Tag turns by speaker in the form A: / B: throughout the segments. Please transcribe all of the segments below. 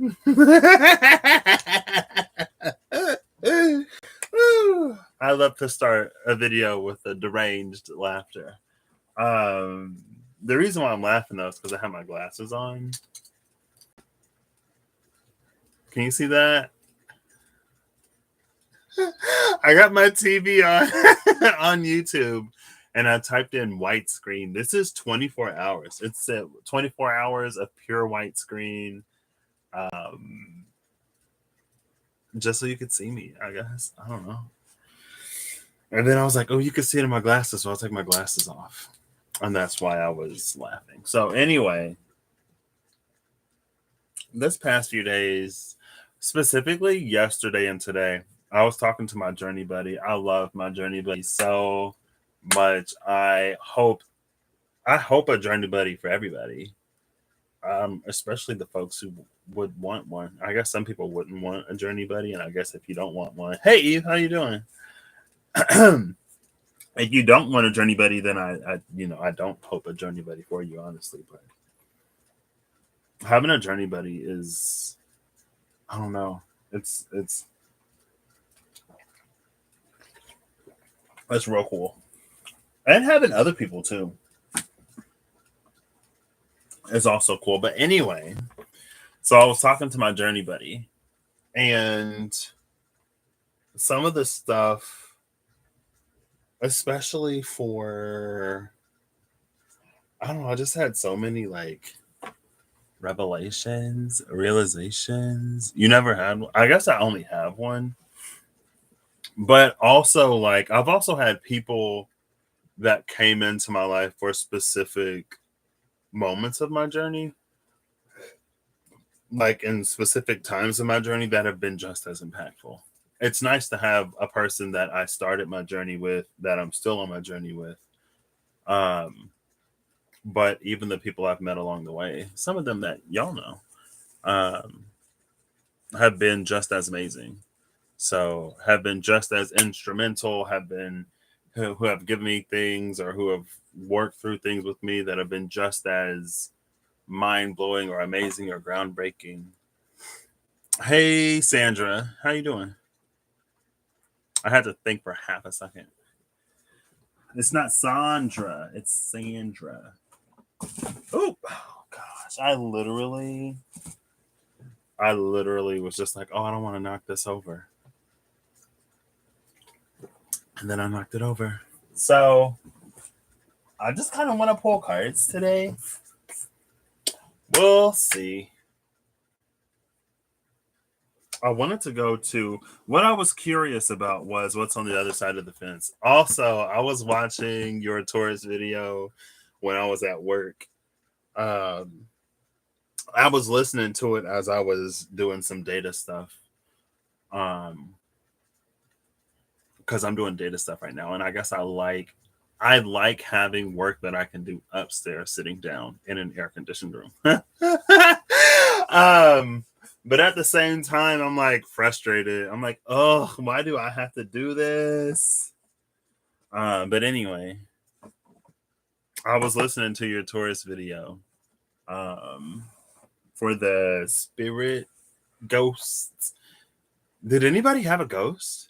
A: I love to start a video with a deranged laughter. The reason why I'm laughing though is because I have my glasses on. Can you see that? I got my TV on on YouTube, and I typed in white screen. This is 24 hours. It's 24 hours of pure white screen. Just so you could see me, I guess. I don't know. And then I was like, oh, you could see it in my glasses, so I'll take my glasses off. And that's why I was laughing. So anyway, this past few days, specifically yesterday and today, I was talking to my journey buddy. I love my journey buddy so much. I hope a journey buddy for everybody. Especially the folks who would want one. I guess some people wouldn't want a journey buddy, and I guess if you don't want one, hey Eve, how you doing? If you don't want a journey buddy, then I don't hope a journey buddy for you, honestly. But having a journey buddy is, I don't know, it's real cool, and having other people too is also cool. But anyway, so I was talking to my journey buddy, and some of the stuff, especially for, I don't know, I just had so many like revelations, realizations. You never had one? I guess I only have one. But also, like, I've also had people that came into my life for specific moments of my journey, like in specific times of my journey, that have been just as impactful. It's nice to have a person that I started my journey with, that I'm still on my journey with. But even the people I've met along the way, some of them that y'all know, have been just as amazing. So have been just as instrumental, have been who have given me things, or who have worked through things with me that have been just as mind-blowing or amazing or groundbreaking. Hey Sandra, how you doing? I had to think for half a second. It's not Sandra, it's Sandra. Oh gosh, I literally was just like, oh, I don't want to knock this over. And then I knocked it over. So I just kind of want to pull cards today. We'll see. I wanted to go to, what I was curious about was what's on the other side of the fence. Also, I was watching your Taurus video when I was at work. I was listening to it as I was doing some data stuff. Because I'm doing data stuff right now, and I guess I like having work that I can do upstairs, sitting down in an air-conditioned room. But at the same time, I'm like frustrated. I'm like, oh, why do I have to do this? But anyway, I was listening to your Taurus video for the spirit ghosts. Did anybody have a ghost?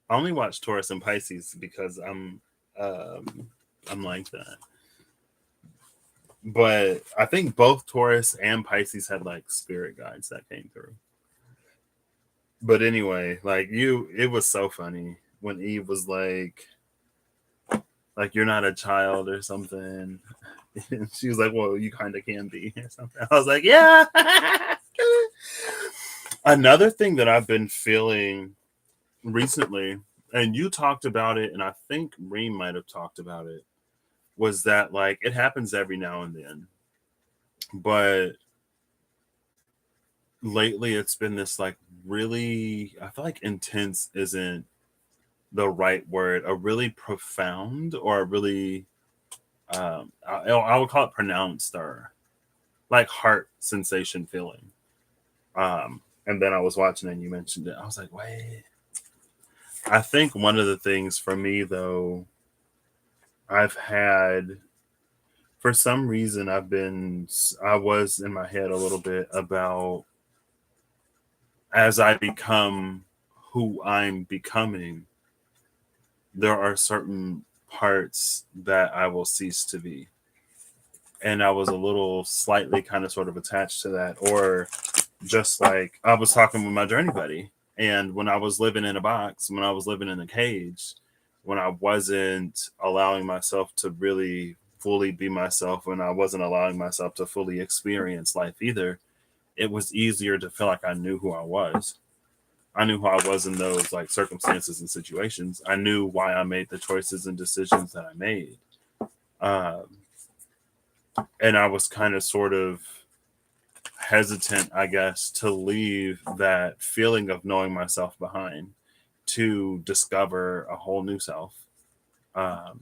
A: I only watch Taurus and Pisces because I'm like that. But I think both Taurus and Pisces had like spirit guides that came through. But anyway, like it was so funny when Eve was like you're not a child or something. And she was like, well, you kind of can be or something. I was like, yeah. Another thing that I've been feeling recently, and you talked about it, and I think Reem might have talked about it, was that like it happens every now and then. But lately it's been this like really, I feel like intense isn't the right word, a really profound or a really, I would call it pronounced or like heart sensation feeling. And then I was watching and you mentioned it. I was like, wait. I think one of the things for me though, I've had, for some reason, I was in my head a little bit about as I become who I'm becoming, there are certain parts that I will cease to be. And I was a little slightly kind of sort of attached to that. Or just like I was talking with my journey buddy, and when I was living in a box, when I was living in a cage, when I wasn't allowing myself to really fully be myself, when I wasn't allowing myself to fully experience life either, it was easier to feel like I knew who I was. I knew who I was in those like circumstances and situations. I knew why I made the choices and decisions that I made. Um, and I was kind of sort of hesitant, I guess, to leave that feeling of knowing myself behind to discover a whole new self. Um,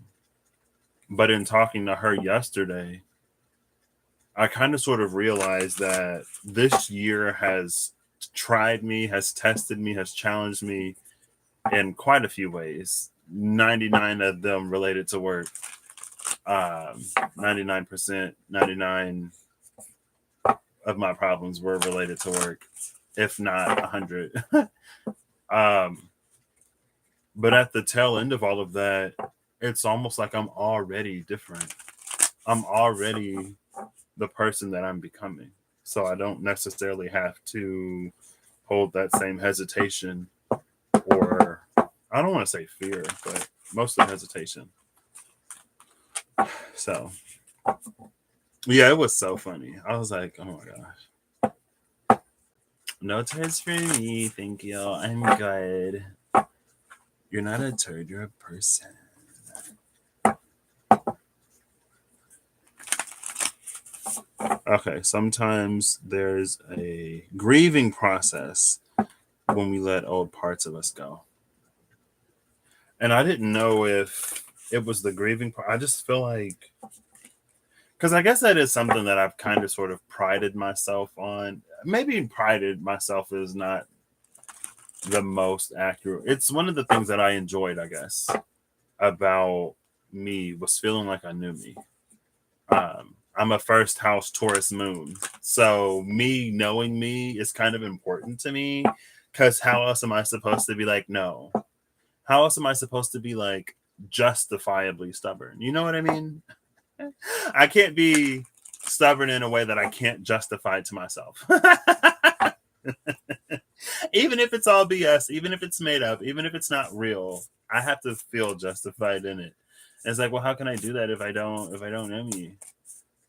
A: but in talking to her yesterday, I kind of sort of realized that this year has tried me, has tested me, has challenged me in quite a few ways. 99 of them related to work. 99%, 99 of my problems were related to work, if not 100. um, but at the tail end of all of that, it's almost like I'm already different. I'm already the person that I'm becoming. So I don't necessarily have to hold that same hesitation, or I don't want to say fear, but mostly hesitation. So yeah, it was so funny. I was like, oh my gosh. No turds for me, thank you. I'm good. You're not a turd, you're a person. Okay, sometimes there's a grieving process when we let old parts of us go. And I didn't know if it was the grieving part. I just feel like, because I guess that is something that I've kind of sort of prided myself on. Maybe prided myself is not the most accurate. It's one of the things that I enjoyed, I guess, about me was feeling like I knew me. I'm a first house Taurus moon. So me knowing me is kind of important to me, because how else am I supposed to be like, no? How else am I supposed to be like justifiably stubborn? You know what I mean? I can't be stubborn in a way that I can't justify to myself. Even if it's all BS, even if it's made up, even if it's not real, I have to feel justified in it. And it's like, well, how can I do that if I don't know me?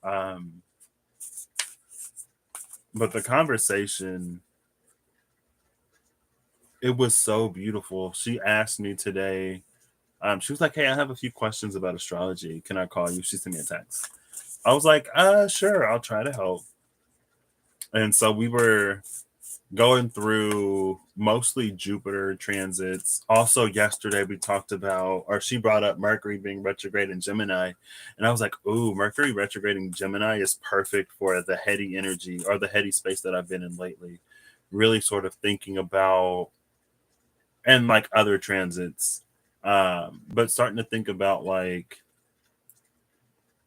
A: Um, but the conversation, it was so beautiful. She asked me today. She was like, "Hey, I have a few questions about astrology. Can I call you?" She sent me a text. I was like, sure, I'll try to help." And so we were going through mostly Jupiter transits. Also, yesterday we talked about, or she brought up Mercury being retrograde in Gemini. And I was like, ooh, Mercury retrograde in Gemini is perfect for the heady energy or the heady space that I've been in lately. Really sort of thinking about, and like other transits, but starting to think about like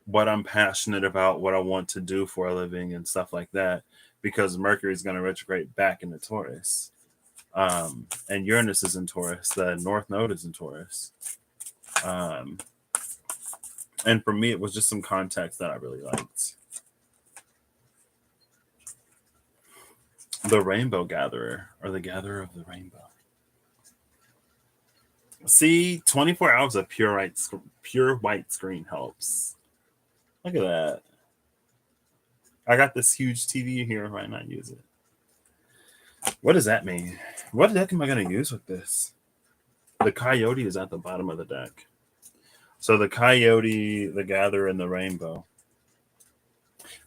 A: what I'm passionate about, what I want to do for a living, and stuff like that. Because Mercury is going to retrograde back into Taurus, and Uranus is in Taurus. The North Node is in Taurus, um, and for me, it was just some context that I really liked. The Rainbow Gatherer, or the Gatherer of the Rainbow. See, 24 hours of pure white screen helps. Look at that. I got this huge TV here. Why not use it? What does that mean? What deck am I going to use with this? The Coyote is at the bottom of the deck. So the Coyote, the Gatherer, and the Rainbow.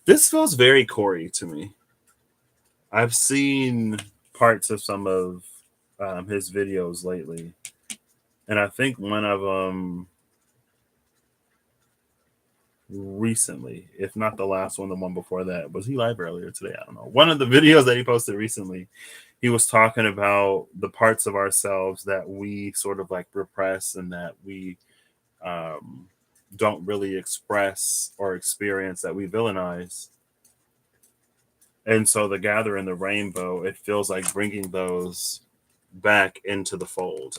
A: This feels very Corey to me. I've seen parts of some of his videos lately. And I think one of them recently, if not the last one, the one before that. Was he live earlier today? I don't know. One of the videos that he posted recently, he was talking about the parts of ourselves that we sort of like repress and that we don't really express or experience, that we villainize. And so the gather and the rainbow, it feels like bringing those back into the fold,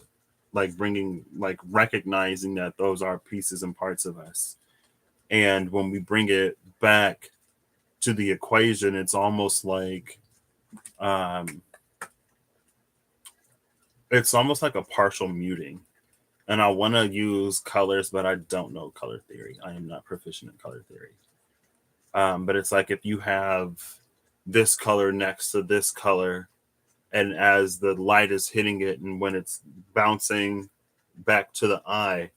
A: like bringing, like recognizing that those are pieces and parts of us. And when we bring it back to the equation, it's almost like, um, it's almost like a partial muting. And I want to use colors, but I don't know color theory. I am not proficient in color theory. But it's like if you have this color next to this color, and as the light is hitting it and when it's bouncing back to the eye,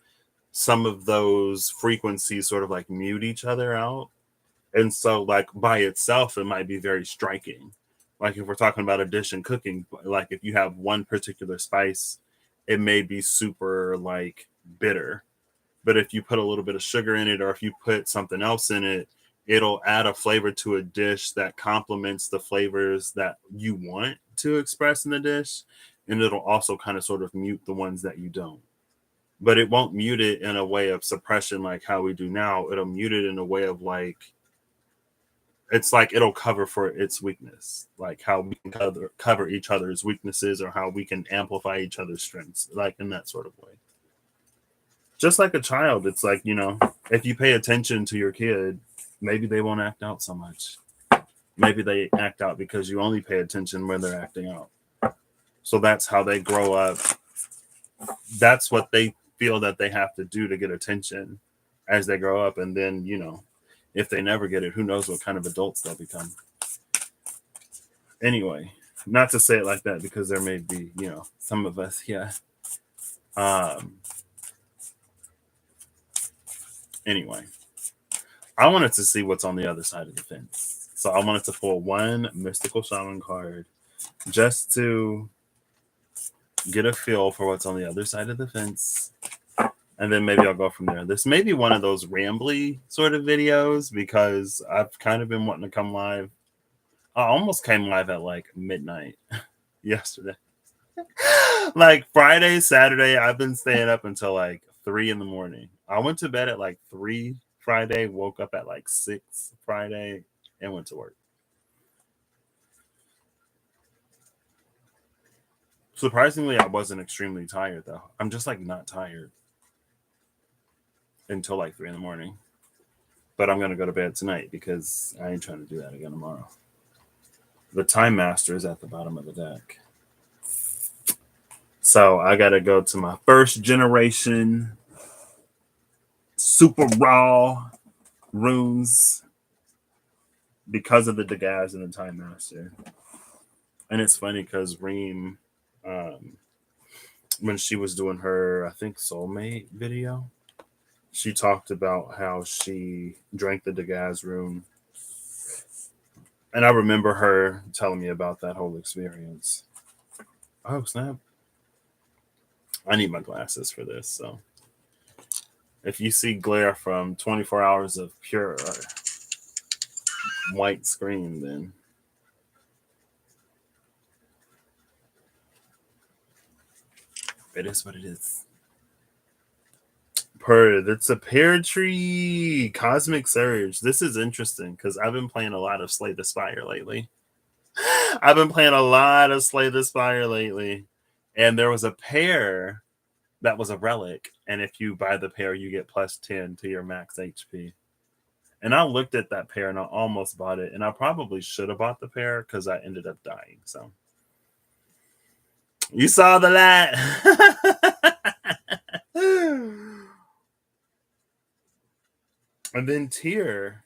A: some of those frequencies sort of like mute each other out. And so, like, by itself, it might be very striking. Like, if we're talking about addition cooking, like, if you have one particular spice, it may be super, like, bitter. But if you put a little bit of sugar in it, or if you put something else in it, it'll add a flavor to a dish that complements the flavors that you want to express in the dish. And it'll also kind of sort of mute the ones that you don't. But it won't mute it in a way of suppression like how we do now. It'll mute it in a way of like, it's like it'll cover for its weakness, like how we can cover each other's weaknesses, or how we can amplify each other's strengths, like in that sort of way. Just like a child, it's like, if you pay attention to your kid, maybe they won't act out so much. Maybe they act out because you only pay attention when they're acting out. So that's how they grow up. That's what they feel that they have to do to get attention as they grow up. And then, if they never get it, who knows what kind of adults they'll become. Anyway, not to say it like that, because there may be, some of us, yeah. Anyway, I wanted to see what's on the other side of the fence. So I wanted to pull one mystical shaman card just to get a feel for what's on the other side of the fence. And then maybe I'll go from there. This may be one of those rambly sort of videos, because I've kind of been wanting to come live. I almost came live at like midnight yesterday. Like Friday, Saturday, I've been staying up until like 3 a.m. I went to bed at like 3 Friday, woke up at like 6 Friday, and went to work. Surprisingly, I wasn't extremely tired though. I'm just like not tired until like 3 a.m. But I'm gonna go to bed tonight because I ain't trying to do that again tomorrow. The Time Master is at the bottom of the deck. So I gotta go to my first generation super raw runes because of the Dagaz and the Time Master. And it's funny because Reem, when she was doing her, I think, soulmate video, she talked about how she drank the Dagaz rune. And I remember her telling me about that whole experience. Oh, snap. I need my glasses for this. So if you see glare from 24 hours of pure white screen, then it is what it is. It's a pear tree. Cosmic Surge. This is interesting because I've been playing a lot of Slay the Spire lately. I've been playing a lot of Slay the Spire lately. And there was a pair that was a relic. And if you buy the pair, you get plus 10 to your max HP. And I looked at that pair and I almost bought it. And I probably should have bought the pair because I ended up dying. So you saw the light. And then Tier.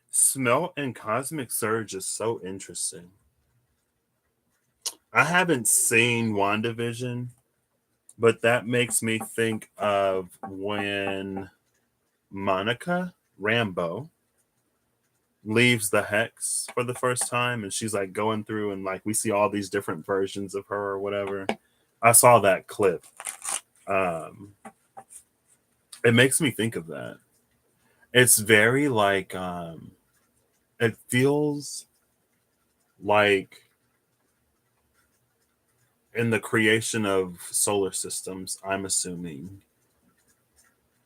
A: Smelt and Cosmic Surge is so interesting. I haven't seen WandaVision, but that makes me think of when Monica Rambeau leaves the Hex for the first time, and she's like going through, and like we see all these different versions of her or whatever. I saw that clip. It makes me think of that. It's very like it feels like in the creation of solar systems, I'm assuming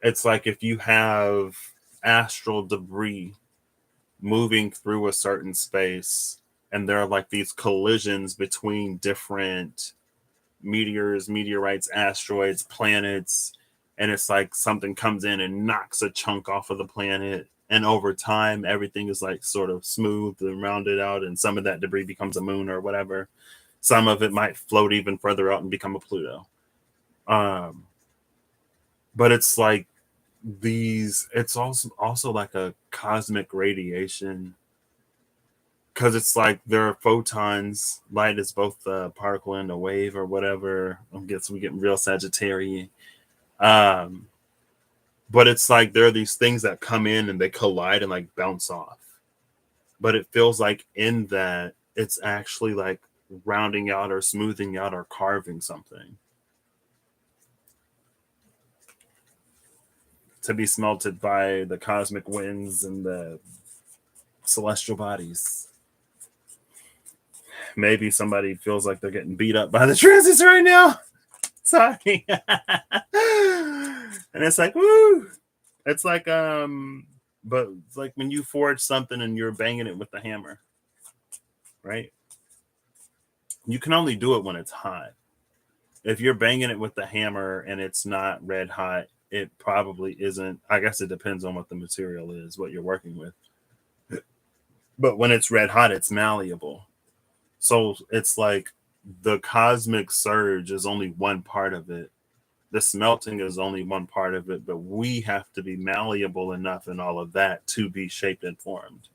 A: it's like if you have astral debris moving through a certain space, and there are like these collisions between different meteors, meteorites, asteroids, planets, and it's like something comes in and knocks a chunk off of the planet. And over time, everything is like sort of smooth and rounded out, and some of that debris becomes a moon or whatever. Some of it might float even further out and become a Pluto. Um, but it's like it's also like a cosmic radiation, because it's like there are photons. Light is both a particle and a wave or whatever. I guess we get real Sagittarian. Um, but it's like there are these things that come in and they collide and like bounce off. But it feels like in that it's actually like rounding out or smoothing out or carving something to be smelted by the cosmic winds and the celestial bodies. Maybe somebody feels like they're getting beat up by the transits right now. Sorry. And it's like, woo. It's like, but it's like when you forge something and you're banging it with the hammer, right? You can only do it when it's hot. If you're banging it with the hammer and it's not red hot, it probably isn't. I guess it depends on what the material is, what you're working with. But when it's red hot, it's malleable. So it's like the cosmic surge is only one part of it. The smelting is only one part of it, but we have to be malleable enough in all of that to be shaped and formed.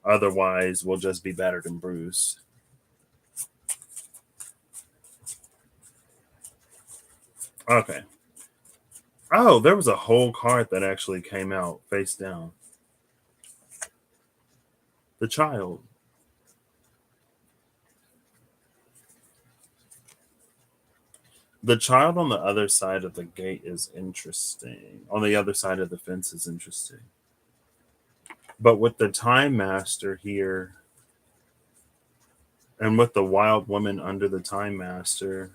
A: Otherwise, we'll just be battered and bruised. Okay. Oh, there was a whole card that actually came out face down. The child. The child on the other side of the gate is interesting. On the other side of the fence is interesting. But with the time master here and with the wild woman under the time master,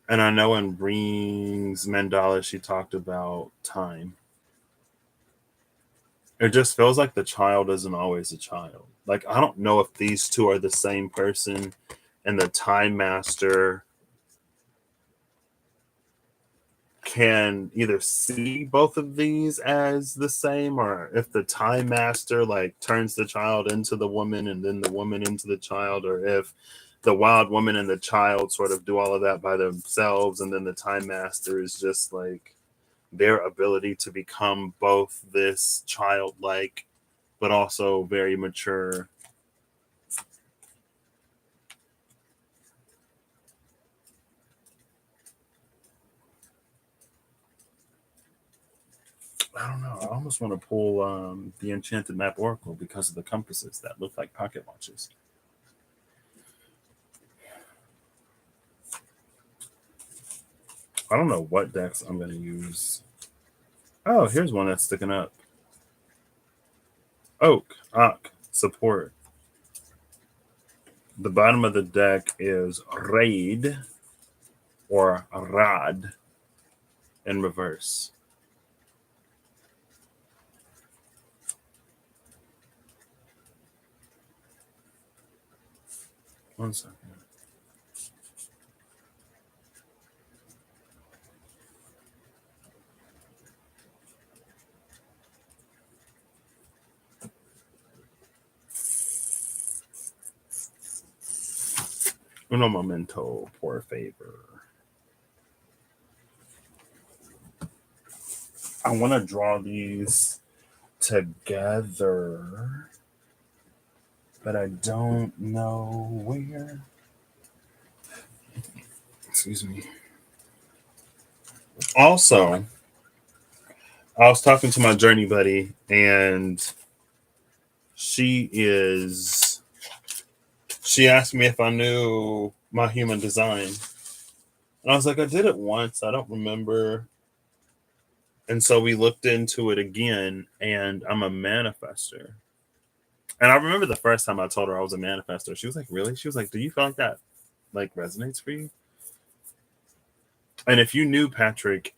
A: and I know in Rings Mandala she talked about time. It just feels like the child isn't always a child. Like, I don't know if these two are the same person, and the time master can either see both of these as the same, or if the time master like turns the child into the woman and then the woman into the child, or if the wild woman and the child sort of do all of that by themselves, and then the time master is just like their ability to become both this childlike but also very mature. I don't know. I almost want to pull the Enchanted Map Oracle because of the compasses that look like pocket watches. I don't know what decks I'm going to use. Oh, here's one that's sticking up. Oak, Ak, support. The bottom of the deck is Raid or Rad in reverse. One second. Uno momento, por favor. I want to draw these together, but I don't know where. Excuse me. Also, I was talking to my journey buddy, and she asked me if I knew my human design. And I was like, I did it once. I don't remember. And so we looked into it again, and I'm a manifester. And I remember the first time I told her I was a manifestor, she was like, really? She was like, do you feel like that like resonates for you? And if you knew Patrick,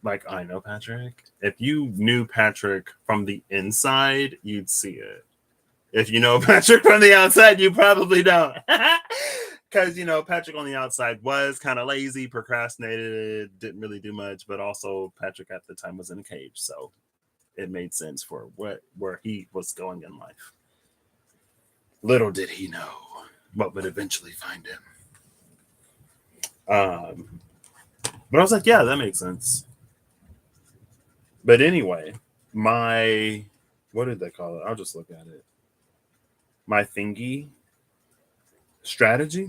A: like I know Patrick, if you knew Patrick from the inside, you'd see it. If you know Patrick from the outside, you probably don't. Because, Patrick on the outside was kind of lazy, procrastinated, didn't really do much, but also Patrick at the time was in a cage. So it made sense for where he was going in life. Little did he know what would eventually find him. But I was like, yeah, that makes sense. But anyway, what did they call it? I'll just look at it. My strategy.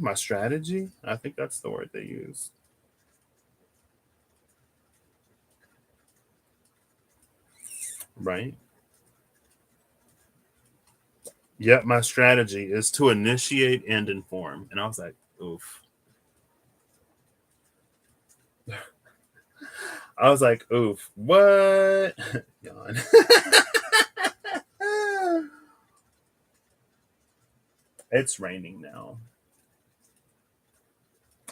A: I think that's the word they use. Right? Yep, my strategy is to initiate and inform. And I was like, oof. I was like, oof, what? Yawn. It's raining now.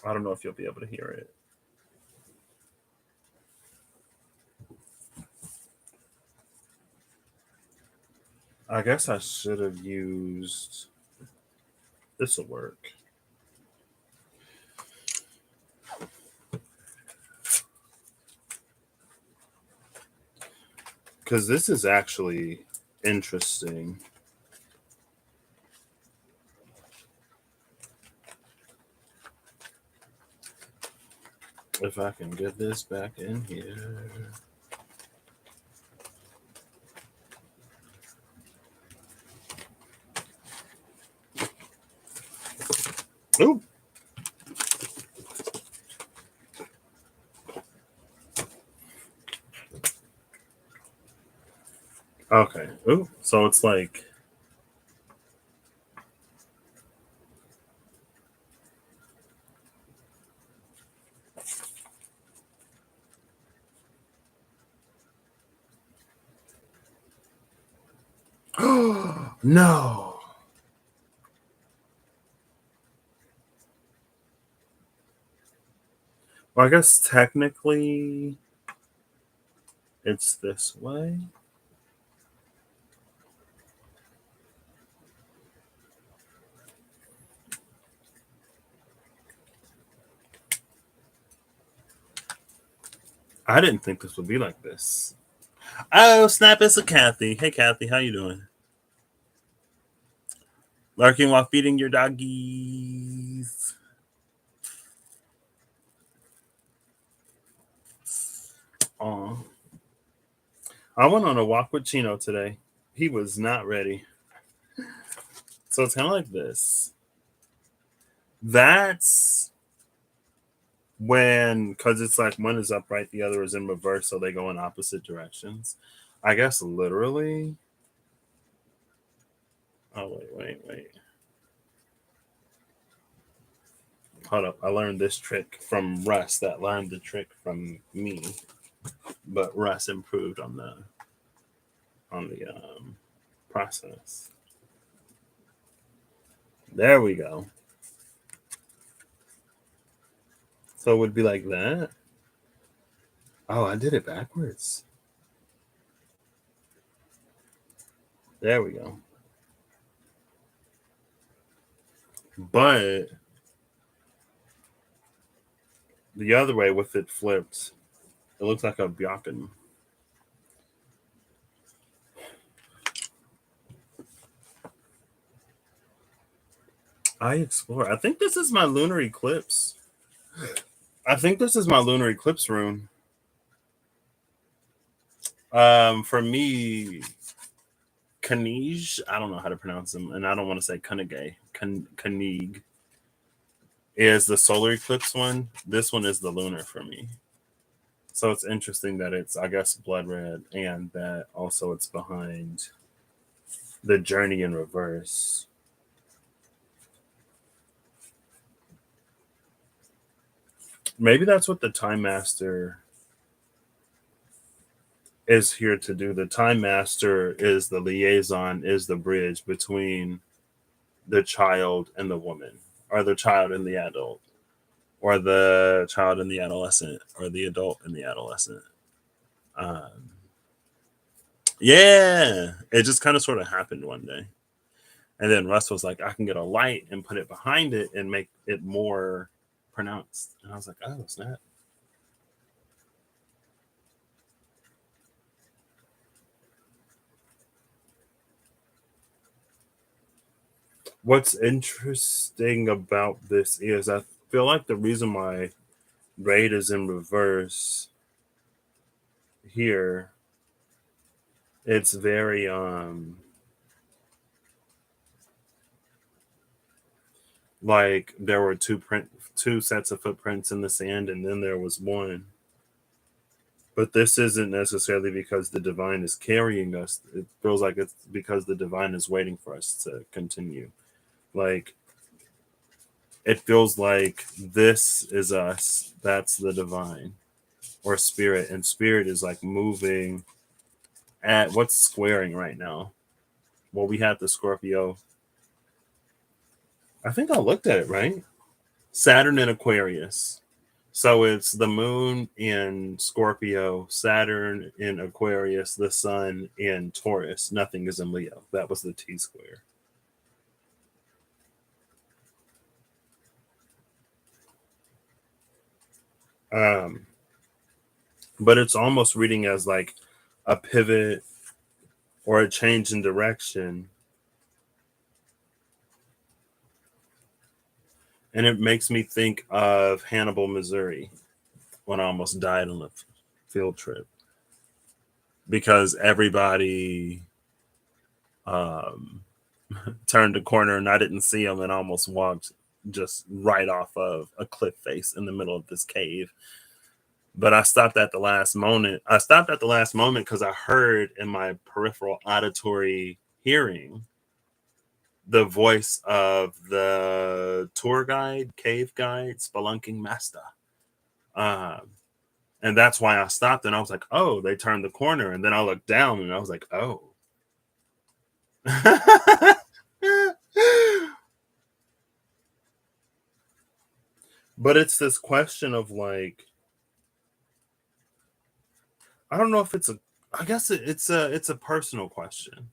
A: I don't know if you'll be able to hear it. I guess I should have used this will work. Because this is actually interesting. If I can get this back in here. Ooh. Okay. Ooh. So it's like no. Well, I guess technically it's this way. I didn't think this would be like this. Oh, snap, it's a Kathy. Hey, Kathy, how you doing? Lurking while feeding your doggies. Aw. I went on a walk with Chino today. He was not ready. So it's kind of like this. That's because it's like one is upright, the other is in reverse, so they go in opposite directions. I guess literally. Oh, wait. Hold up. I learned this trick from Russ that learned the trick from me. But Russ improved on the process. There we go. So it would be like that. Oh, I did it backwards. There we go. But the other way with it flipped, it looks like a Byakugan. I explore. I think this is my lunar eclipse. I think this is my lunar eclipse rune. For me, Kanij, I don't know how to pronounce them, and I don't want to say Kanige. Kanig is the solar eclipse one. This one is the lunar for me. So it's interesting that it's, I guess, blood red, and that also it's behind the journey in reverse. Maybe that's what the Time Master is here to do. The time master is the liaison, is the bridge between the child and the woman, or the child and the adult, or the child and the adolescent, or the adult and the adolescent. Um, yeah, it just kind of sort of happened one day. And then Russ was like, I can get a light and put it behind it and make it more pronounced. And I was like, oh, snap. What's interesting about this is I feel like the reason why Raid is in reverse here, it's very like there were two sets of footprints in the sand, and then there was one. But this isn't necessarily because the divine is carrying us. It feels like it's because the divine is waiting for us to continue. Like, it feels like this is us, that's the divine or spirit, and spirit is like moving at what's squaring right now. Well, we have the Scorpio. I think I looked at it right. Saturn in Aquarius. So it's the moon in Scorpio, Saturn in Aquarius, the sun in Taurus. Nothing is in Leo. That was the T square. Um, but it's almost reading as like a pivot or a change in direction. And it makes me think of Hannibal, Missouri, when I almost died on a field trip because everybody um, turned a corner and I didn't see them and almost walked just right off of a cliff face in the middle of this cave. But I stopped at the last moment. I stopped at the last moment because I heard in my peripheral auditory hearing the voice of the tour guide, cave guide, spelunking master. Um, and that's why I stopped and I was like, oh, they turned the corner. And then I looked down and I was like, oh. But it's this question of like, I don't know if it's a, I guess it's a personal question.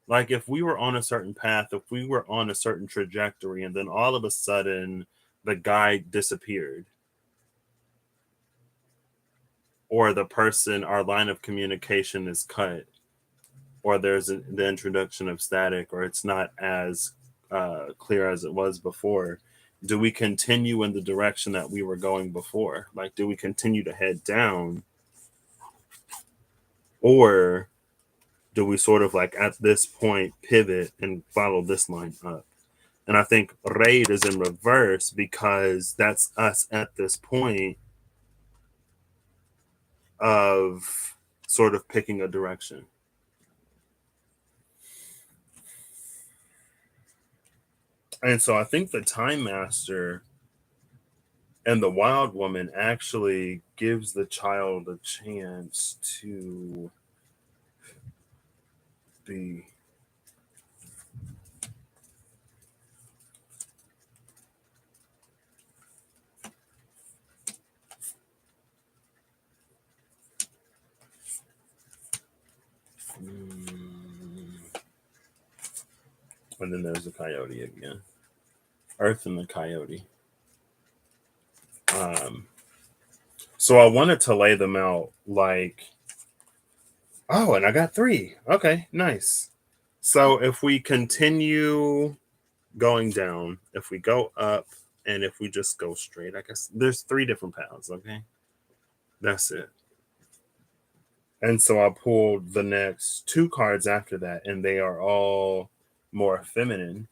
A: Like if we were on a certain path, if we were on a certain trajectory, and then all of a sudden the guide disappeared, or the person, our line of communication is cut, or the introduction of static, or it's not as clear as it was before. Do we continue in the direction that we were going before? Like, do we continue to head down, or do we sort of like at this point pivot and follow this line up? And I think Raid is in reverse because that's us at this point of sort of picking a direction. And so I think the Time Master and the Wild Woman actually gives the child a chance to be. And then there's the coyote again. Earth and the coyote. Um, so I wanted to lay them out like, oh, and I got three. Okay, nice. So if we continue going down, if we go up, and if we just go straight, I guess there's three different paths. Okay, that's it. And so I pulled the next two cards after that, and they are all more feminine.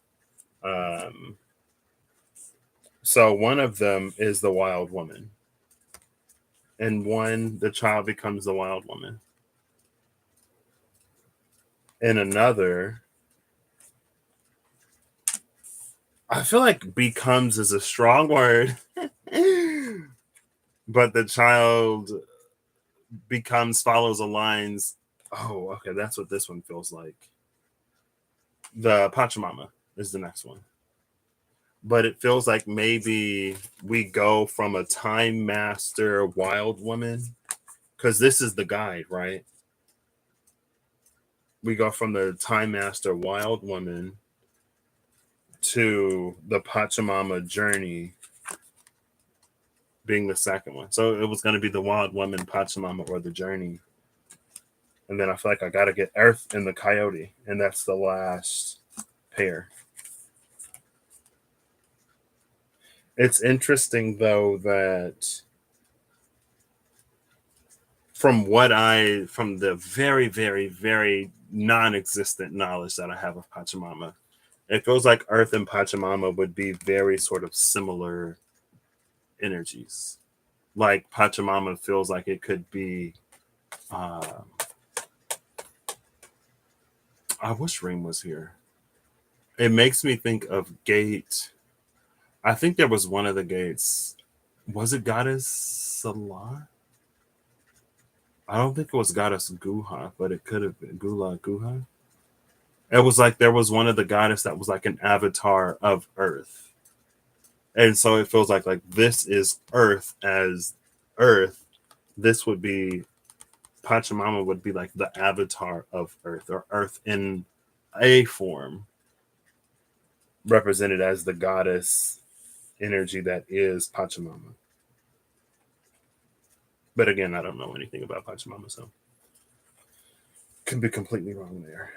A: Um, so one of them is the wild woman, and one, the child becomes the wild woman. And another, I feel like becomes is a strong word, but the child follows, aligns. Oh, okay, that's what this one feels like. The Pachamama is the next one. But it feels like maybe we go from a time master wild woman, because this is the guide, right? We go from the time master wild woman to the Pachamama journey being the second one. So it was going to be the wild woman, Pachamama, or the journey. And then I feel like I got to get Earth and the Coyote. And that's the last pair. It's interesting, though, that from the very, very, very non-existent knowledge that I have of Pachamama, it feels like Earth and Pachamama would be very sort of similar energies. Like Pachamama feels like it could be. I wish Reem was here. It makes me think of Gate. I think there was one of the gates. Was it Goddess Salah? I don't think it was Goddess Guha, but it could have been Gula Guha. It was like there was one of the goddess that was like an avatar of Earth. And so it feels like this is Earth as Earth. This would be Pachamama would be like the avatar of Earth, or Earth in a form, represented as the goddess energy that is Pachamama. But again, I don't know anything about Pachamama, so could be completely wrong there.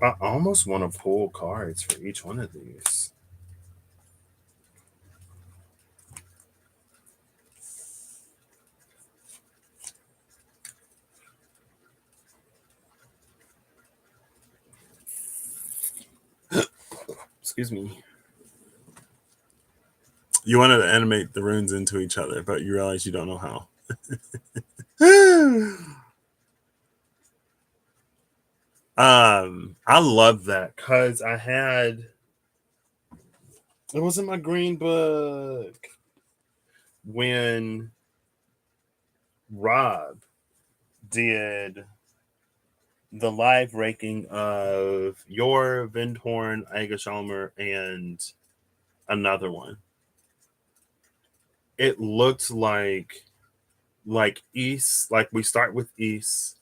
A: I almost want to pull cards for each one of these. Excuse me. You wanted to animate the runes into each other, but you realize you don't know how. I love that because it was in my green book when Rob did the live raking of your Vindhorn, Aigashalmer, and another one. It looked like East, like we start with East,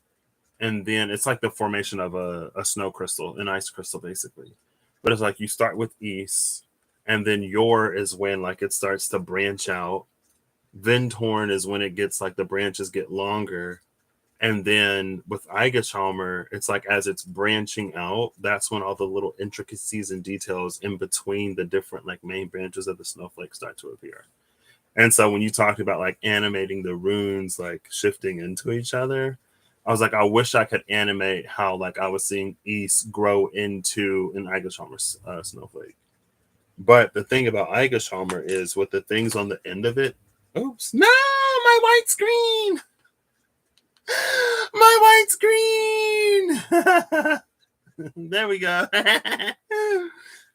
A: and then it's like the formation of a snow crystal, an ice crystal, basically. But it's like you start with East, and then your is when like it starts to branch out. Vindhorn is when it gets like the branches get longer. And then with Aigashalmer, it's like as it's branching out, that's when all the little intricacies and details in between the different like main branches of the snowflake start to appear. And so when you talked about like animating the runes like shifting into each other, I was like, I wish I could animate how like I was seeing East grow into an Aigashalmer snowflake. But the thing about Aigashalmer is with the things on the end of it. Oops! No, my white screen. My white screen. There we go. I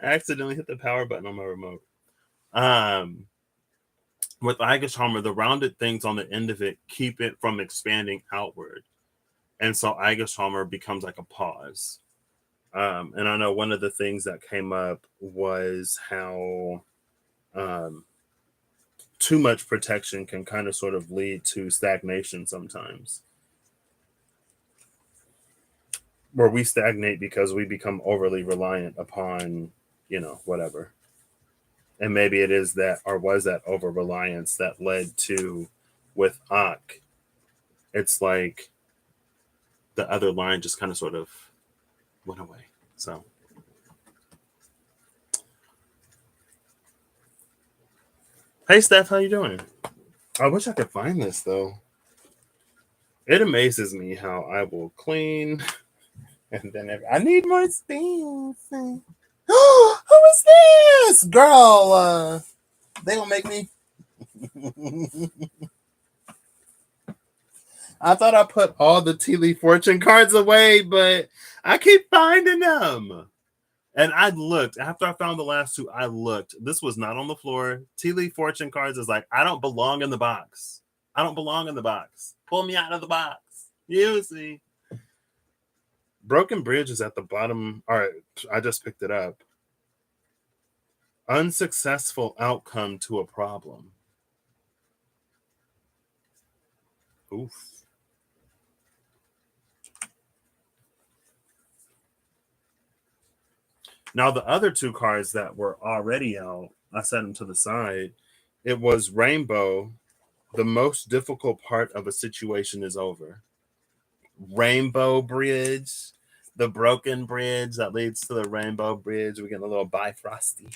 A: accidentally hit the power button on my remote. With Aigashalmer, the rounded things on the end of it keep it from expanding outward. And so Aigashalmer becomes like a pause. And I know one of the things that came up was how too much protection can kind of sort of lead to stagnation sometimes. Where we stagnate because we become overly reliant upon, whatever. And maybe it is that, or was that over reliance that led to with Ak. It's like the other line just kind of sort of went away. So, hey Steph, how you doing? I wish I could find this though. It amazes me how I will clean and then I need more space. Who is this girl? They gonna make me. I thought I put all the Tea Leaf Fortune cards away, but I keep finding them. And I looked after I found the last two. I looked. This was not on the floor. Tea Leaf Fortune cards is like, I don't belong in the box. I don't belong in the box. Pull me out of the box. You see. Broken Bridge is at the bottom. All right, I just picked it up. Unsuccessful outcome to a problem. Oof. Now, the other two cards that were already out, I set them to the side. It was Rainbow. The most difficult part of a situation is over. Rainbow Bridge, the broken bridge that leads to the Rainbow Bridge. We get a little Bifrosty.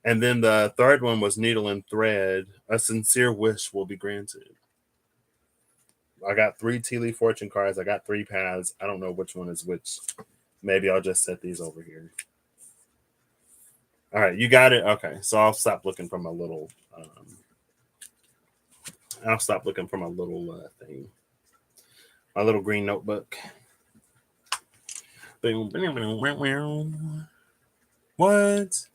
A: And then the third one was Needle and Thread. A sincere wish will be granted. I got 3 Tea Leaf Fortune cards. I got 3 paths. I don't know which one is which. Maybe I'll just set these over here. All right, you got it. Okay, so I'll stop looking from a little. I'll stop looking from a little thing. My little green notebook. What?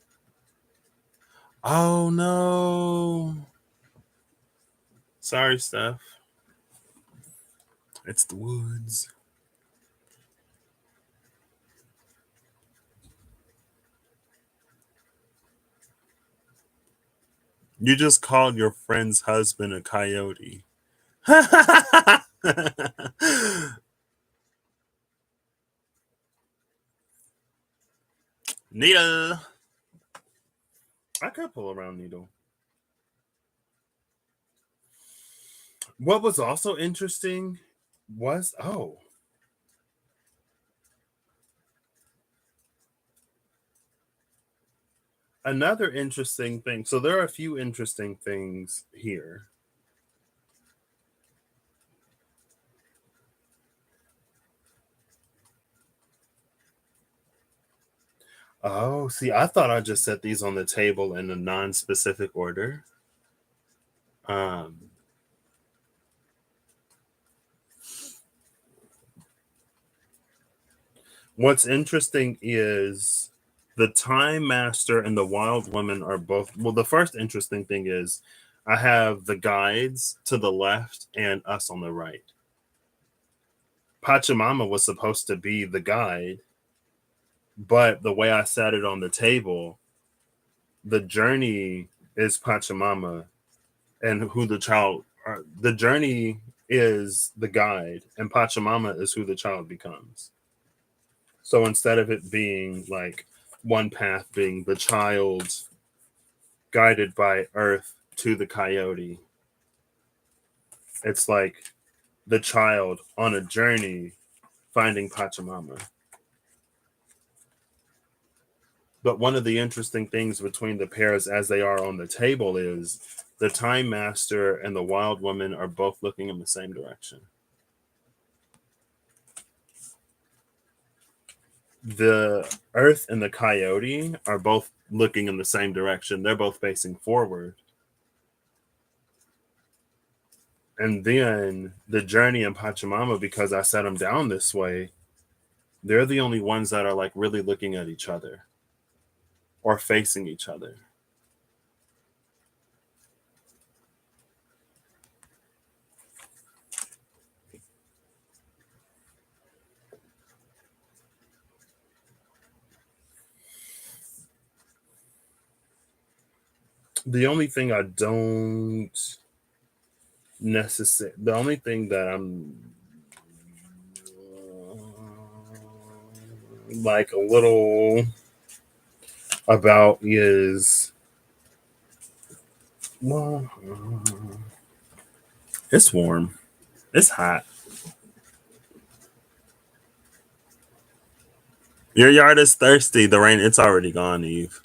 A: Oh no! Sorry, Steph. It's the woods. You just called your friend's husband a coyote. Needle. I could pull around Needle. What was also interesting was another interesting thing. So there are a few interesting things here. Oh, see, I thought I just set these on the table in a non-specific order. What's interesting is the Time Master and the Wild Woman are both. Well, the first interesting thing is I have the guides to the left and us on the right. Pachamama was supposed to be the guide, but the way I sat it on the table, the journey is Pachamama and who the child are. The journey is the guide, and Pachamama is who the child becomes. So instead of it being like one path being the child guided by Earth to the coyote, it's like the child on a journey finding Pachamama. But one of the interesting things between the pairs as they are on the table is the Time Master and the Wild Woman are both looking in the same direction. The Earth and the Coyote are both looking in the same direction. They're both facing forward. And then the Journey and Pachamama, because I set them down this way, they're the only ones that are like really looking at each other or facing each other. The only thing I don't necessarily, the only thing that I'm like a little about is, well, it's warm, it's hot. Your yard is thirsty. The rain, it's already gone, Eve.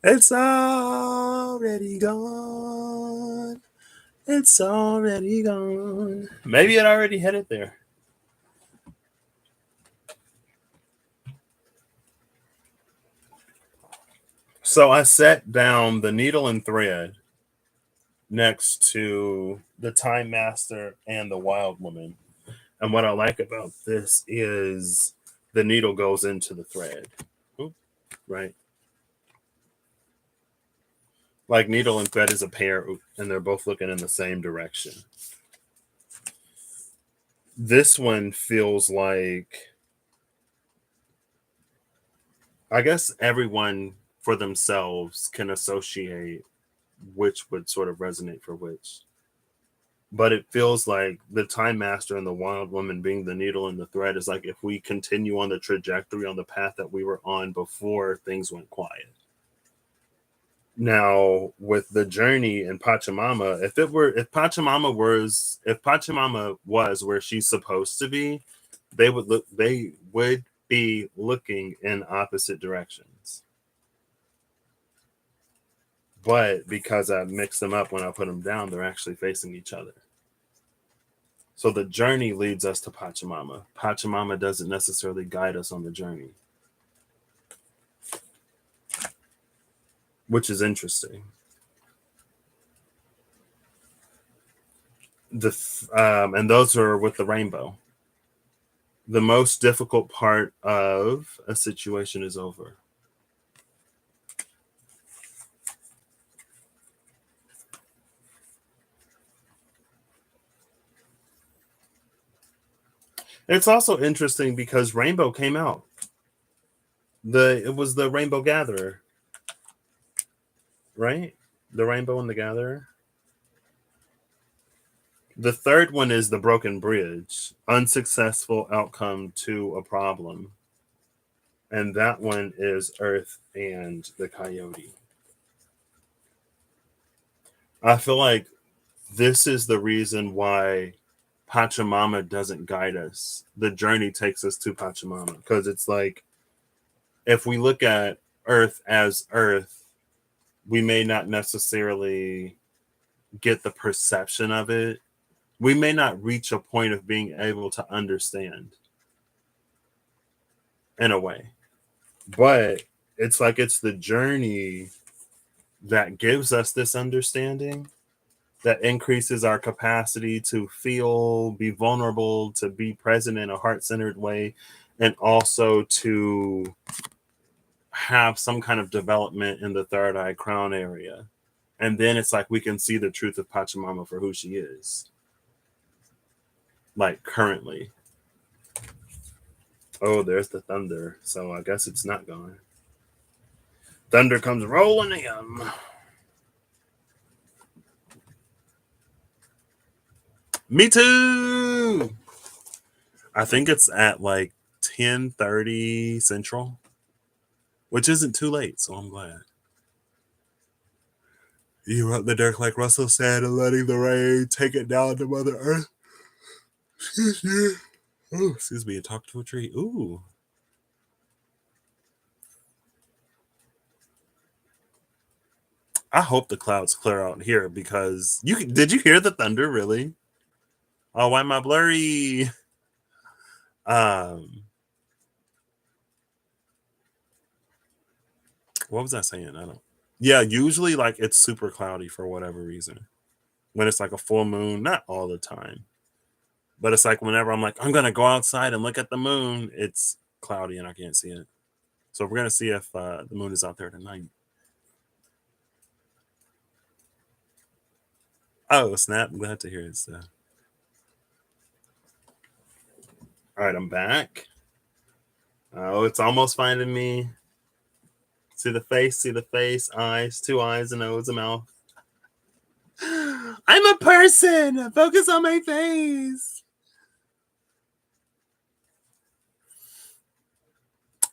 A: It's already gone. It's already gone. Maybe it already headed there. So I set down the needle and thread next to the Time Master and the Wild Woman. And what I like about this is the needle goes into the thread. Oop, right? Like needle and thread is a pair, and they're both looking in the same direction. This one feels like, I guess everyone for themselves can associate which would sort of resonate for which. But it feels like the Time Master and the Wild Woman being the needle and the thread is like if we continue on the trajectory on the path that we were on before things went quiet. Now, with the journey in Pachamama, if Pachamama was where she's supposed to be, they would be looking in opposite directions. But because I mixed them up when I put them down, they're actually facing each other. So the journey leads us to Pachamama. Pachamama doesn't necessarily guide us on the journey, which is interesting. And those are with the rainbow. The most difficult part of a situation is over. It's also interesting because Rainbow came out. It was the Rainbow Gatherer, right? The Rainbow and the Gatherer. The third one is the Broken Bridge, unsuccessful outcome to a problem. And that one is Earth and the Coyote. I feel like this is the reason why Pachamama doesn't guide us. The journey takes us to Pachamama because it's like if we look at Earth as Earth, we may not necessarily get the perception of it. We may not reach a point of being able to understand in a way. But it's like it's the journey that gives us this understanding that increases our capacity to feel, be vulnerable, to be present in a heart-centered way, and also to have some kind of development in the third eye crown area. And then it's like we can see the truth of Pachamama for who she is. Like currently. Oh, there's the thunder. So I guess it's not gone. Thunder comes rolling in. Me too. I think it's at like 10:30 Central, which isn't too late, so I'm glad. You up the dirt like Russell said, and letting the rain take it down to Mother Earth. Excuse me. Oh, excuse me. Talk to a tree. Ooh. I hope the clouds clear out here because did you hear the thunder really? Oh, why am I blurry? Um, what was I saying? I don't. Yeah, usually like it's super cloudy for whatever reason. When it's like a full moon, not all the time, but it's like whenever I'm like I'm gonna go outside and look at the moon, it's cloudy and I can't see it. So we're gonna see if the moon is out there tonight. Oh snap! I'm glad to hear it. So. All right, I'm back. Oh, it's almost finding me. See the face, eyes, two eyes, a nose, a mouth. I'm a person. Focus on my face.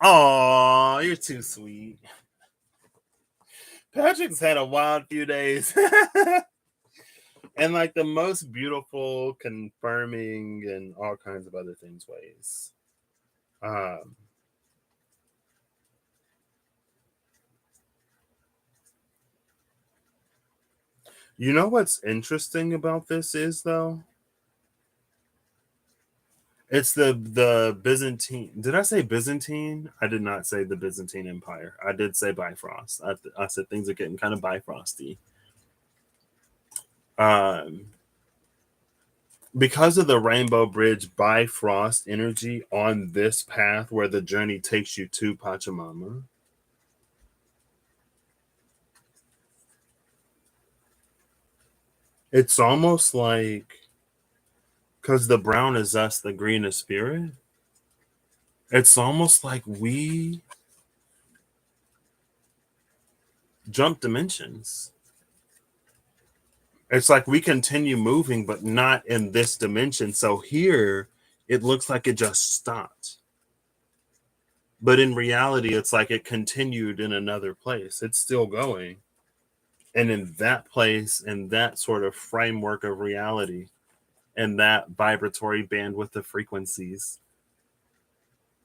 A: Aw, you're too sweet. Patrick's had a wild few days. And like the most beautiful, confirming, and all kinds of other things ways. Um, you know what's interesting about this is though? It's the Byzantine. Did I say Byzantine? I did not say the Byzantine Empire. I did say Bifrost. I said things are getting kind of Bifrosty. Because of the Rainbow Bridge Bifrost energy on this path where the journey takes you to Pachamama, it's almost like, because the brown is us, the green is spirit, it's almost like we jump dimensions. It's like we continue moving, but not in this dimension. So here, it looks like it just stopped. But in reality, it's like it continued in another place. It's still going. And in that place, in that sort of framework of reality, and that vibratory bandwidth of frequencies,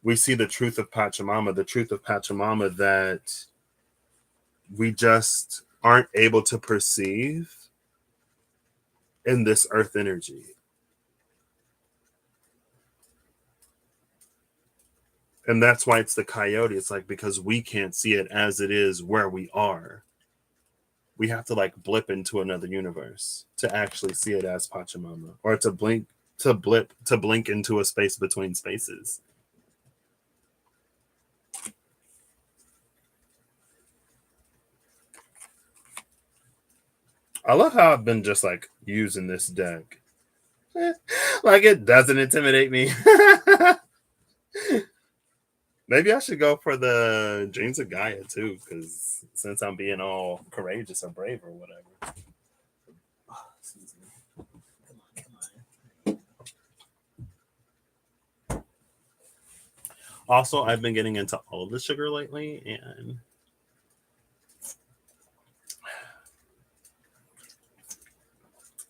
A: we see the truth of Pachamama, that we just aren't able to perceive in this earth energy. And that's why it's the coyote. It's like, because we can't see it as it is where we are. We have to like blip into another universe to actually see it as Pachamama, or to blink into a space between spaces. I love how I've been just like using this deck. Like, it doesn't intimidate me. Maybe I should go for the Dreams of Gaia too, because since I'm being all courageous or brave or whatever. Oh, excuse me. Come on. Also, I've been getting into all of the sugar lately, and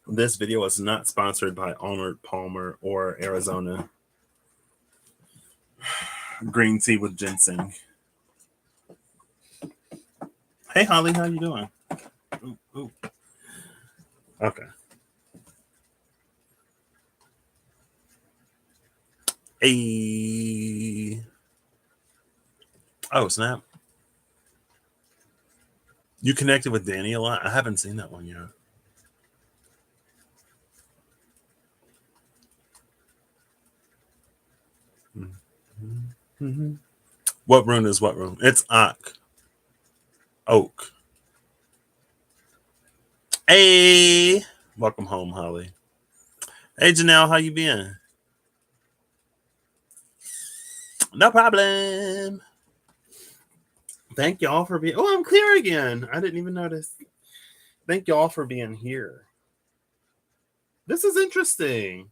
A: this video is not sponsored by Arnold Palmer or Arizona green tea with ginseng. Hey, Holly, how you doing? Ooh, ooh. Okay. Hey. Oh, snap. You connected with Danny a lot? I haven't seen that one yet. Mm-hmm. What room is what room? It's Oak. Hey. Welcome home, Holly. Hey, Janelle, how you been? No problem. Thank y'all for being... Oh, I'm clear again. I didn't even notice. Thank y'all for being here. This is interesting.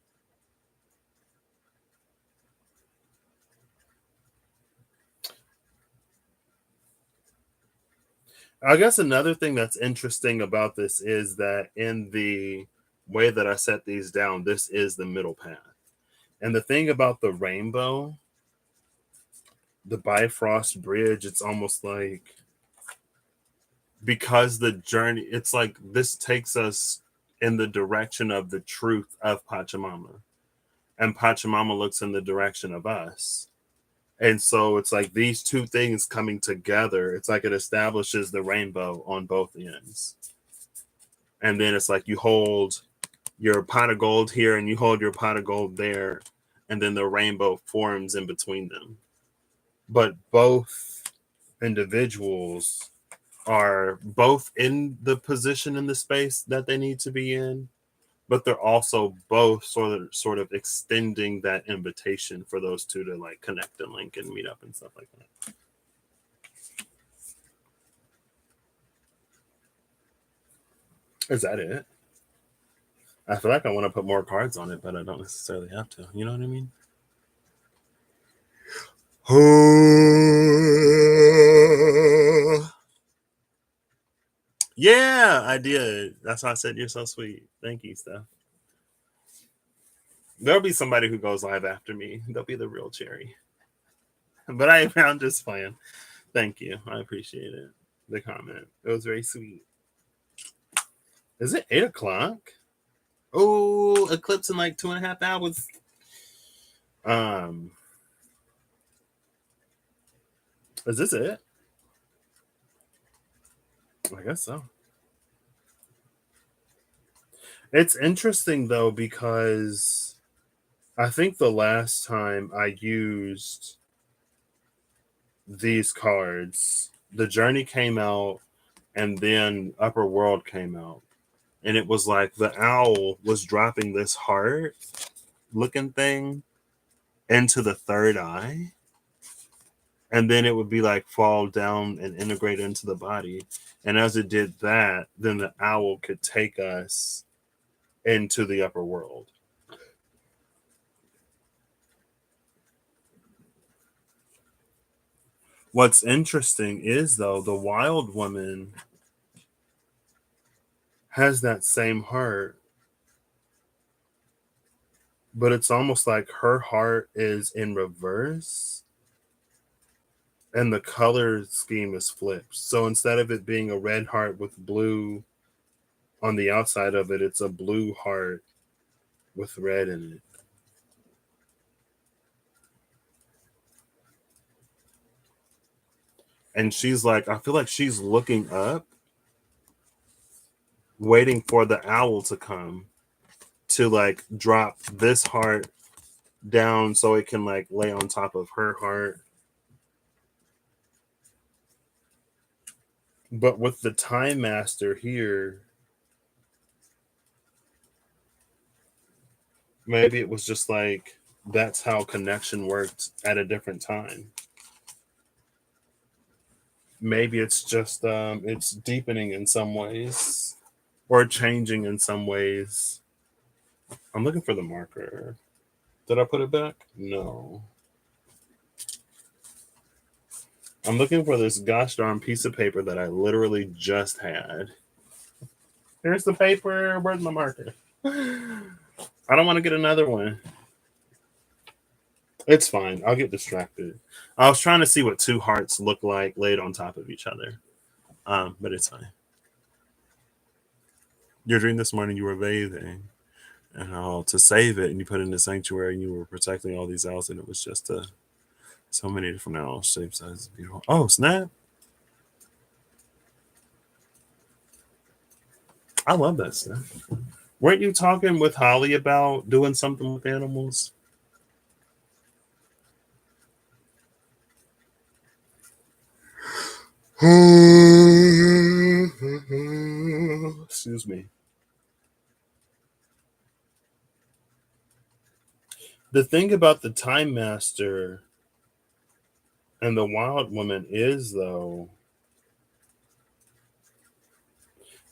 A: I guess another thing that's interesting about this is that in the way that I set these down, this is the middle path. And the thing about the rainbow, the Bifrost Bridge, it's almost like, because the journey, it's like this takes us in the direction of the truth of Pachamama. And Pachamama looks in the direction of us. And so it's like these two things coming together, it's like it establishes the rainbow on both ends. And then it's like you hold your pot of gold here and you hold your pot of gold there, and then the rainbow forms in between them. But both individuals are both in the position in the space that they need to be in, but they're also both sort of extending that invitation for those two to like connect and link and meet up and stuff like that. Is that it? I feel like I want to put more cards on it, but I don't necessarily have to. You know what I mean? Yeah, I did. That's why I said you're so sweet. Thank you, Steph. There'll be somebody who goes live after me. They'll be the real cherry. But I'm just playing. Thank you. I appreciate it. The comment. It was very sweet. Is it 8:00? Oh, eclipse in like 2.5 hours. Is this it? I guess so. It's interesting though, because I think the last time I used these cards, the journey came out and then Upper World came out. And it was like the owl was dropping this heart looking thing into the third eye. And then it would be like fall down and integrate into the body. And as it did that, then the owl could take us into the upper world. What's interesting is, though, the wild woman has that same heart, but it's almost like her heart is in reverse and the color scheme is flipped. So instead of it being a red heart with blue on the outside of it, it's a blue heart with red in it. And she's like, I feel like she's looking up, waiting for the owl to come to like drop this heart down so it can like lay on top of her heart. But with the Time Master here, maybe it was just like that's how connection worked at a different time. Maybe it's just it's deepening in some ways or changing in some ways. I'm looking for the marker. Did I put it back? No. I'm looking for this gosh darn piece of paper that I literally just had. Here's the paper. Where's my marker? I don't want to get another one. It's fine. I'll get distracted. I was trying to see what two hearts look like laid on top of each other. But it's fine. Your dream this morning, you were bathing. And to save it, and you put it in the sanctuary, and you were protecting all these owls, and it was just so many different owls, shapes, sizes, beautiful. Oh, snap! I love that stuff. Weren't you talking with Holly about doing something with animals? Excuse me. The thing about the Time Master and the Wild Woman is, though,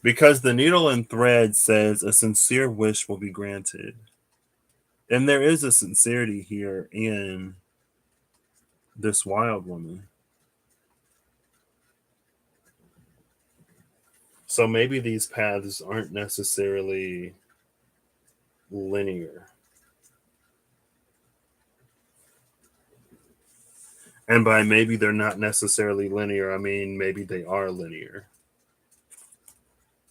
A: because the needle and thread says a sincere wish will be granted. And there is a sincerity here in this Wild Woman. So maybe these paths aren't necessarily linear. And by maybe they're not necessarily linear, I mean maybe they are linear.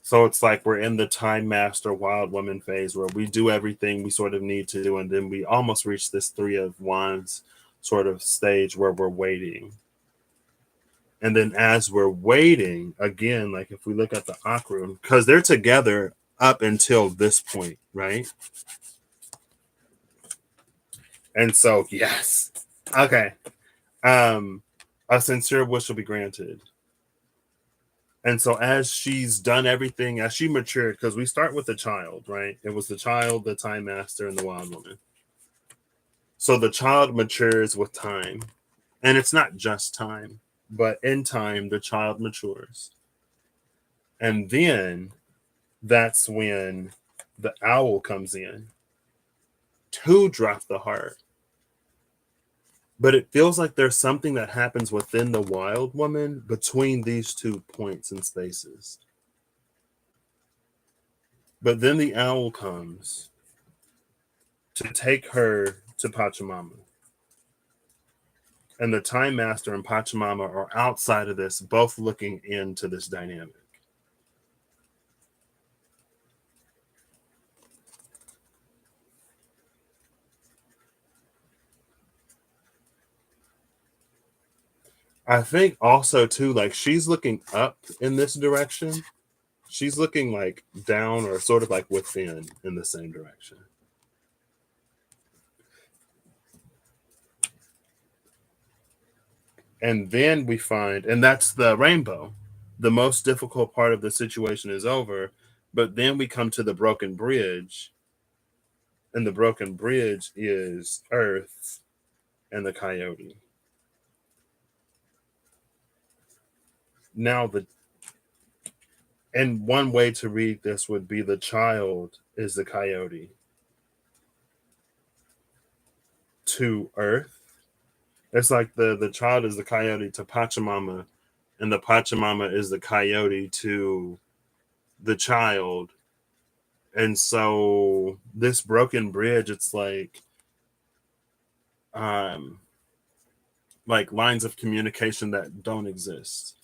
A: So it's like we're in the Time Master Wild Woman phase where we do everything we sort of need to do, and then we almost reach this Three of Wands sort of stage where we're waiting. And then as we're waiting, again, like if we look at the Akron, because they're together up until this point, right? And so, yes. Okay. A sincere wish will be granted. And so as she's done everything, as she matured, because we start with the child, right? It was the child, the Time Master, and the Wild Woman. So the child matures with time. And it's not just time, but in time, the child matures. And then that's when the owl comes in to drop the heart. But it feels like there's something that happens within the Wild Woman between these two points and spaces. But then the owl comes to take her to Pachamama. And the Time Master and Pachamama are outside of this, both looking into this dynamic. I think also too, like she's looking up in this direction. She's looking like down or sort of like within in the same direction. And then we find, and that's the rainbow. The most difficult part of the situation is over, but then we come to the broken bridge, and the broken bridge is Earth and the coyote. Now, and one way to read this would be the child is the coyote to Earth. It's like the child is the coyote to Pachamama, and the Pachamama is the coyote to the child. And so this broken bridge, it's like lines of communication that don't exist.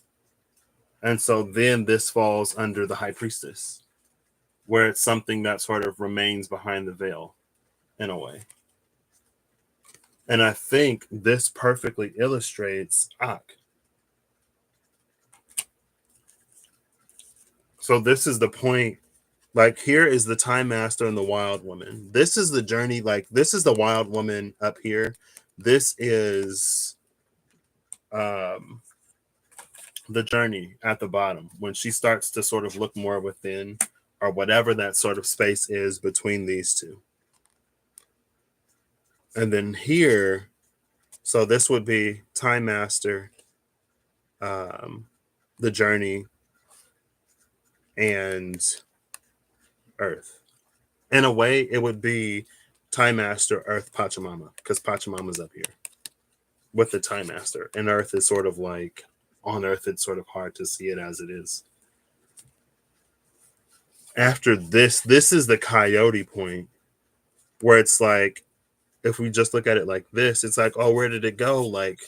A: And so then this falls under the high priestess, where it's something that sort of remains behind the veil in a way. And I think this perfectly illustrates Ak. So this is the point. Like, here is the time master and the wild woman. This is the journey. Like, this is the wild woman up here. This is the journey at the bottom when she starts to sort of look more within, or whatever that sort of space is between these two. And then here, so this would be time master, the journey, and Earth. In a way, it would be time master, Earth, Pachamama, because Pachamama's up here with the time master, and Earth is sort of like on Earth. It's sort of hard to see it as it is. After this is the coyote point, where it's like, if we just look at it like this, it's like, oh, where did it go? Like,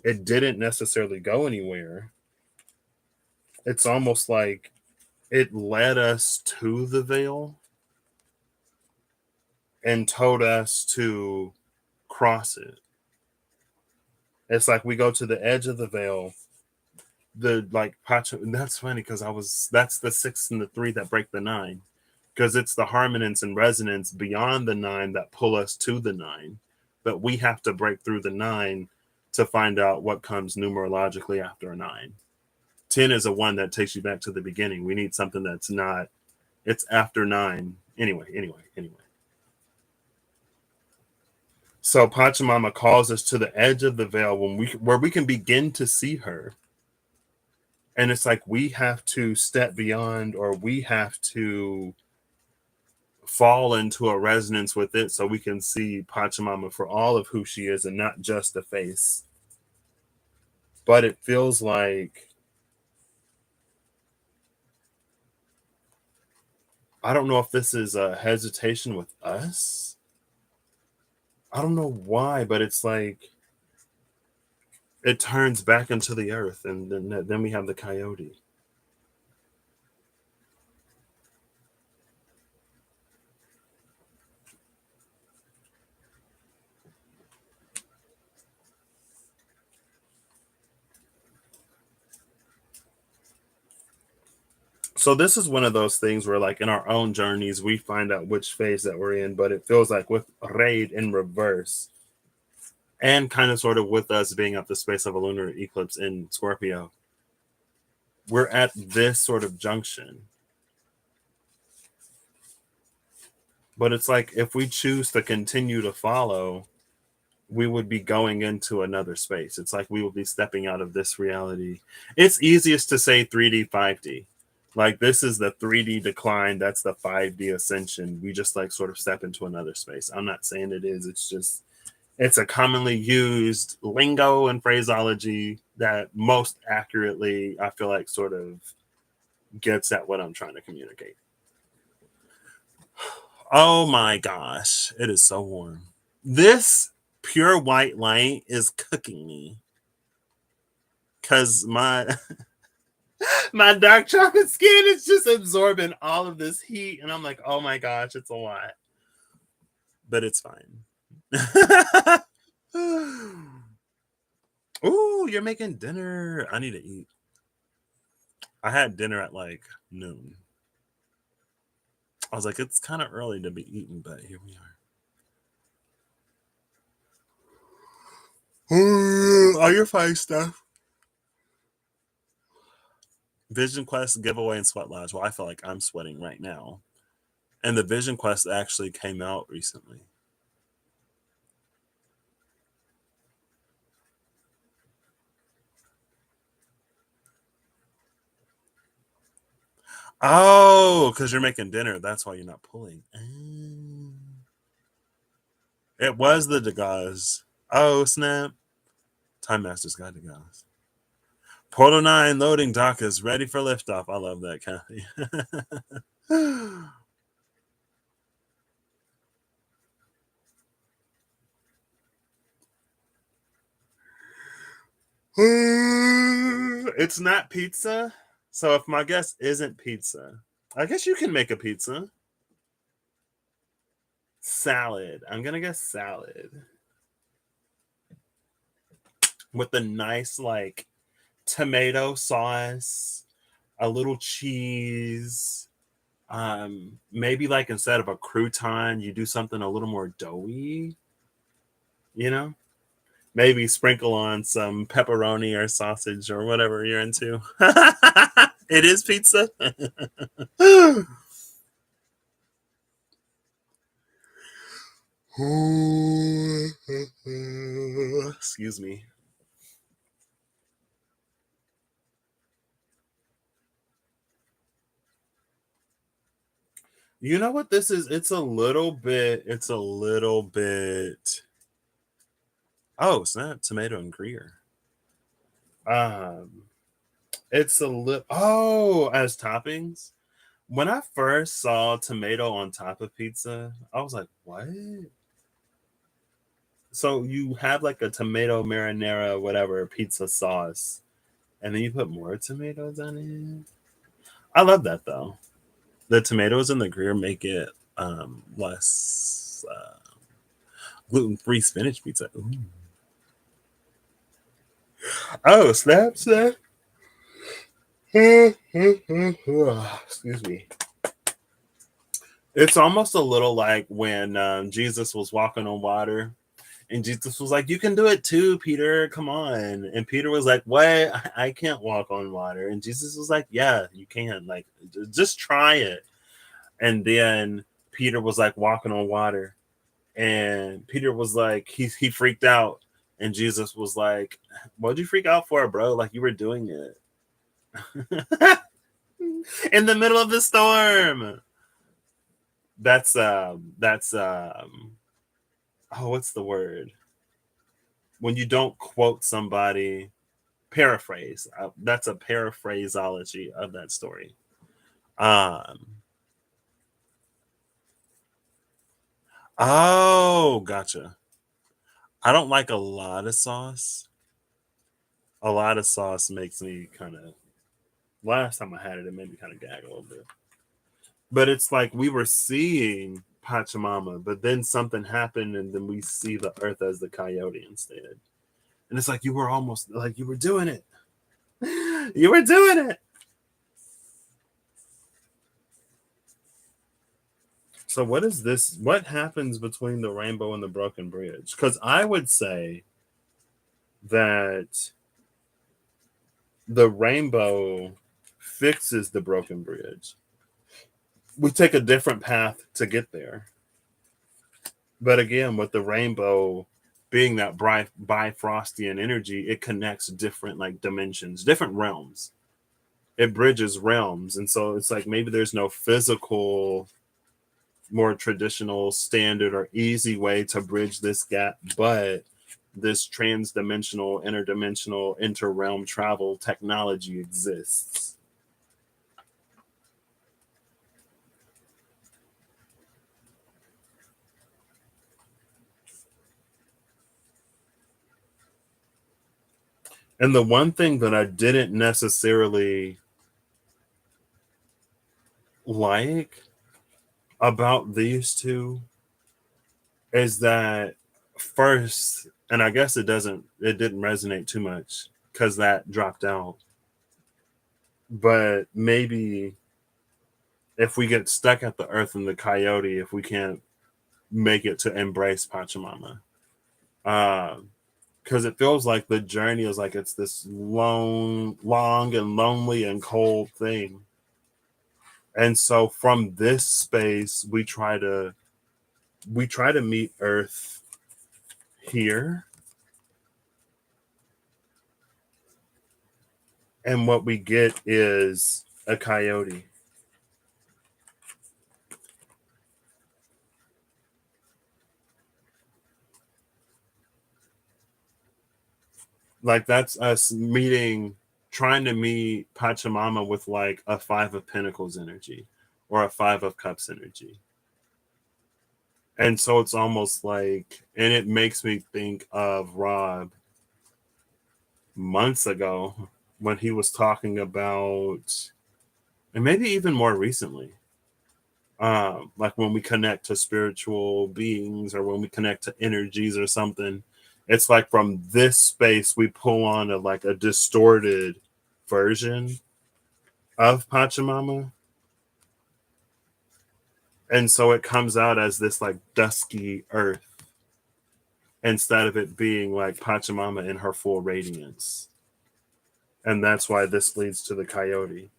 A: it didn't necessarily go anywhere. It's almost like it led us to the veil and told us to cross it. It's like we go to the edge of the veil. The like Pacha, and that's funny because that's the 6 and the 3 that break the 9, because it's the harmonics and resonance beyond the 9 that pull us to the 9, but we have to break through the 9 to find out what comes numerologically after a 9. 10 is a 1 that takes you back to the beginning. We need something that's not, it's after 9. Anyway. So Pachamama calls us to the edge of the veil where we can begin to see her. And it's like we have to step beyond, or we have to fall into a resonance with it so we can see Pachamama for all of who she is and not just the face. But it feels like, I don't know if this is a hesitation with us. I don't know why, but it's like it turns back into the earth, and then we have the coyote. So this is one of those things where, like, in our own journeys, we find out which phase that we're in, but it feels like with Raid in reverse, and kind of sort of with us being at the space of a lunar eclipse in Scorpio, we're at this sort of junction. But it's like, if we choose to continue to follow, we would be going into another space. It's like we will be stepping out of this reality. It's easiest to say 3D, 5D. Like, this is the 3D decline, that's the 5D ascension. We just like sort of step into another space. I'm not saying it is. It's just, it's a commonly used lingo and phraseology that most accurately, I feel like, sort of gets at what I'm trying to communicate. Oh my gosh, it is so warm. This pure white light is cooking me, because my my dark chocolate skin is just absorbing all of this heat, and I'm like, oh my gosh, it's a lot, but it's fine. Ooh, you're making dinner. I need to eat. I had dinner at like noon. I was like, it's kind of early to be eating, but here we are. All your fine stuff. Vision Quest giveaway and Sweat Lodge. Well, I feel like I'm sweating right now. And the Vision Quest actually came out recently. Oh, because you're making dinner. That's why you're not pulling. It was the Degas. Oh, snap. Time Master's got Degas. Portal 9 loading dock is ready for liftoff. I love that, Kathy. It's not pizza. So if my guess isn't pizza, I guess you can make a pizza. Salad. I'm going to guess salad. With a nice, like, tomato sauce, a little cheese. Maybe, like, instead of a crouton, you do something a little more doughy. You know? Maybe sprinkle on some pepperoni or sausage or whatever you're into. It is pizza. Excuse me. You know what this is? It's a little bit. Oh, snap! Tomato and Gruyere. Um, it's a little. Oh, as toppings. When I first saw tomato on top of pizza, I was like, "What?" So you have like a tomato marinara, whatever pizza sauce, and then you put more tomatoes on it. I love that though. The tomatoes and the Gruyere make it less gluten-free spinach pizza. Ooh. Oh, snap, snap. Excuse me. It's almost a little like when Jesus was walking on water, and Jesus was like, "You can do it too, Peter. Come on." And Peter was like, "What? I can't walk on water." And Jesus was like, "Yeah, you can. Like, just try it." And then Peter was like walking on water, and Peter was like, he freaked out, and Jesus was like, "What'd you freak out for, bro? Like you were doing it in the middle of the storm." That's oh, what's the word when you don't quote somebody? Paraphrase. That's a paraphraseology of that story. Um. Oh, gotcha. I don't like a lot of sauce. A lot of sauce makes me kind of. Last time I had it, it made me kind of gag a little bit. But it's like we were seeing Pachamama, but then something happened, and then we see the earth as the coyote instead. And it's like you were almost like you were doing it. You were doing it. So what is this? What happens between the rainbow and the broken bridge? Because I would say that the rainbow fixes the broken bridge. We take a different path to get there. But again, with the rainbow being that bright bifrostian energy, it connects different like dimensions, different realms. It bridges realms. And so it's like maybe there's no physical, more traditional, standard, or easy way to bridge this gap, but this trans-dimensional, interdimensional, inter-realm travel technology exists. And the one thing that I didn't necessarily like about these two is that first, and I guess it didn't resonate too much because that dropped out. But maybe if we get stuck at the earth and the coyote, if we can't make it to embrace Pachamama. Because it feels like the journey is like it's this long and lonely and cold thing. And so from this space, we try to meet Earth here. And what we get is a coyote. Like that's us trying to meet Pachamama with like a 5 of Pentacles energy or a 5 of Cups energy. And so it's almost like, and it makes me think of Rob months ago when he was talking about, and maybe even more recently, like when we connect to spiritual beings or when we connect to energies or something, it's like from this space we pull on a distorted version of Pachamama, and so it comes out as this like dusky earth instead of it being like Pachamama in her full radiance. And that's why this leads to the coyote.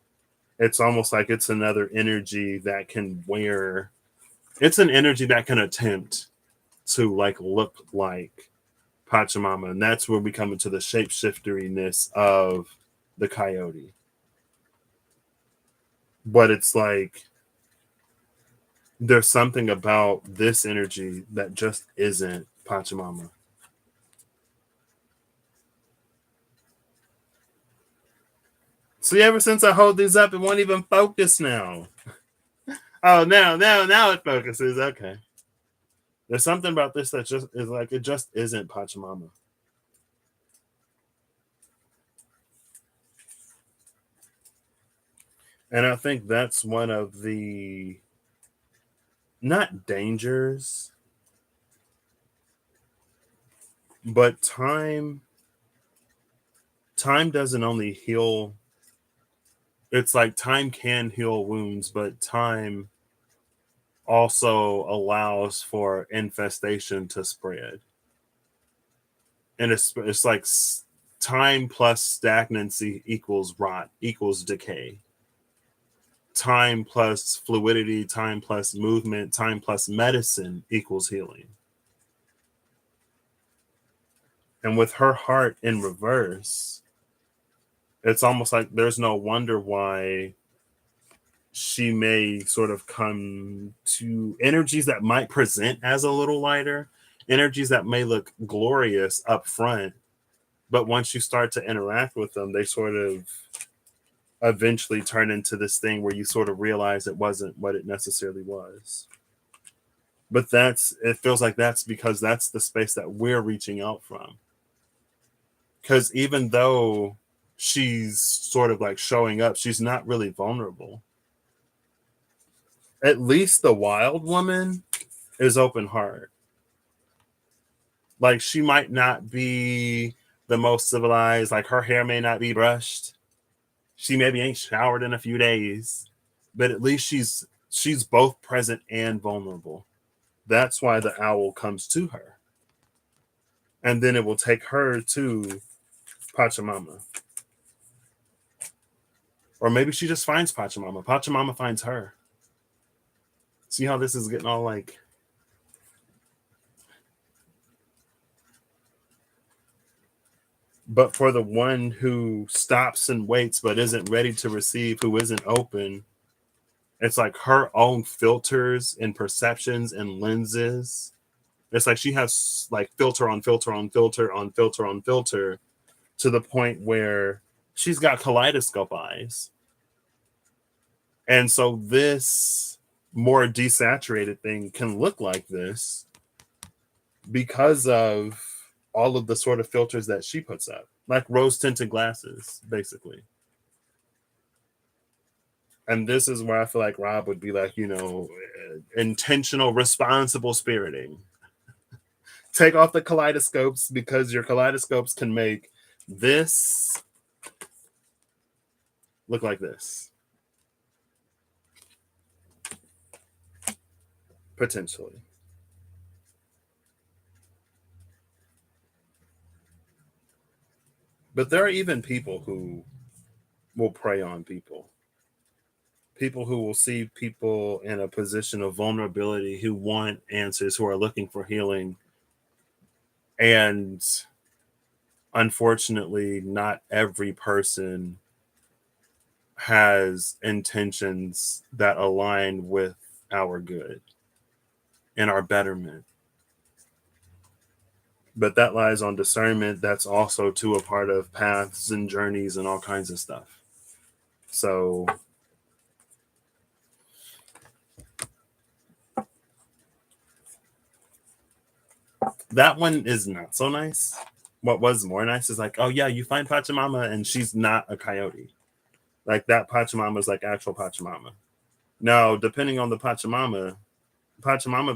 A: It's almost like it's another energy that can wear, it's an energy that can attempt to like look like Pachamama. And that's where we come into the shapeshifteriness of the coyote. But it's like there's something about this energy that just isn't Pachamama. See, ever since I hold these up, it won't even focus now. Oh, now it focuses. Okay. There's something about this that just is like, it just isn't Pachamama. And I think that's one of the, not dangers, but time doesn't only heal. It's like time can heal wounds, but time also allows for infestation to spread. And it's like time plus stagnancy equals rot, equals decay. Time plus fluidity, time plus movement, time plus medicine equals healing. And with her heart in reverse, it's almost like there's no wonder why she may sort of come to energies that might present as a little lighter, energies that may look glorious up front, but once you start to interact with them, they sort of eventually turn into this thing where you sort of realize it wasn't what it necessarily was. But it feels like that's because that's the space that we're reaching out from. Because even though she's sort of like showing up, she's not really vulnerable. At least the wild woman is open heart. Like she might not be the most civilized, like her hair may not be brushed. She maybe ain't showered in a few days, but at least she's both present and vulnerable. That's why the owl comes to her. And then it will take her to Pachamama. Or maybe she just finds Pachamama. Pachamama finds her. See how this is getting all like. But for the one who stops and waits but isn't ready to receive, who isn't open, it's like her own filters and perceptions and lenses. It's like she has like filter on filter on filter on filter on filter to the point where she's got kaleidoscope eyes. And so this more desaturated thing can look like this because of all of the sort of filters that she puts up, like rose tinted glasses, basically. And this is where I feel like Rob would be like, intentional, responsible spiriting. Take off the kaleidoscopes because your kaleidoscopes can make this look like this. Potentially. But there are even people who will prey on people. People who will see people in a position of vulnerability, who want answers, who are looking for healing. And unfortunately, not every person has intentions that align with our good and our betterment. But that lies on discernment. That's also too a part of paths and journeys and all kinds of stuff. So that one is not so nice. What was more nice is like, oh yeah, you find Pachamama and she's not a coyote. Like that Pachamama is like actual Pachamama. Now, depending on the Pachamama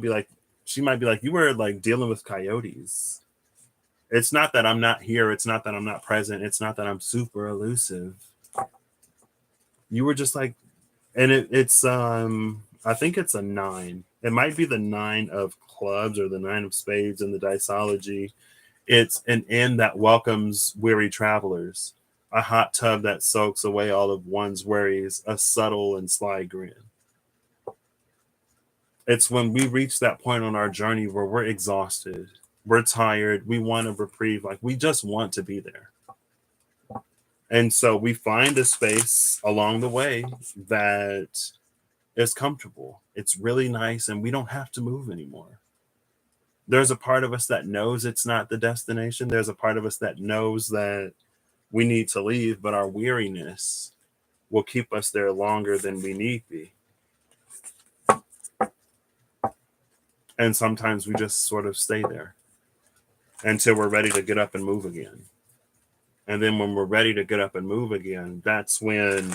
A: be like, she might be like, you were like dealing with coyotes. It's not that I'm not here. It's not that I'm not present. It's not that I'm super elusive. You were just like, and it's I think it's a 9. It might be the 9 of clubs or the 9 of spades in the diceology. It's an inn that welcomes weary travelers, a hot tub that soaks away all of one's worries, a subtle and sly grin. It's when we reach that point on our journey where we're exhausted, we're tired, we want a reprieve, like we just want to be there. And so we find a space along the way that is comfortable. It's really nice, and we don't have to move anymore. There's a part of us that knows it's not the destination. There's a part of us that knows that we need to leave, but our weariness will keep us there longer than we need be. And sometimes we just sort of stay there until we're ready to get up and move again. And then when we're ready to get up and move again, that's when,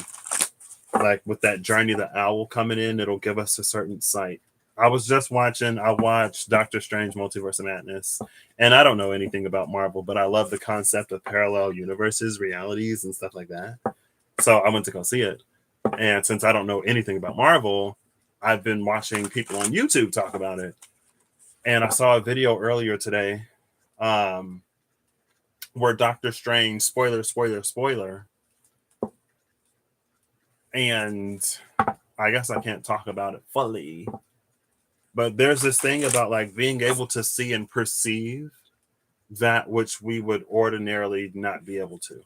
A: like with that journey, the owl coming in, it'll give us a certain sight. I watched Doctor Strange Multiverse of Madness, and I don't know anything about Marvel, but I love the concept of parallel universes, realities, and stuff like that. So I went to go see it. And since I don't know anything about Marvel, I've been watching people on YouTube talk about it. And I saw a video earlier today where Doctor Strange, spoiler, and I guess I can't talk about it fully, but there's this thing about like being able to see and perceive that which we would ordinarily not be able to.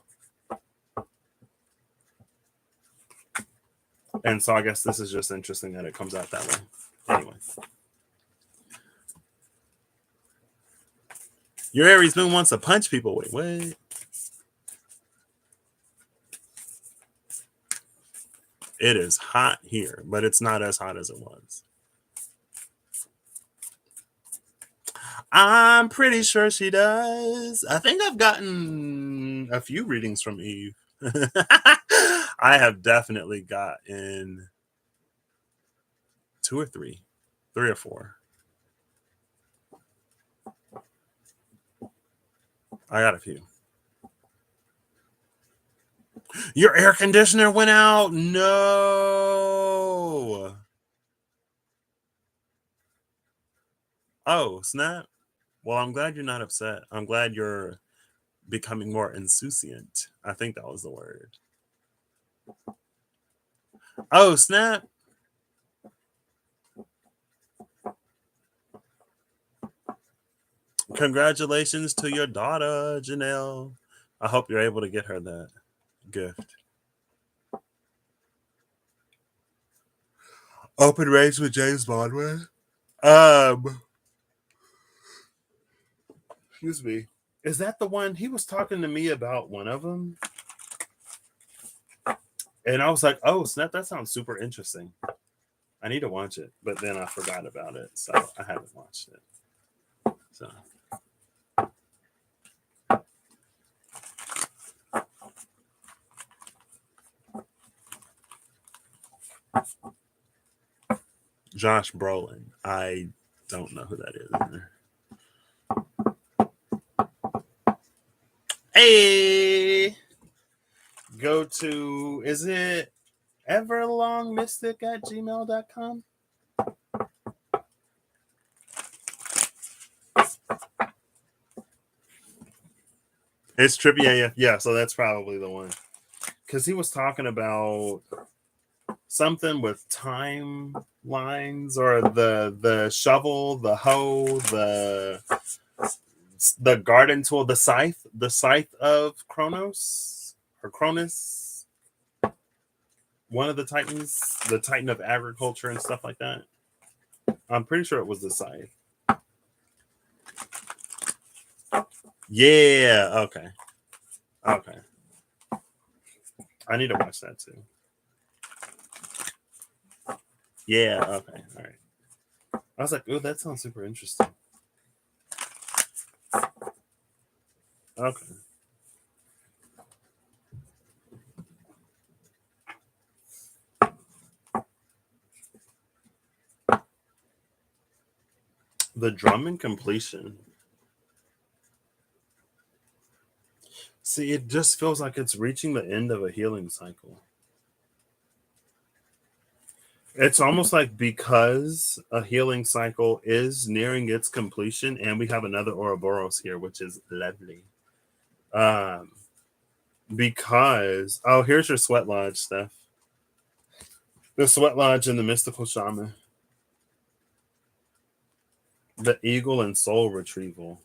A: And so I guess this is just interesting that it comes out that way. Anyway. Your Aries moon wants to punch people. Wait, what? It is hot here, but it's not as hot as it was. I'm pretty sure she does. I think I've gotten a few readings from Eve. I have definitely gotten 2 or 3 or 4. I got a few. Your air conditioner went out? No. Oh, snap. Well, I'm glad you're not upset. I'm glad you're becoming more insouciant. I think that was the word. Oh, snap. Congratulations to your daughter, Janelle. I hope you're able to get her that gift. Open range with James Baldwin. Excuse me. Is that the one? He was talking to me about one of them. And I was like, oh, snap, that sounds super interesting. I need to watch it. But then I forgot about it. So I haven't watched it. So. Josh Brolin. I don't know who that is either. Hey, go to, is it everlongmystic@gmail.com? It's Trippy AF. Yeah, so that's probably the one. Because he was talking about something with timelines, or the shovel, the hoe, the garden tool, the scythe of Kronos, or Cronus, one of the titans, the titan of agriculture and stuff like that. I'm pretty sure it was the scythe. Yeah. Okay. I need to watch that too. Yeah. Okay. All right. I was like, oh, that sounds super interesting. Okay. The drum and completion. See, it just feels like it's reaching the end of a healing cycle. It's almost like, because a healing cycle is nearing its completion, and we have another Ouroboros here, which is lovely. Because, oh, here's your Sweat Lodge stuff. The Sweat Lodge and the Mystical Shaman. The Eagle and Soul Retrieval.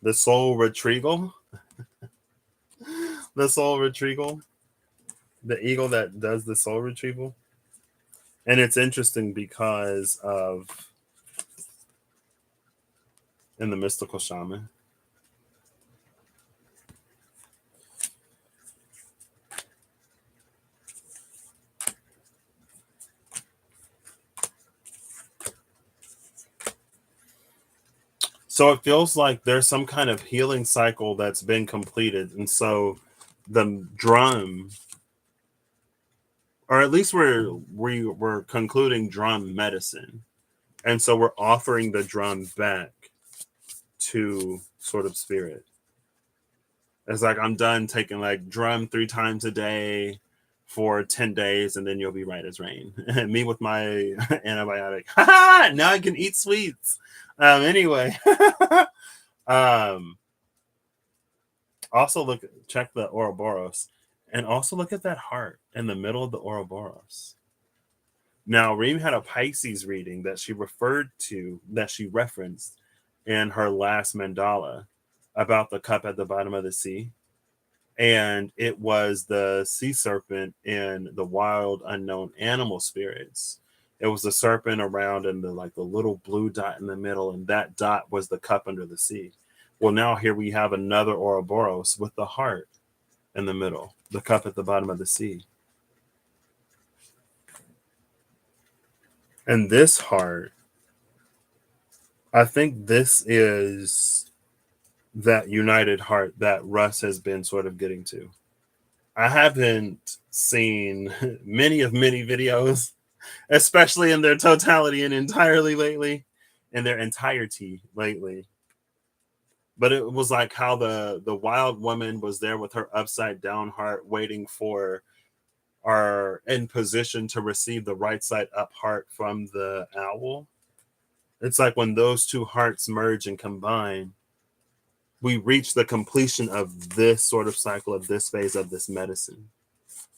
A: The Soul Retrieval. The Soul Retrieval. The eagle that does the soul retrieval. And it's interesting because of, in the Mystical Shaman. So it feels like there's some kind of healing cycle that's been completed. And so the drum, or at least we're concluding drum medicine. And so we're offering the drum back to sort of spirit. It's like, I'm done taking like drum 3 times a day for 10 days, and then you'll be right as rain. Me with my antibiotic. Now I can eat sweets. Anyway. Also check the Ouroboros, and also look at that heart in the middle of the Ouroboros. Now, Reem had a Pisces reading that she referenced in her last mandala about the cup at the bottom of the sea. And it was the sea serpent in the wild unknown animal spirits. It was the serpent around, and the little blue dot in the middle, and that dot was the cup under the sea. Well, now here we have another Ouroboros with the heart in the middle, the cup at the bottom of the sea. And this heart, I think this is that united heart that Russ has been sort of getting to. I haven't seen many videos, especially in their totality and entirety lately. But it was like how the wild woman was there with her upside down heart, waiting for, or in position to receive, the right side up heart from the owl. It's like when those two hearts merge and combine, we reach the completion of this sort of cycle, of this phase of this medicine.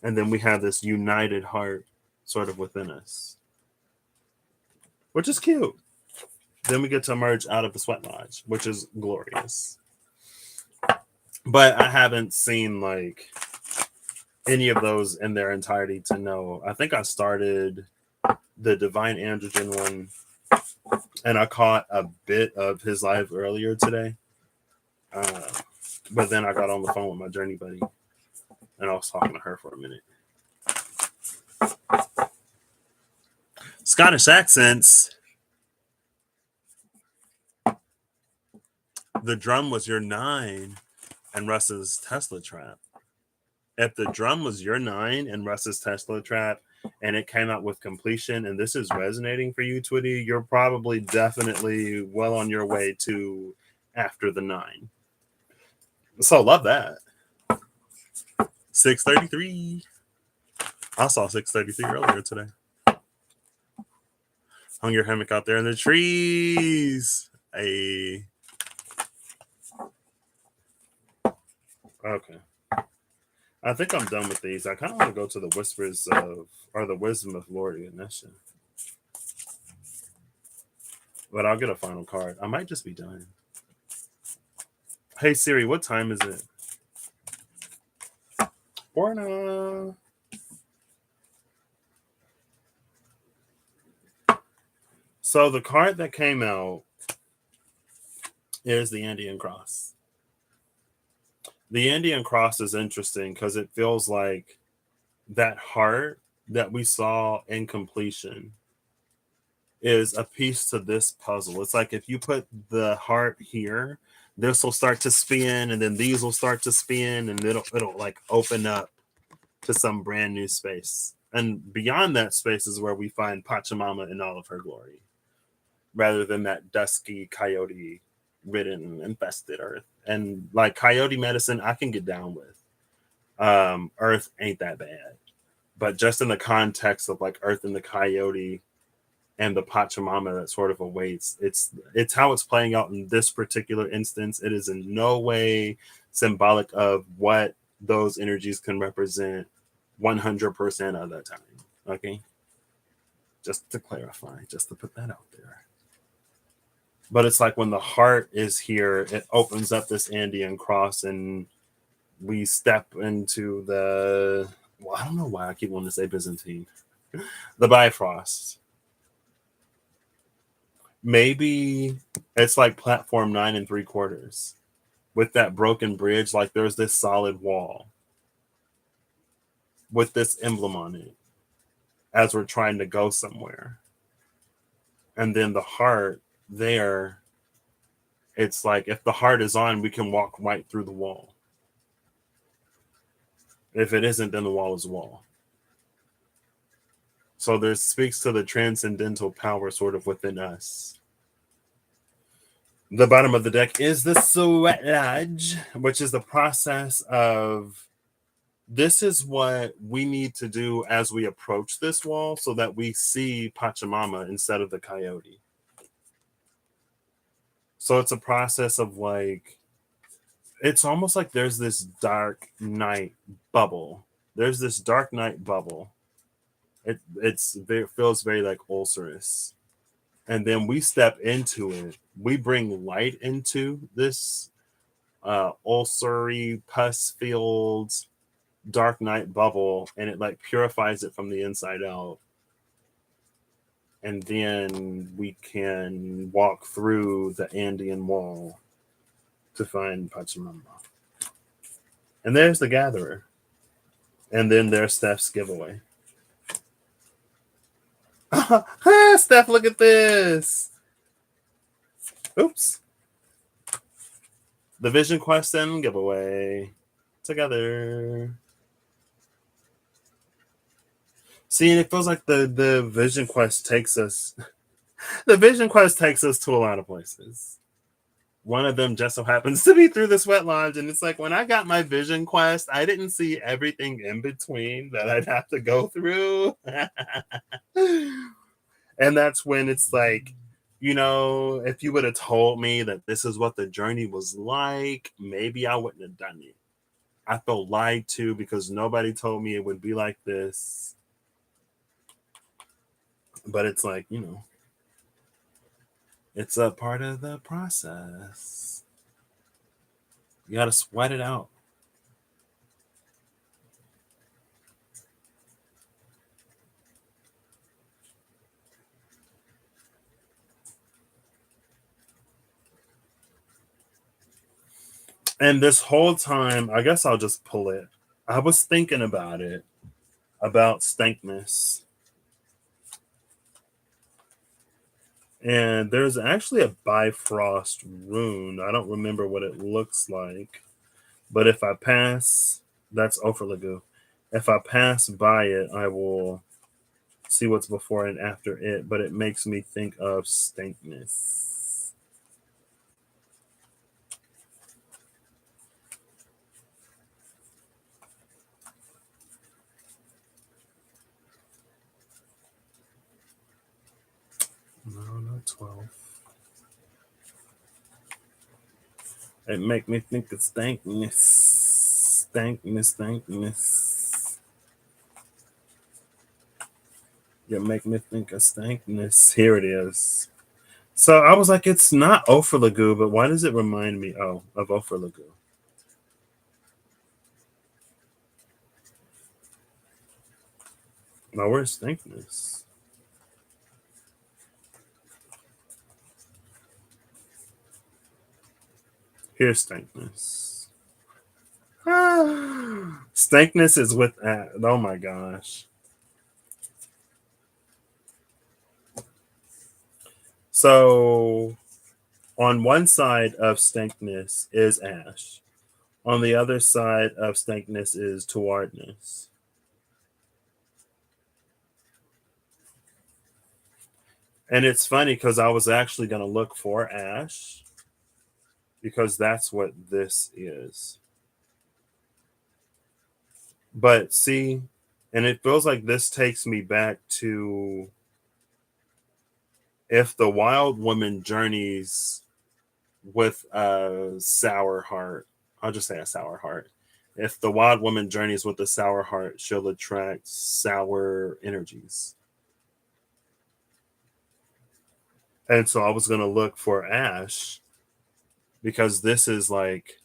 A: And then we have this united heart sort of within us, which is cute. Then we get to emerge out of the Sweat Lodge, which is glorious. But I haven't seen like any of those in their entirety to know. I think I started the Divine Androgen one, and I caught a bit of his live earlier today. But then I got on the phone with my journey buddy, and I was talking to her for a minute. Scottish accents. The drum was your 9 and Russ's Tesla trap. If the drum was your 9 and Russ's Tesla trap, and it came out with completion, and this is resonating for you, Twitty, you're probably definitely well on your way to after the 9. So love that. 6:33. I saw 6:33 earlier today. Hung your hammock out there in the trees. Okay. I think I'm done with these. I kind of want to go to the whispers of, or the wisdom of Lordy and that shit. But I'll get a final card. I might just be done. Hey Siri, what time is it? Borna. So the card that came out is the Indian Cross. The Indian Cross is interesting because it feels like that heart that we saw in completion is a piece to this puzzle. It's like if you put the heart here, this will start to spin, and then these will start to spin, and it'll like open up to some brand new space. And beyond that space is where we find Pachamama in all of her glory, rather than that dusky coyote ridden infested earth. And like coyote medicine I can get down with. Earth ain't that bad, but just in the context of like earth and the coyote and the Pachamama that sort of awaits, it's how it's playing out in this particular instance. It is in no way symbolic of what those energies can represent 100% of the time. Okay, just to clarify, just to put that out there. But it's like when the heart is here, it opens up this Indian cross, and we step into the, well, I don't know why I keep wanting to say Byzantine, the Bifrost. Maybe it's like platform 9 3/4 with that broken bridge. Like there's this solid wall with this emblem on it as we're trying to go somewhere. And then the heart there, it's like if the heart is on, we can walk right through the wall. If it isn't, then the wall is a wall. So this speaks to the transcendental power sort of within us. The bottom of the deck is the Sweat Lodge, which is the process of, this is what we need to do as we approach this wall so that we see Pachamama instead of the coyote. So it's a process of like, it's almost like there's this dark night bubble. There's this dark night bubble. It feels very like ulcerous. And then we step into it. We bring light into this ulcery, pus-filled, dark night bubble, and it like purifies it from the inside out. And then we can walk through the Andean wall to find Pachamama. And there's the Gatherer. And then there's Steph's giveaway. Steph, look at this. Oops. The Vision Quest and giveaway together. See, and it feels like the Vision Quest takes us. The Vision Quest takes us to a lot of places. One of them just so happens to be through the Sweat Lodge, and it's like when I got my Vision Quest, I didn't see everything in between that I'd have to go through. And that's when it's like, you know, if you would have told me that this is what the journey was like, maybe I wouldn't have done it. I felt lied to because nobody told me it would be like this. But it's like, you know, it's a part of the process. You got to sweat it out. And this whole time, I guess I'll just pull it. I was thinking about it, about stankness. And there's actually a Bifrost rune. I don't remember what it looks like. But if I pass, that's Offerlagu. If I pass by it, I will see what's before and after it. But it makes me think of stankness. 12. It make me think of stankness. Stankness. You make me think of stankness. Here it is. So I was like, it's not Offerlagoo, but why does it remind me of Offerlagoo? Now where's stankness? Here's stankness. Stankness is with that. Oh my gosh. So on one side of stankness is ash. On the other side of stankness is towardness. And it's funny because I was actually going to look for ash because that's what this is. But see, and it feels like this takes me back to if the wild woman journeys with a sour heart, I'll just say a sour heart. If the wild woman journeys with a sour heart, she'll attract sour energies. And so I was going to look for ash because this is like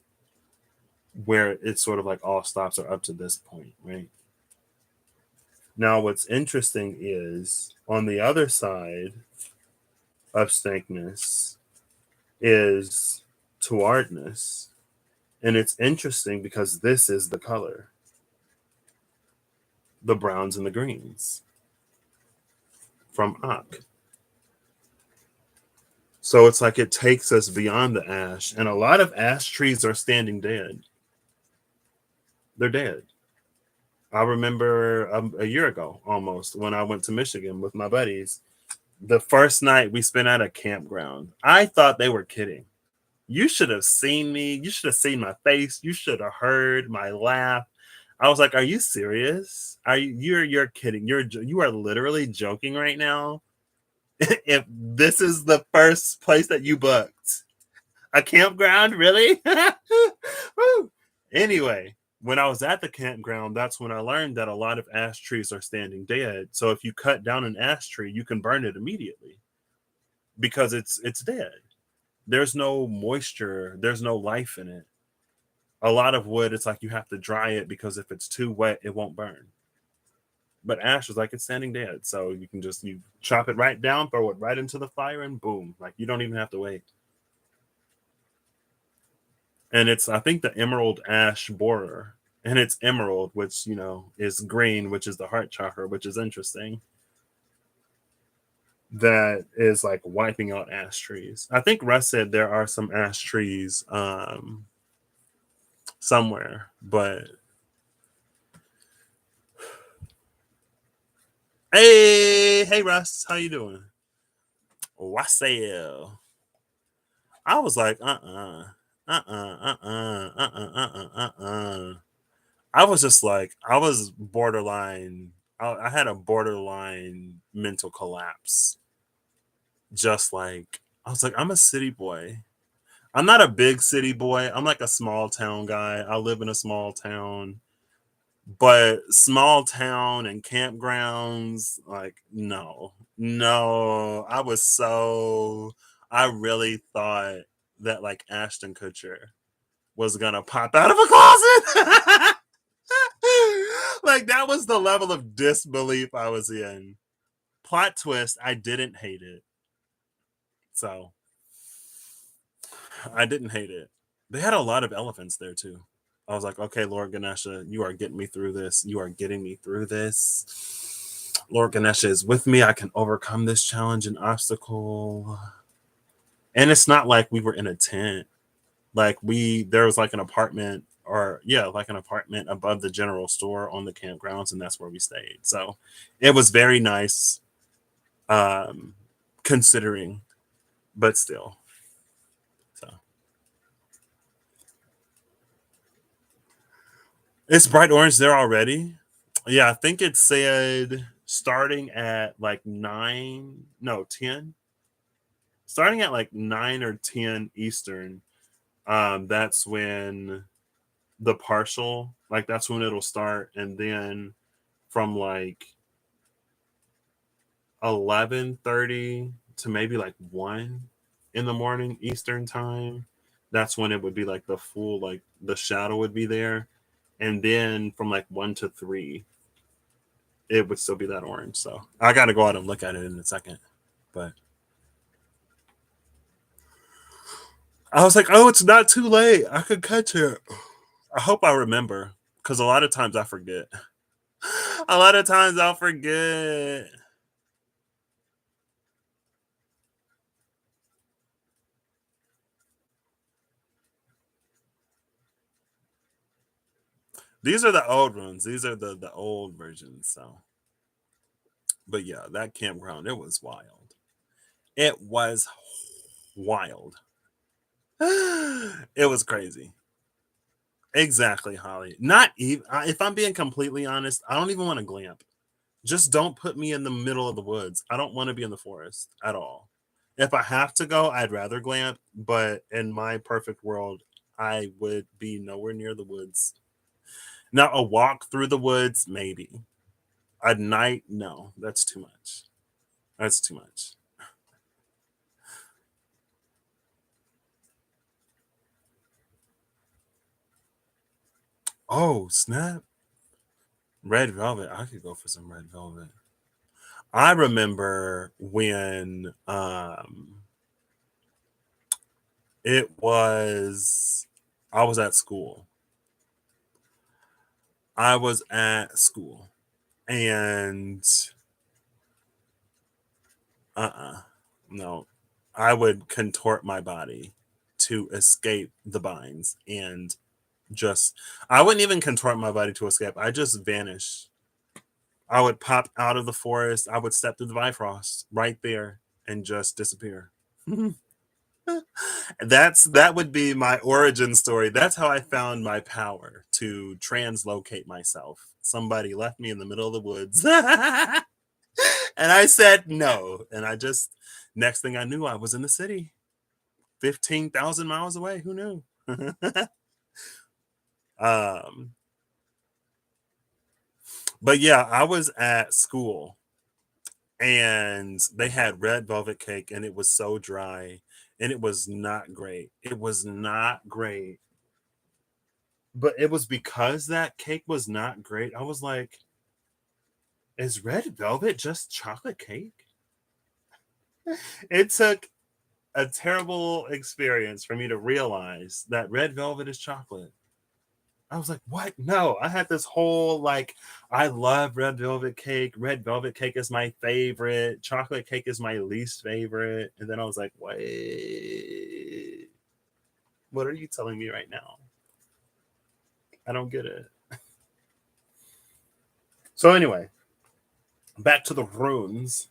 A: where it's sort of like all stops are up to this point, right? Now, what's interesting is on the other side of stankness is towardness. And it's interesting because this is the color, the browns and the greens from Ak. So it's like it takes us beyond the ash. And a lot of ash trees are standing dead. They're dead. I remember a year ago almost when I went to Michigan with my buddies. The first night we spent at a campground. I thought they were kidding. You should have seen me. You should have seen my face. You should have heard my laugh. I was like, "Are you serious? Are you're kidding? You are literally joking right now? If this is the first place that you booked, a campground, really?" Anyway, when I was at the campground, that's when I learned that a lot of ash trees are standing dead. So if you cut down an ash tree, you can burn it immediately because it's dead. There's no moisture, there's no life in it. A lot of wood, it's like you have to dry it because if it's too wet, it won't burn. But ash is like it's standing dead. So you can just you chop it right down, throw it right into the fire, and boom. Like you don't even have to wait. And it's I think the emerald ash borer. And it's emerald, which is green, which is the heart chakra, which is interesting. That is like wiping out ash trees. I think Russ said there are some ash trees somewhere, but hey Russ, how you doing? Wassail. I was like, I was just like, I was borderline. I had a borderline mental collapse. Just like I was like, I'm a city boy. I'm not a big city boy. I'm like a small town guy. I live in a small town. But small town and campgrounds, like, no. I really thought that like Ashton Kutcher was gonna pop out of a closet. Like that was the level of disbelief I was in. Plot twist, I didn't hate it. So I didn't hate it. They had a lot of elephants there too. I was like, okay, Lord Ganesha, you are getting me through this. You are getting me through this. Lord Ganesha is with me. I can overcome this challenge and obstacle. And it's not like we were in a tent. Like there was like an apartment like an apartment above the general store on the campgrounds, and that's where we stayed. So it was very nice, considering, but still. So it's bright orange there already. Yeah, I think it said starting at like 9, no, 10. starting at like 9 or 10 Eastern, that's when the partial, like that's when it'll start. And then from like 11:30 to maybe like 1 in the morning Eastern time, that's when it would be like the full, like the shadow would be there. And then from like 1 to 3, it would still be that orange. So I got to go out and look at it in a second. But I was like, oh, it's not too late. I could catch it. I hope I remember, because a lot of times I forget. A lot of times I'll forget. These are the old ones. These are the old versions. So, but yeah, that campground, it was wild. It was wild. It was crazy. Exactly, Holly. Not even, if I'm being completely honest, I don't even want to glamp. Just don't put me in the middle of the woods. I don't want to be in the forest at all. If I have to go, I'd rather glamp, but in my perfect world, I would be nowhere near the woods. Now, a walk through the woods, maybe. A night, no, that's too much. That's too much. Oh, snap. Red velvet. I could go for some red velvet. I remember when it was I was at school. I was at school and no, I would contort my body to escape the binds and just I wouldn't even contort my body to escape. I just vanish. I would pop out of the forest. I would step through the Bifrost right there and just disappear. That would be my origin story. That's how I found my power to translocate myself. Somebody left me in the middle of the woods. And I said no. And I just next thing I knew, I was in the city. 15,000 miles away. Who knew? um but yeah, I was at school and they had red velvet cake and it was so dry and it was not great. It was not great. But it was because that cake was not great. I was like, is red velvet just chocolate cake? It took a terrible experience for me to realize that red velvet is chocolate. I was like, what? No, I had this whole like, I love red velvet cake. Red velvet cake is my favorite. Chocolate cake is my least favorite. And then I was like, wait, what are you telling me right now? I don't get it. So, anyway, back to the runes.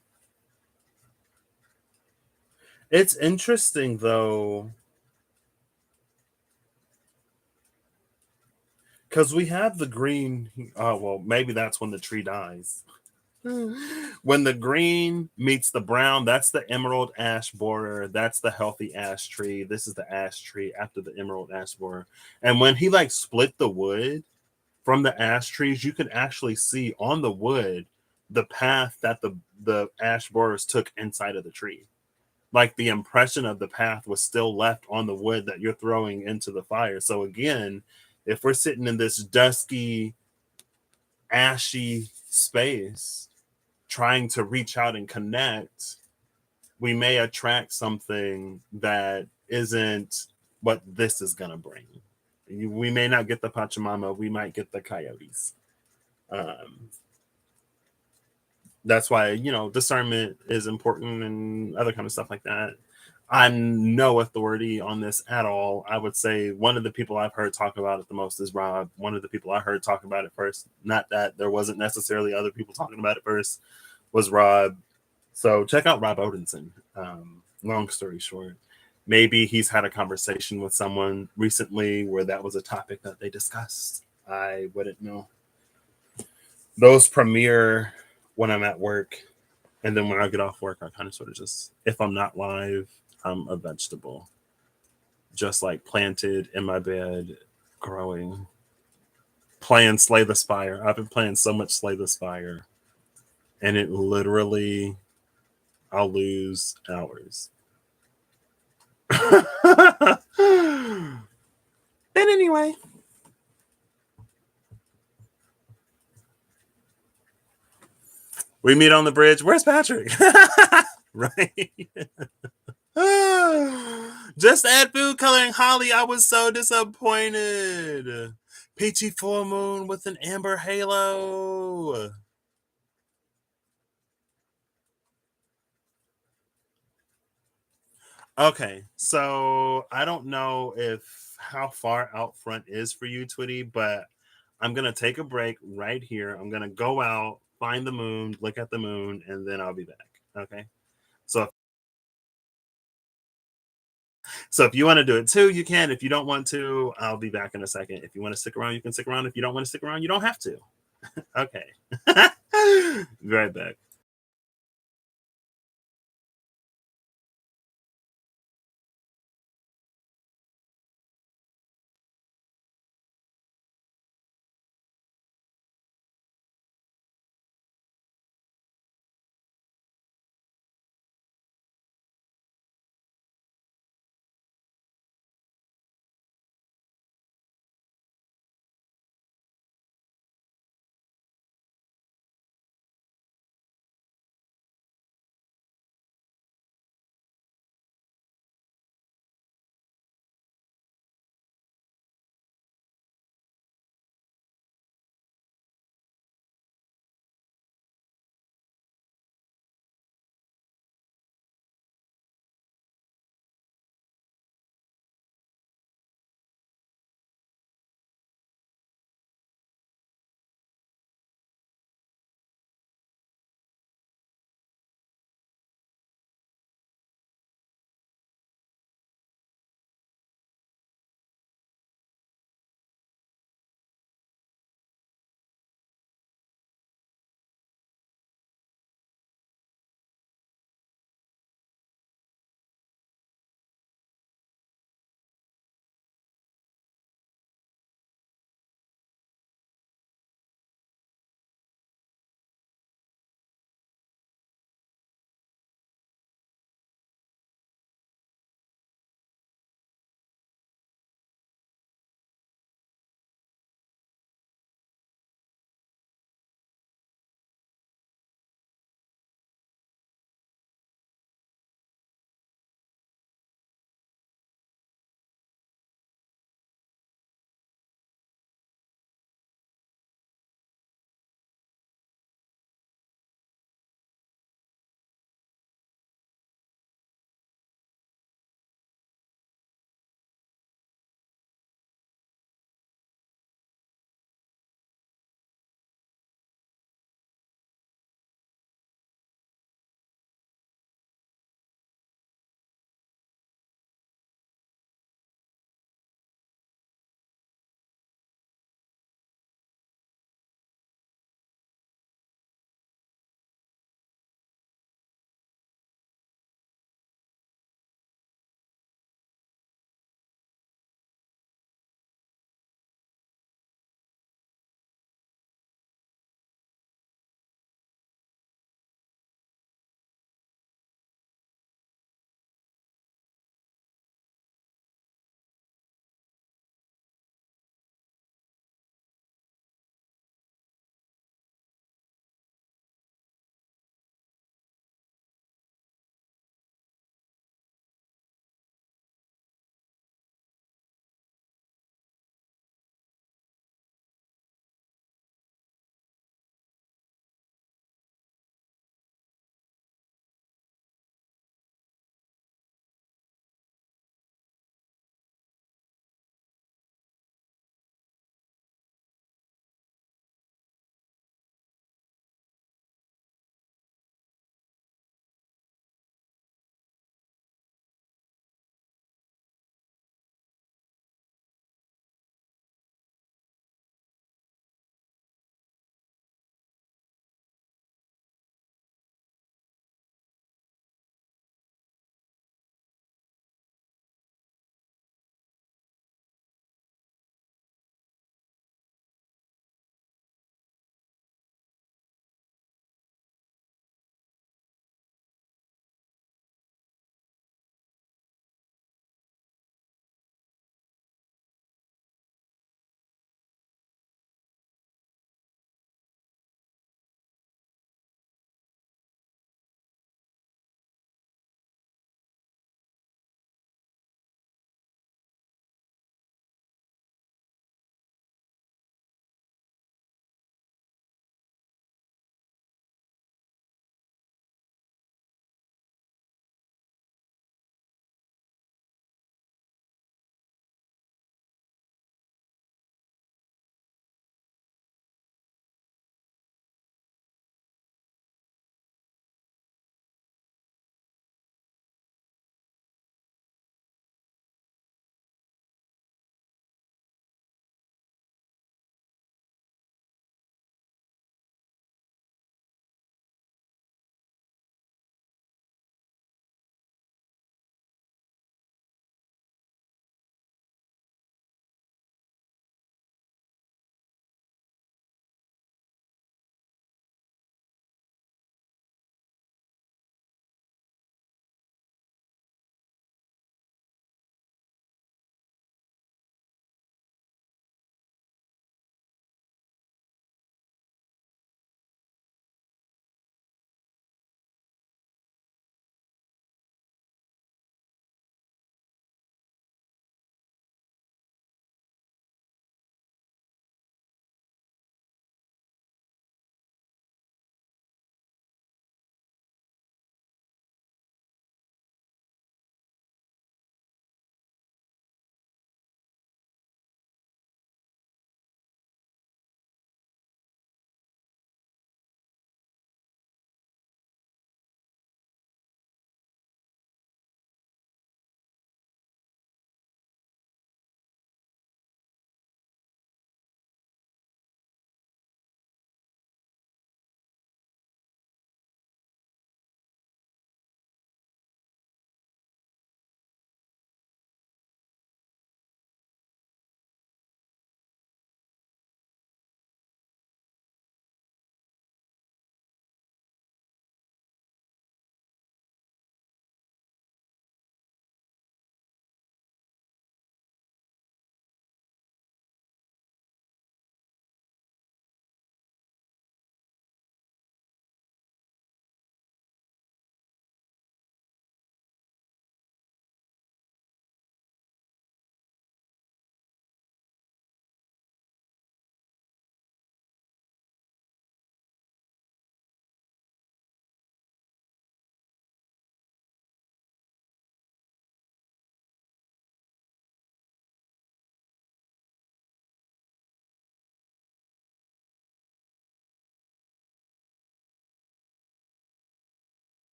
A: It's interesting though, because we have the green. Oh, well, maybe that's when the tree dies. When the green meets the brown, that's the emerald ash borer. That's the healthy ash tree. This is the ash tree after the emerald ash borer. And when he like split the wood from the ash trees, you could actually see on the wood the path that the ash borers took inside of the tree. Like the impression of the path was still left on the wood that you're throwing into the fire. So again, if we're sitting in this dusky, ashy space trying to reach out and connect, we may attract something that isn't what this is going to bring. We may not get the Pachamama, we might get the coyotes. Um, that's why, discernment is important and other kind of stuff like that. I'm no authority on this at all. I would say one of the people I've heard talk about it the most is Rob. One of the people I heard talk about it first, not that there wasn't necessarily other people talking about it first, was Rob. So check out Rob Odinson. Long story short, maybe he's had a conversation with someone recently where that was a topic that they discussed. I wouldn't know. Those premiere when I'm at work, and then when I get off work, I kind of sort of just, if I'm not live, I'm a vegetable, just like planted in my bed, growing, playing Slay the Spire. I've been playing so much Slay the Spire, and it literally, I'll lose hours. And anyway, we meet on the bridge. Where's Patrick? Right? Just add food coloring, Holly. I was so disappointed. Peachy full moon with an amber halo. Okay, so I don't know if how far out front is for you, Twitty, but I'm gonna take a break right here. I'm gonna go out, find the moon, look at the moon, and then I'll be back. Okay. So if you want to do it too, you can. If you don't want to, I'll be back in a second. If you want to stick around, you can stick around. If you don't want to stick around, you don't have to. Okay. Be right back.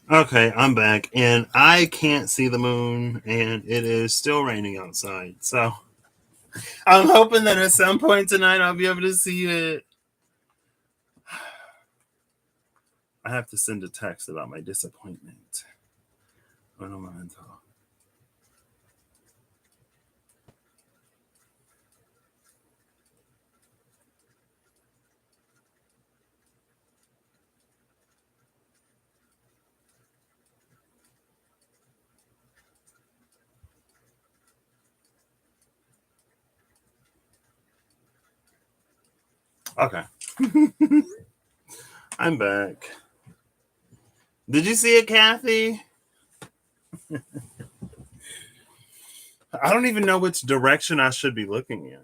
A: Okay, I'm back, and I can't see the moon, and it is still raining outside. So I'm hoping that at some point tonight I'll be able to see it. I have to send a text about my disappointment. Un momento. Okay, I'm back. Did you see it, Kathy? I don't even know which direction I should be looking in.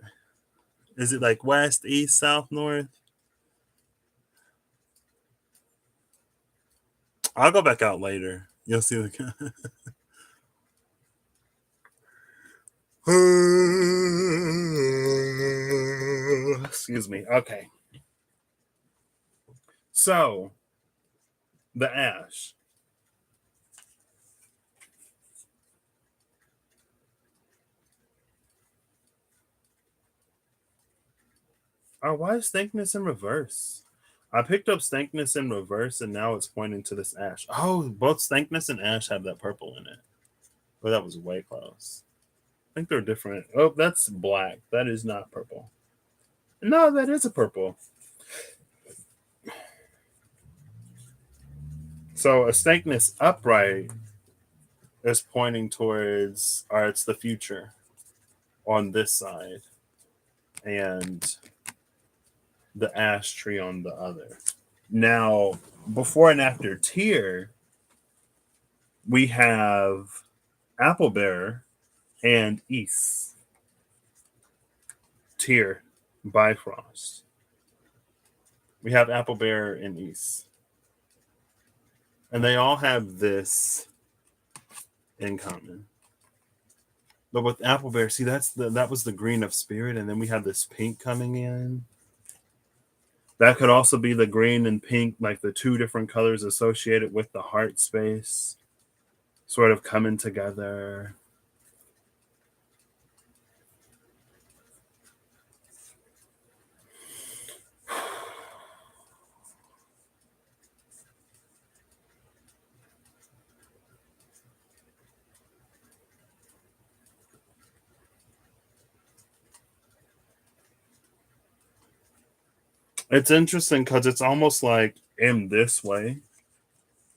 A: Is it like west, east, south, north? I'll go back out later. You'll see the. Excuse me. Okay. So, the ash. Oh, why is thankness in reverse? I picked up thankness in reverse and now it's pointing to this ash. Oh, both thankness and ash have that purple in it. But that was way close. I think they're different. Oh, that's black. That is not purple. No, that is a purple. So a thankness upright is pointing towards, or it's the future on this side, and the ash tree on the other. Now, before and after tear, we have apple bearer and east tear bifrost. We have apple bearer and east, and they all have this in common. But with apple bear, see that was the green of spirit, and then we have this pink coming in. That could also be the green and pink, like the two different colors associated with the heart space, sort of coming together. It's interesting because it's almost like in this way,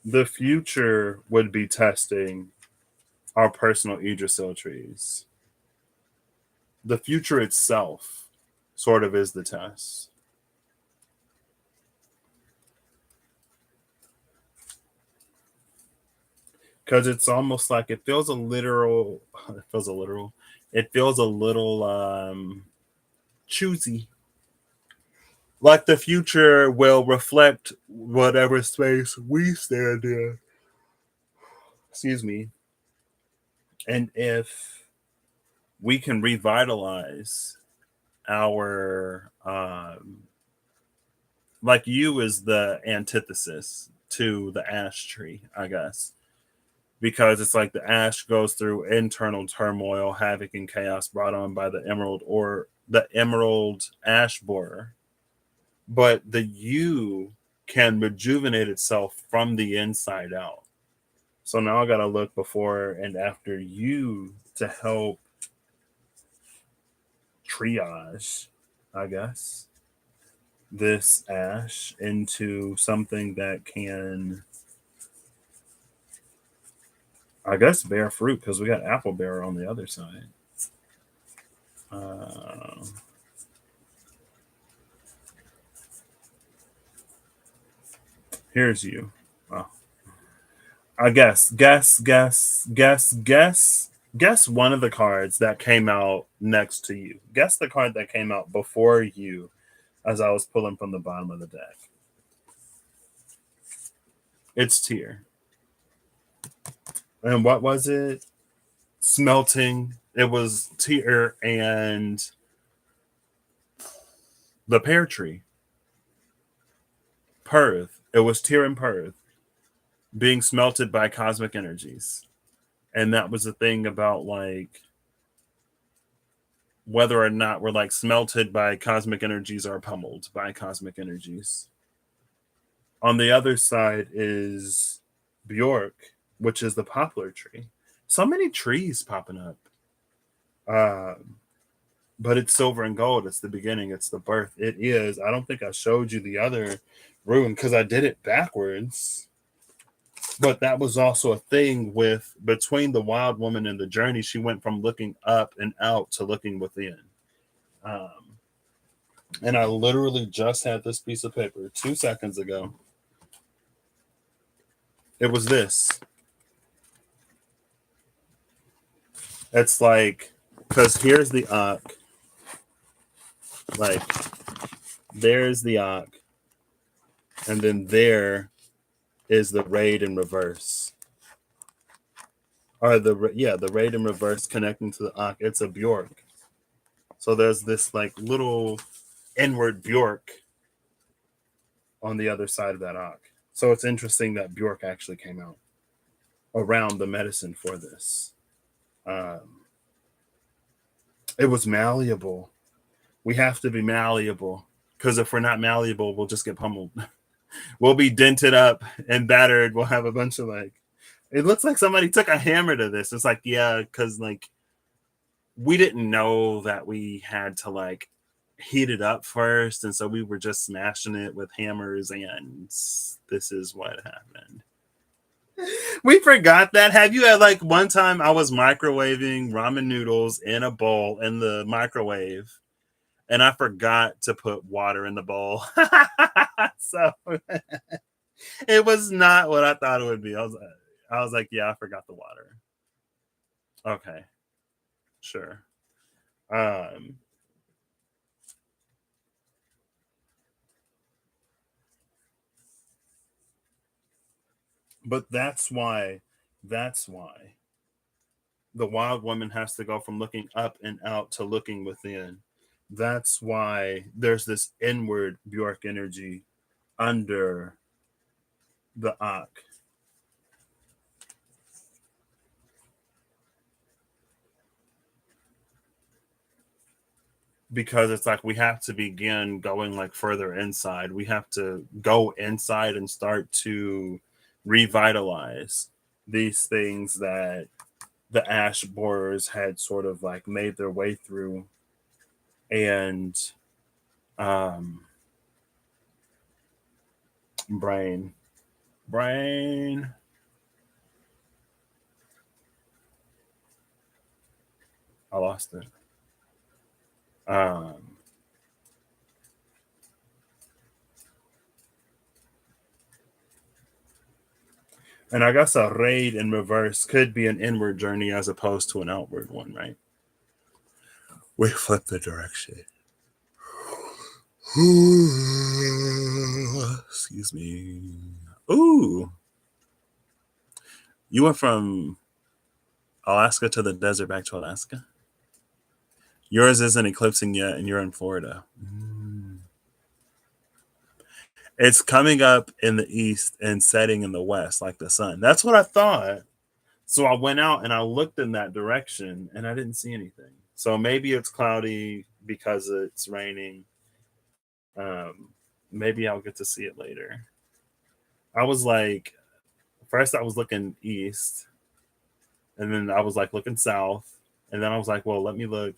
A: the future would be testing our personal Yggdrasil trees. The future itself sort of is the test. Because it's almost like it feels a literal, it feels a literal, it feels a little choosy. Like the future will reflect whatever space we stand in. Excuse me. And if we can revitalize our like you is the antithesis to the ash tree, I guess, because it's like the ash goes through internal turmoil, havoc, and chaos brought on by the emerald or the emerald ash borer, but the you can rejuvenate itself from the inside out. So now I got to look before and after you to help triage, I guess, this ash into something that can, I guess, bear fruit because we got apple bearer on the other side. Uh, Here's you. Oh, I guess one of the cards that came out next to you. Guess the card that came out before you as I was pulling from the bottom of the deck. It's Tear. And what was it? Smelting. It was Tear and the pear tree. Perth. It was Tear and Perth. being smelted by cosmic energies. And that was the thing about like whether or not we're like smelted by cosmic energies or pummeled by cosmic energies. On the other side is Bjork, which is the poplar tree. So many trees popping up. Um, but it's silver and gold. It's the beginning. It's the birth. It is. I don't think I showed you the other rune because I did it backwards. But that was also a thing with between the wild woman and the journey. She went from looking up and out to looking within. Um, and I literally just had this piece of paper 2 seconds ago. It was this. It's like, because here's the Ankh. Like, there's the Ankh. And then there is the raid in reverse. Or the raid in reverse connecting to the Ankh. It's a Bjork. So there's this like little inward Bjork on the other side of that Ankh. So it's interesting that Bjork actually came out around the medicine for this. It was malleable. We have to be malleable because if we're not malleable, we'll just get pummeled. We'll be dented up and battered. We'll have a bunch of like, it looks like somebody took a hammer to this. It's like, yeah, because like we didn't know that we had to like heat it up first. And so we were just smashing it with hammers. And this is what happened. We forgot that. Have you had like one time I was microwaving ramen noodles in a bowl in the microwave and I forgot to put water in the bowl. So it was not what I thought it would be. I was like, yeah, I forgot the water. Okay. Sure. But that's why the wild woman has to go from looking up and out to looking within. That's why there's this inward Bjork energy under the Ankh. Because it's like we have to begin going like further inside. We have to go inside and start to revitalize these things that the ash borers had sort of like made their way through. And um brain I lost it. um and I guess a raid in reverse could be an inward journey as opposed to an outward one, right? We flip the direction. Excuse me. Ooh, you went from Alaska to the desert back to Alaska. Yours isn't eclipsing yet, and you're in Florida. It's coming up in the east and setting in the west, like the sun. That's what I thought. So I went out and I looked in that direction, and I didn't see anything. So maybe it's cloudy because it's raining. Um, maybe I'll get to see it later. I was like, first I was looking east, and then I was like looking south, and then I was like, well, let me look.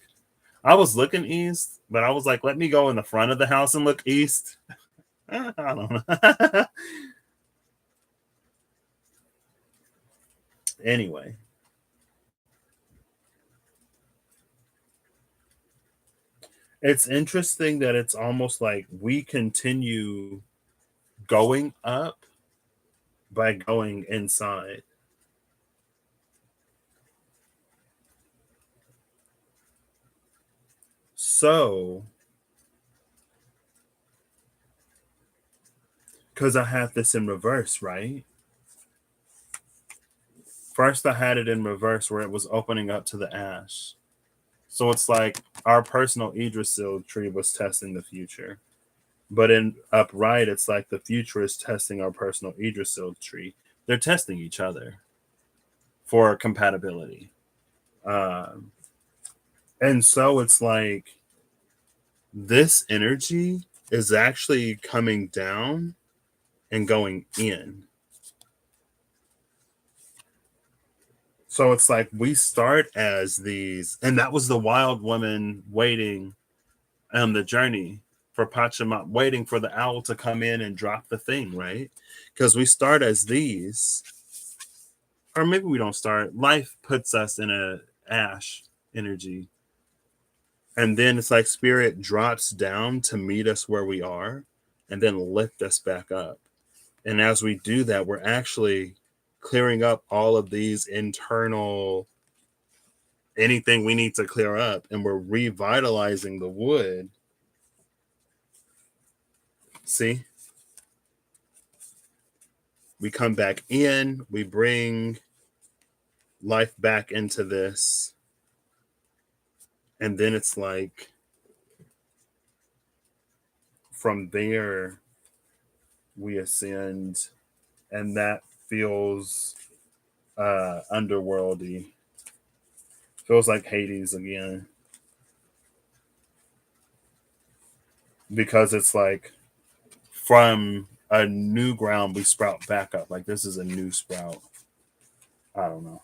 A: I was looking east, but I was like, let me go in the front of the house and look east. I don't know. Anyway, it's interesting that it's almost like we continue going up by going inside. So, because I had this in reverse, right? First, I had it in reverse where it was opening up to the ash. So it's like our personal Yggdrasil tree was testing the future. But in upright, it's like the future is testing our personal Yggdrasil tree. They're testing each other for compatibility. Um, and so it's like this energy is actually coming down and going in. So it's like we start as these, and that was the wild woman waiting on the journey for Pachamama, waiting for the owl to come in and drop the thing, right? Because we start as these, or maybe we don't start. Life puts us in a ash energy, and then it's like spirit drops down to meet us where we are, and then lift us back up. And as we do that, we're actually clearing up all of these internal anything we need to clear up, and we're revitalizing the wood. See, we come back in, we bring life back into this, and then it's like from there we ascend, and that feels underworldy, feels like Hades again, because it's like from a new ground we sprout back up. Like this is a new sprout. I don't know.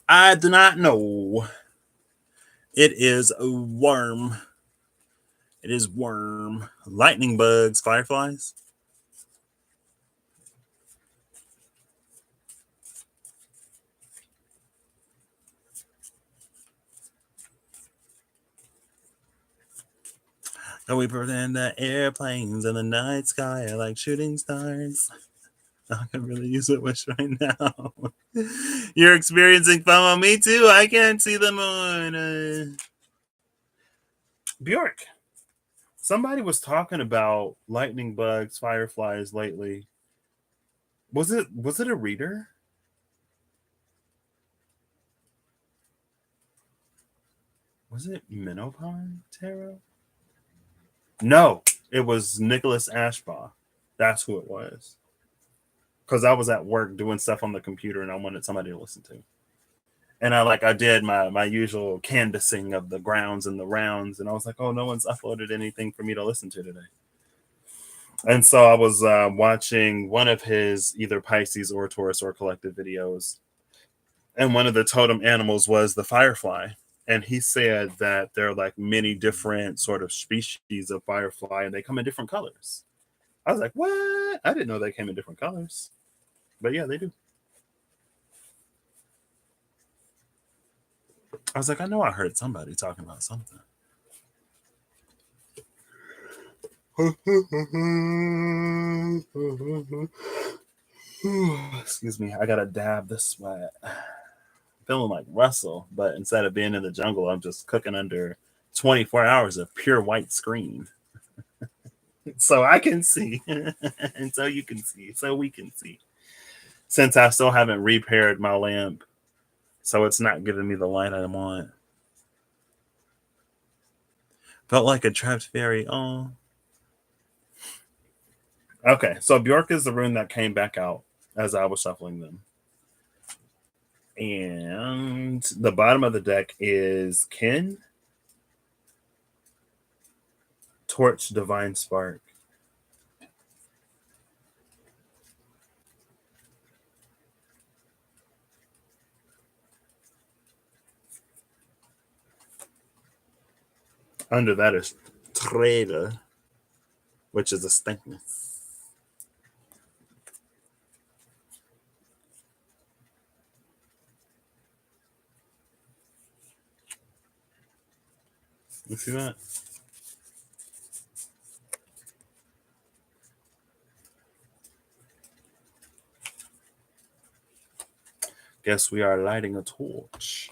A: I do not know. It is a worm. It is worm. Lightning bugs, fireflies. And we pretend that airplanes in the night sky are like shooting stars. I can really use a wish right now. You're experiencing FOMO. Me too. I can't see the moon. Bjork. Somebody was talking about lightning bugs, fireflies lately. Was it a reader? Was it Minopon Tarot? No, it was Nicholas Ashbaugh. That's who it was. Because I was at work doing stuff on the computer and I wanted somebody to listen to. And I did my usual canvassing of the grounds and the rounds, and I was like, oh, no one's uploaded anything for me to listen to today. And so I was watching one of his either Pisces or Taurus or collective videos, and one of the totem animals was the firefly. And he said that there are like many different sort of species of firefly, and they come in different colors. I was like, what? I didn't know they came in different colors. But yeah, they do. I was like, I know I heard somebody talking about something. Excuse me, I gotta dab the sweat. Feeling like Russell, but instead of being in the jungle, I'm just cooking under 24 hours of pure white screen. So I can see, and so you can see, so we can see. Since I still haven't repaired my lamp, so it's not giving me the light I want. Felt like a trapped fairy. Oh. Okay, so Bjork is the rune that came back out as I was shuffling them. And the bottom of the deck is Kin, Torch, Divine Spark. Under that is Trader, which is a stinkness. You see that? Guess we are lighting a torch.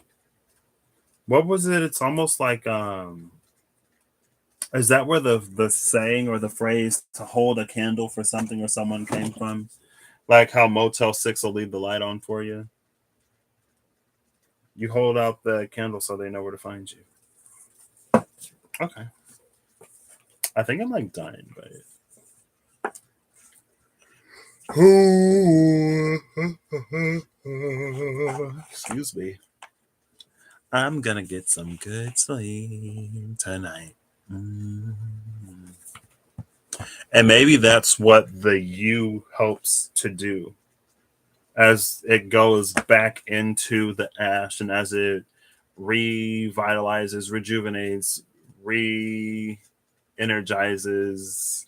A: What was it? It's almost like is that where the saying or the phrase to hold a candle for something or someone came from? Like how Motel 6 will leave the light on for you. You hold out the candle so they know where to find you. Okay. I think I'm like dying by it. Excuse me. I'm gonna get some good sleep tonight. Mm. And maybe that's what the you hopes to do as it goes back into the ash and as it revitalizes, rejuvenates, re energizes,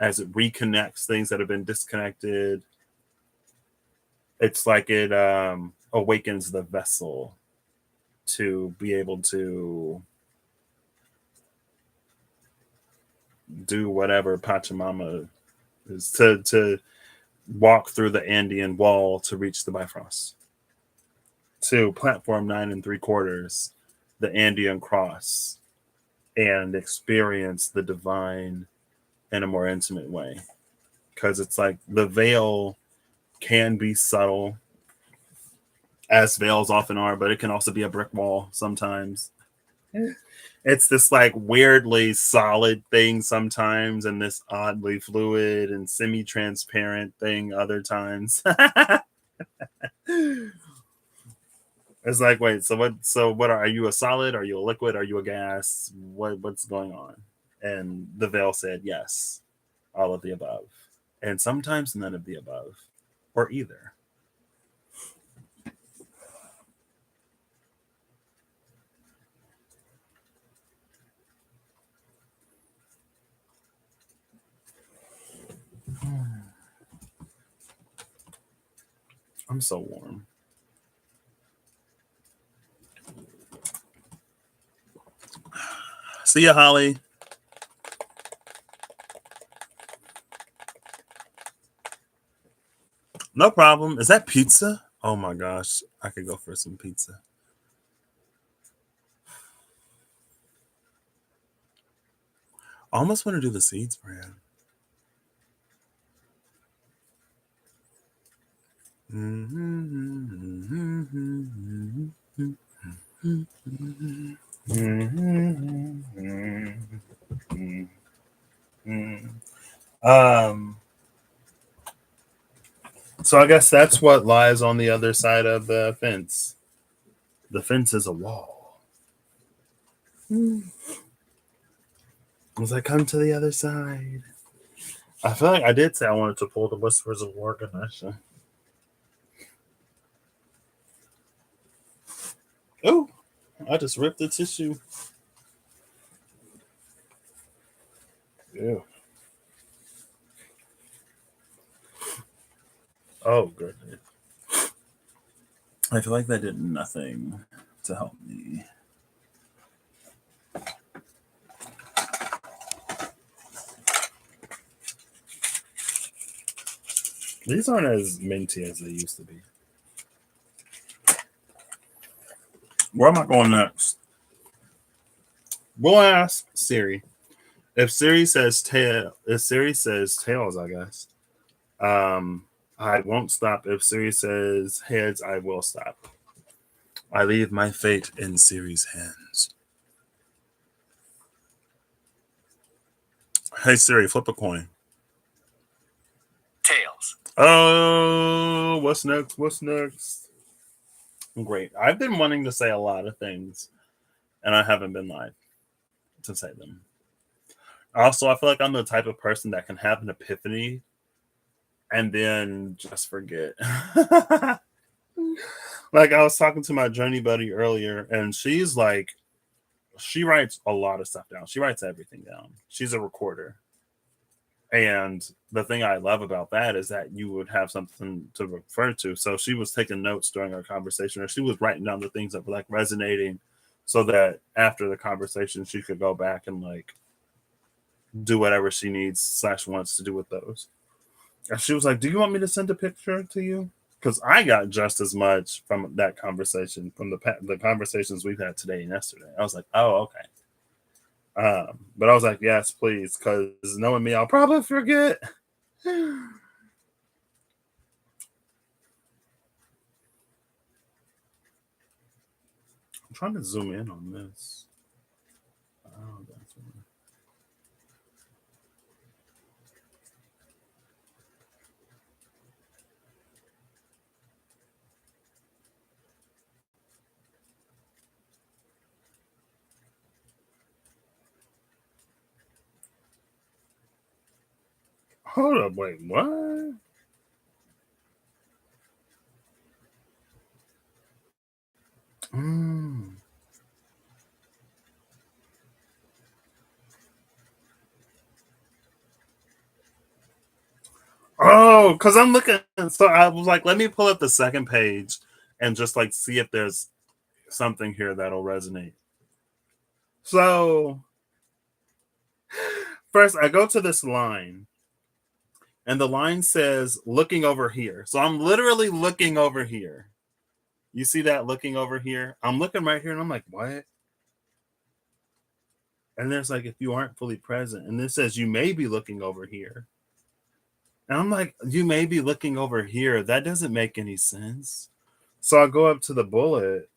A: as it reconnects things that have been disconnected. It's like it awakens the vessel to be able to do whatever Pachamama is, to walk through the Andean wall to reach the Bifrost, to platform 9 3/4, the Andean cross, and experience the divine in a more intimate way. Because it's like the veil can be subtle, as veils often are, but it can also be a brick wall sometimes. It's this like weirdly solid thing sometimes, and this oddly fluid and semi-transparent thing other times. It's like, wait, so what? So what are you, a solid? Are you a liquid? Are you a gas? What's going on? And the veil said, yes, all of the above, and sometimes none of the above, or either. I'm so warm. See ya, Holly. No problem. Is that pizza? Oh my gosh, I could go for some pizza. I almost want to do the seeds brand. Um, so I guess that's what lies on the other side of the fence. The fence is a wall. As I come to the other side, I feel like I did say I wanted to pull the Whispers of War Ganesha. Oh, I just ripped the tissue. Ew. Oh, goodness. I feel like that did nothing to help me. These aren't as minty as they used to be. Where am I going next? We'll ask Siri. If Siri says tail, if Siri says tails, I guess. I won't stop. If Siri says heads, I will stop. I leave my fate in Siri's hands. Hey Siri, flip a coin.
B: Tails.
A: Oh, what's next? What's next? Great. I've been wanting to say a lot of things, and I haven't been live to say them. Also, I feel like I'm the type of person that can have an epiphany and then just forget. Like I was talking to my journey buddy earlier, and she's like, she writes a lot of stuff down. She writes everything down. She's a recorder. And the thing I love about that is that you would have something to refer to. So she was taking notes during our conversation, or she was writing down the things that were like resonating so that after the conversation, she could go back and like do whatever she needs / wants to do with those. And she was like, "Do you want me to send a picture to you?" Because I got just as much from that conversation, from the conversations we've had today and yesterday. I was like, "Oh, okay." But I was like, "Yes, please," because knowing me, I'll probably forget. I'm trying to zoom in on this. Oh, that's one. Hold up, wait, what? Mm. Oh, because I'm looking. So I was like, let me pull up the second page and just like see if there's something here that'll resonate. So first, I go to this line, and the line says, looking over here. So I'm literally looking over here. You see that looking over here? I'm looking right here, and I'm like, what? And there's like, if you aren't fully present. And this says, you may be looking over here. And I'm like, you may be looking over here. That doesn't make any sense. So I go up to the bullet,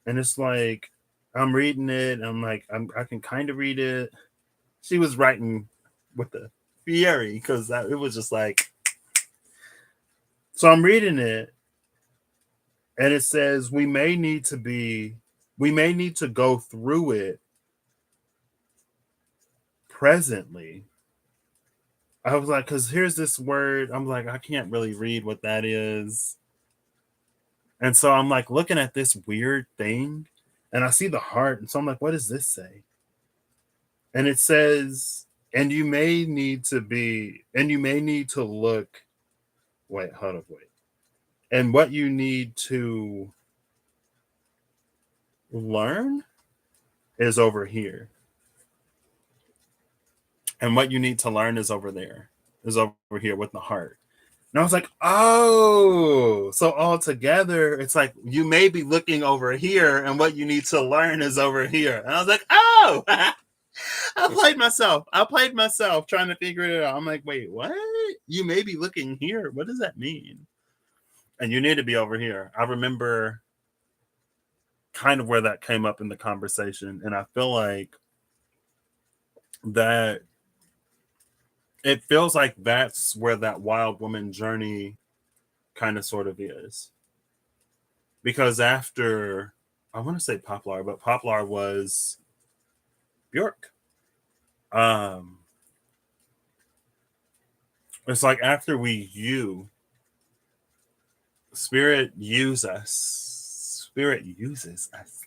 A: and it's like, I'm reading it. And I'm like, I can kind of read it. She was writing with the Fieri because it was just like, so I'm reading it, and it says, we may need to go through it presently. I was like, because here's this word. I'm like, I can't really read what that is. And so I'm like looking at this weird thing, and I see the heart. And so I'm like, what does this say? And it says, and you may need to look. Wait, hold up, wait. And what you need to learn is over here. And what you need to learn is over there, is over here with the heart. And I was like, oh, so all together, it's like you may be looking over here, and what you need to learn is over here. And I was like, oh, I played myself trying to figure it out. I'm like, wait, what? You may be looking here. What does that mean? And you need to be over here. I remember kind of where that came up in the conversation. And I feel like that it feels like that's where that wild woman journey kind of sort of is. Because after, I want to say Poplar, but Poplar was Bjork. Um, it's like after Spirit uses us.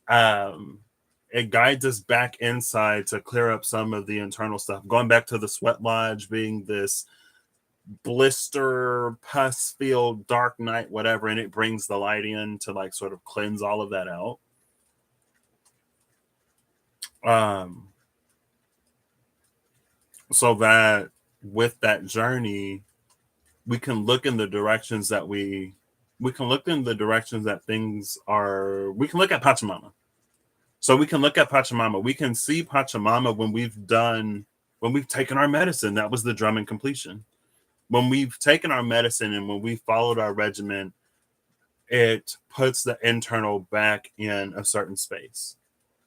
A: Um, it guides us back inside to clear up some of the internal stuff. Going back to the sweat lodge being this blister, pus filled, dark night, whatever, and it brings the light in to like sort of cleanse all of that out. Um, so that with that journey, we can look in the directions that we can look in the directions that things are. We can look at Pachamama. So we can look at Pachamama. We can see Pachamama when we've taken our medicine. That was the drum and completion. When we've taken our medicine and when we followed our regimen, it puts the internal back in a certain space.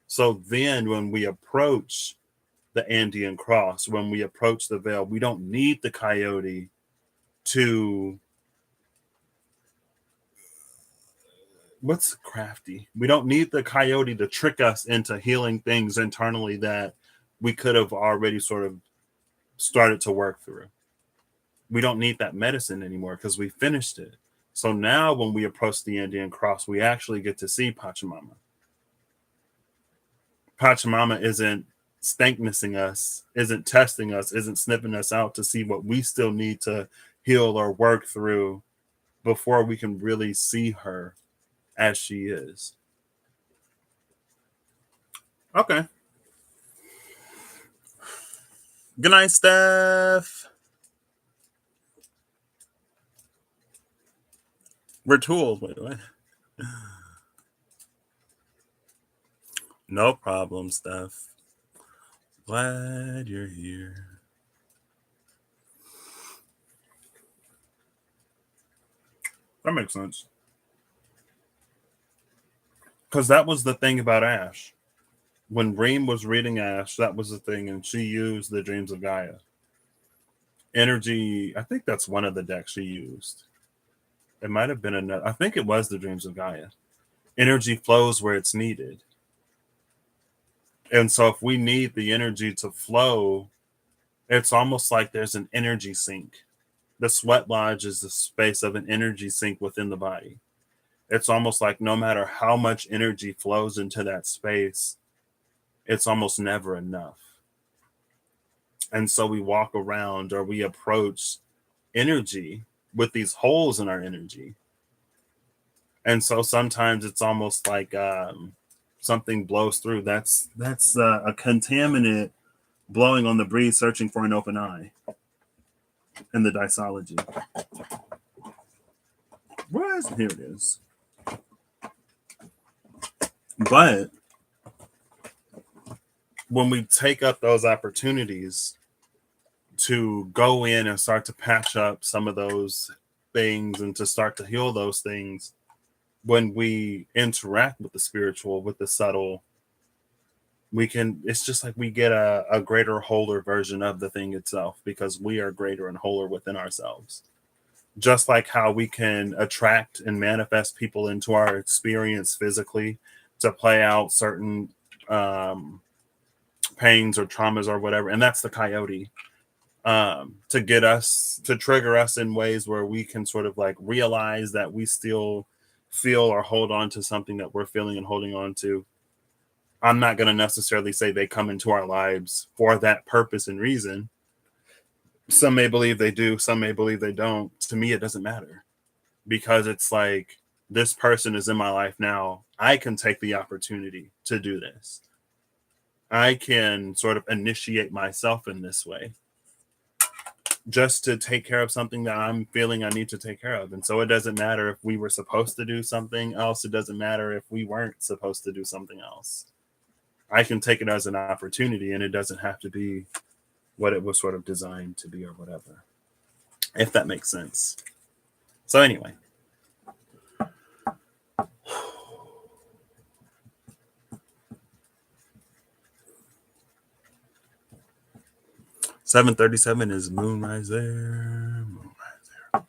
A: So then when we approach the Andean cross, when we approach the veil, we don't need the coyote to what's crafty. We don't need the coyote to trick us into healing things internally that we could have already sort of started to work through. We don't need that medicine anymore because we finished it. So now when we approach the Indian cross, we actually get to see Pachamama. Pachamama isn't stanknessing us, isn't testing us, isn't sniffing us out to see what we still need to heal or work through before we can really see her as she is. Okay. Good night, Steph. We're tools. Wait, what? No problem, Steph. Glad you're here. That makes sense. Because that was the thing about Ash. When Reem was reading Ash, that was the thing, and she used the Dreams of Gaia. Energy, I think that's one of the decks she used. It might have been another. I think it was the Dreams of Gaia. Energy flows where it's needed. And so if we need the energy to flow It's almost like there's an energy sink. The sweat lodge is the space of an energy sink within the body. It's almost like no matter how much energy flows into that space, it's almost never enough. And so we walk around or we approach energy with these holes in our energy. And so sometimes it's almost like something blows through. That's a contaminant blowing on the breeze, searching for an open eye in the disology. Where is it? Here it is. But when we take up those opportunities to go in and start to patch up some of those things and to start to heal those things, when we interact with the spiritual, with the subtle, it's just like we get a greater, wholer version of the thing itself, because we are greater and wholer within ourselves. Just like how we can attract and manifest people into our experience physically to play out certain pains or traumas or whatever. And that's the coyote, to get us, to trigger us in ways where we can sort of like realize that we still feel or hold on to something that we're feeling and holding on to. I'm not going to necessarily say they come into our lives for that purpose and reason. Some may believe they do, some may believe they don't. To me, it doesn't matter, because it's like, this person is in my life now. I can take the opportunity to do this. I can sort of initiate myself in this way just to take care of something that I'm feeling I need to take care of. And so it doesn't matter if we were supposed to do something else. It doesn't matter if we weren't supposed to do something else. I can take it as an opportunity, and it doesn't have to be what it was sort of designed to be or whatever, if that makes sense. So anyway. $7:37 is moonrise there. Moonrise there. All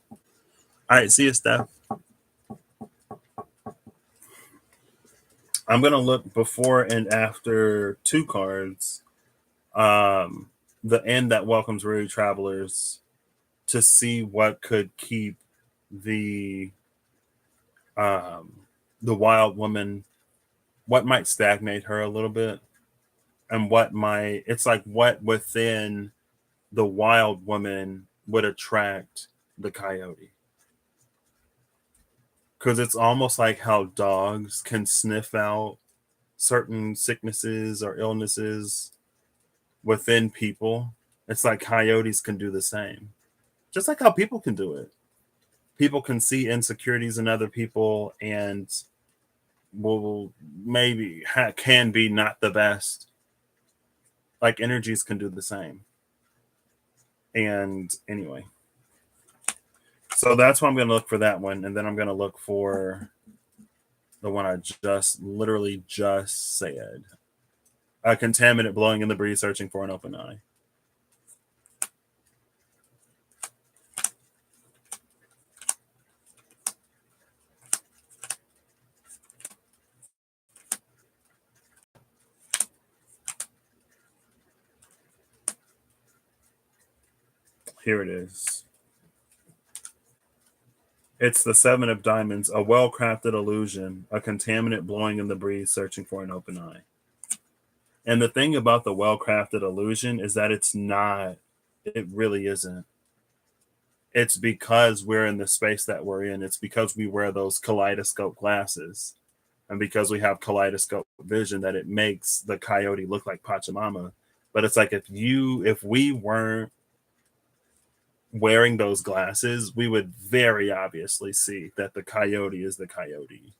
A: right, see you, Steph. I'm gonna look before and after two cards. The end that welcomes weary travelers, to see what could keep the wild woman, what might stagnate her a little bit, and what might, it's like what within the wild woman would attract the coyote. Because it's almost like how dogs can sniff out certain sicknesses or illnesses within people. It's like coyotes can do the same. Just like how people can do it. People can see insecurities in other people and will maybe can be not the best. Like energies can do the same. And anyway, so that's why I'm going to look for that one. And then I'm going to look for the one I literally just said. A contaminant blowing in the breeze, searching for an open eye. Here it is. It's the Seven of Diamonds, a well-crafted illusion, a contaminant blowing in the breeze, searching for an open eye. And the thing about the well-crafted illusion is that it's not, it really isn't. It's because we're in the space that we're in. It's because we wear those kaleidoscope glasses, and because we have kaleidoscope vision, that it makes the coyote look like Pachamama. But it's like, if we weren't wearing those glasses, we would very obviously see that the coyote is the coyote.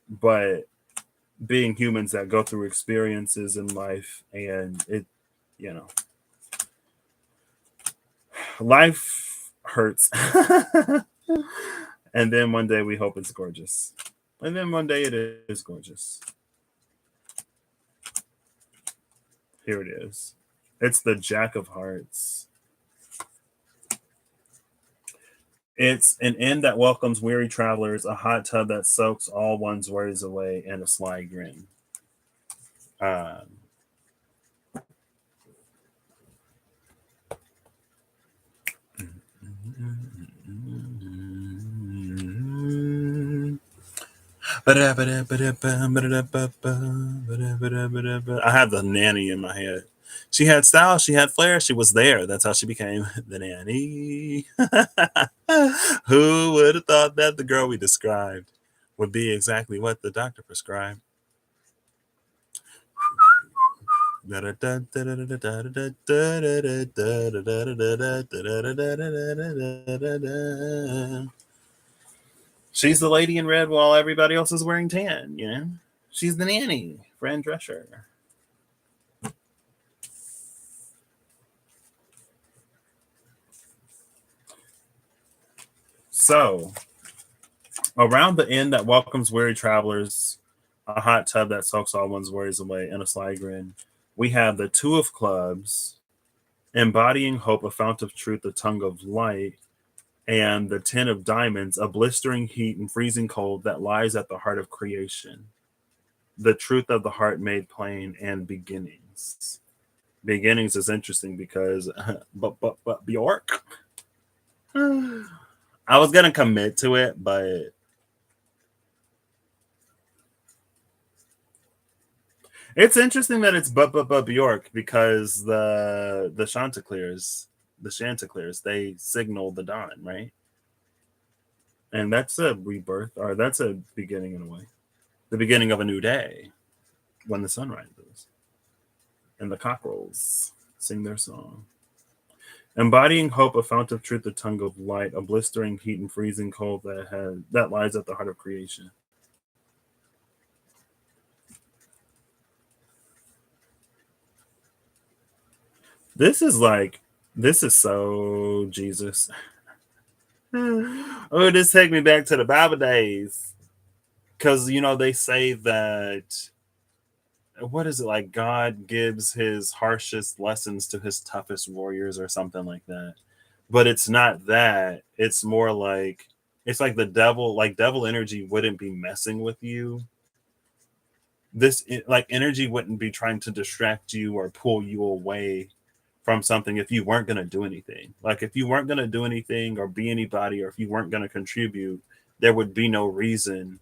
A: But being humans that go through experiences in life, and it, life hurts. And then one day we hope it's gorgeous. And then one day it is gorgeous. Here it is. It's the Jack of Hearts. It's an end that welcomes weary travelers, a hot tub that soaks all one's worries away, and a sly grin. I have the nanny in my head. She had style, she had flair, she was there. That's how she became the nanny. Who would have thought that the girl we described would be exactly what the doctor prescribed? She's the lady in red while everybody else is wearing tan, you know? She's the nanny, Fran Drescher. So, around the inn that welcomes weary travelers, a hot tub that soaks all one's worries away, and a sly grin, we have the two of clubs, embodying hope, a fount of truth, a tongue of light, and the 10 of diamonds, a blistering heat and freezing cold that lies at the heart of creation. The truth of the heart made plain, and beginnings. Beginnings is interesting because, but Bjork. I was gonna commit to it, but it's interesting that it's but Bjork because the Chanticleers, they signal the dawn, right? And that's a rebirth, or that's a beginning in a way, the beginning of a new day when the sun rises and the cockerels sing their song. Embodying hope, a fount of truth, a tongue of light, a blistering heat and freezing cold that lies at the heart of creation. This is like this is so Jesus. Oh, this take me back to the Bible days. Cause they say that what is it like God gives his harshest lessons to his toughest warriors or something like that. But it's not that. It's more like it's like devil energy wouldn't be messing with you. Like energy wouldn't be trying to distract you or pull you away from something if you weren't going to do anything. Like if you weren't going to do anything or be anybody, or if you weren't going to contribute, there would be no reason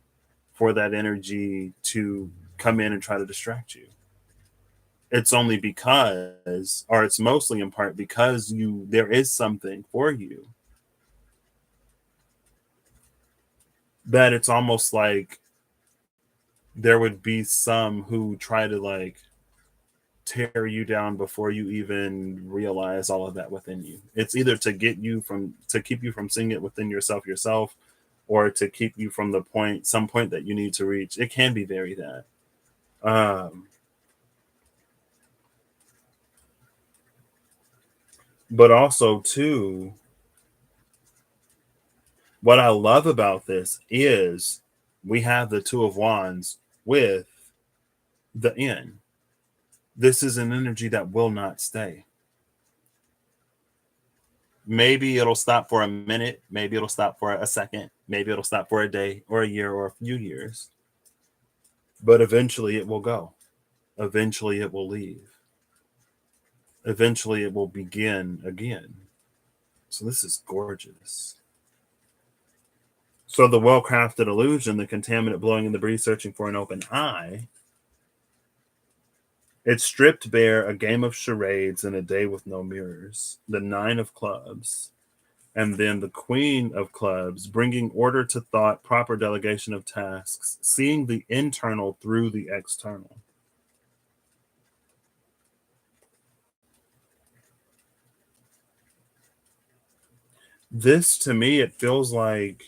A: for that energy to come in and try to distract you. It's only because, or it's mostly in part because there is something for you, that it's almost like there would be some who try to like tear you down before you even realize all of that within you. It's either to keep you from seeing it within yourself, or to keep you from some point that you need to reach. It can be very that. Um, but also too, what I love about this is we have the two of wands with the end. This is an energy that will not stay. Maybe it'll stop for a minute, maybe it'll stop for a second, maybe it'll stop for a day or a year or a few years, but eventually it will go. Eventually it will leave. Eventually it will begin again. So this is gorgeous. So the well-crafted illusion, the contaminant blowing in the breeze, searching for an open eye. It stripped bare a game of charades in a day with no mirrors. The 9 of clubs. And then the Queen of clubs, bringing order to thought, proper delegation of tasks, seeing the internal through the external. This to me, it feels like,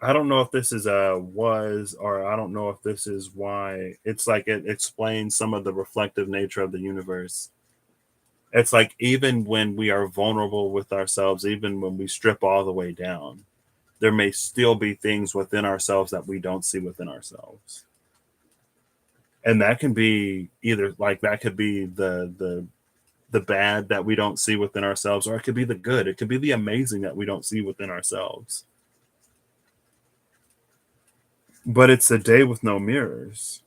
A: I don't know if this is a was, or I don't know if this is why. It's like it explains some of the reflective nature of the universe. It's like even when we are vulnerable with ourselves, even when we strip all the way down, there may still be things within ourselves that we don't see within ourselves. And that can be either like that could be the bad that we don't see within ourselves, or it could be the good. It could be the amazing that we don't see within ourselves. But it's a day with no mirrors.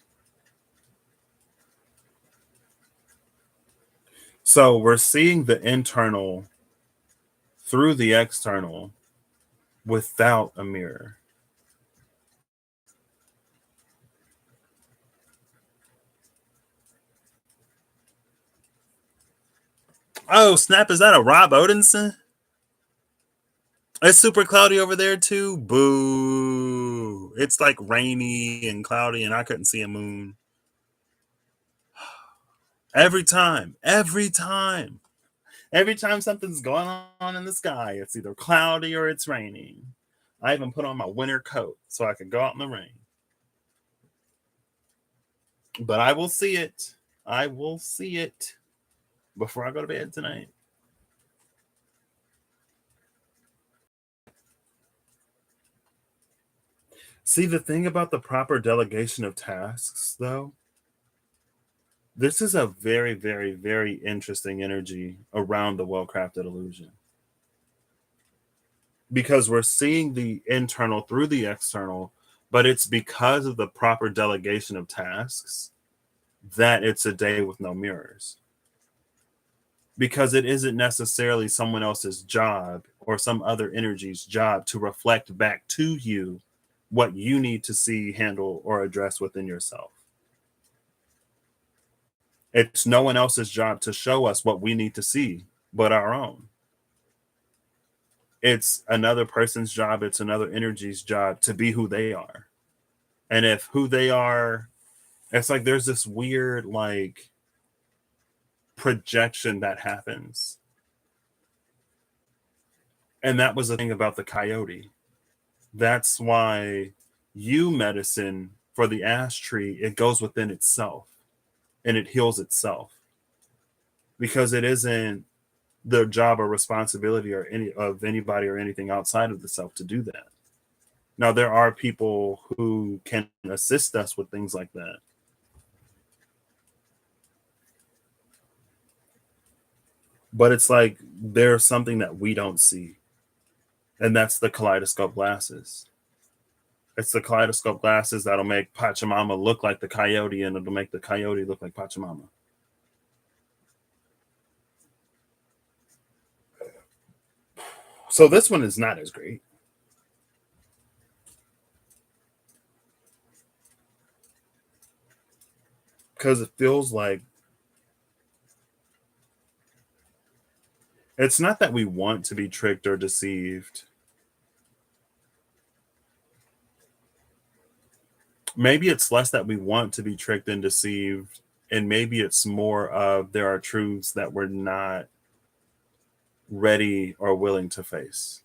A: So we're seeing the internal through the external without a mirror. Oh, snap. Is that a Rob Odinson? It's super cloudy over there, too. Boo. It's like rainy and cloudy, and I couldn't see a moon. Every time. Every time. Every time something's going on in the sky, it's either cloudy or it's raining. I even put on my winter coat so I can go out in the rain. But I will see it. I will see it before I go to bed tonight. See, the thing about the proper delegation of tasks, though, this is a very, very, very interesting energy around the well crafted illusion. Because we're seeing the internal through the external, but it's because of the proper delegation of tasks that it's a day with no mirrors. Because it isn't necessarily someone else's job or some other energy's job to reflect back to you what you need to see, handle, or address within yourself. It's no one else's job to show us what we need to see but our own. It's another person's job, it's another energy's job to be who they are. And if who they are, it's like there's this weird, like, projection that happens. And that was the thing about the coyote. That's why you medicine for the ash tree, it goes within itself and it heals itself because it isn't the job or responsibility or any of anybody or anything outside of the self to do that. Now there are people who can assist us with things like that. But it's like there's something that we don't see. And that's the kaleidoscope glasses. It's the kaleidoscope glasses that'll make Pachamama look like the coyote and it'll make the coyote look like Pachamama. So this one is not as great. Because it feels like it's not that we want to be tricked or deceived. Maybe it's less that we want to be tricked and deceived, and maybe it's more of there are truths that we're not ready or willing to face.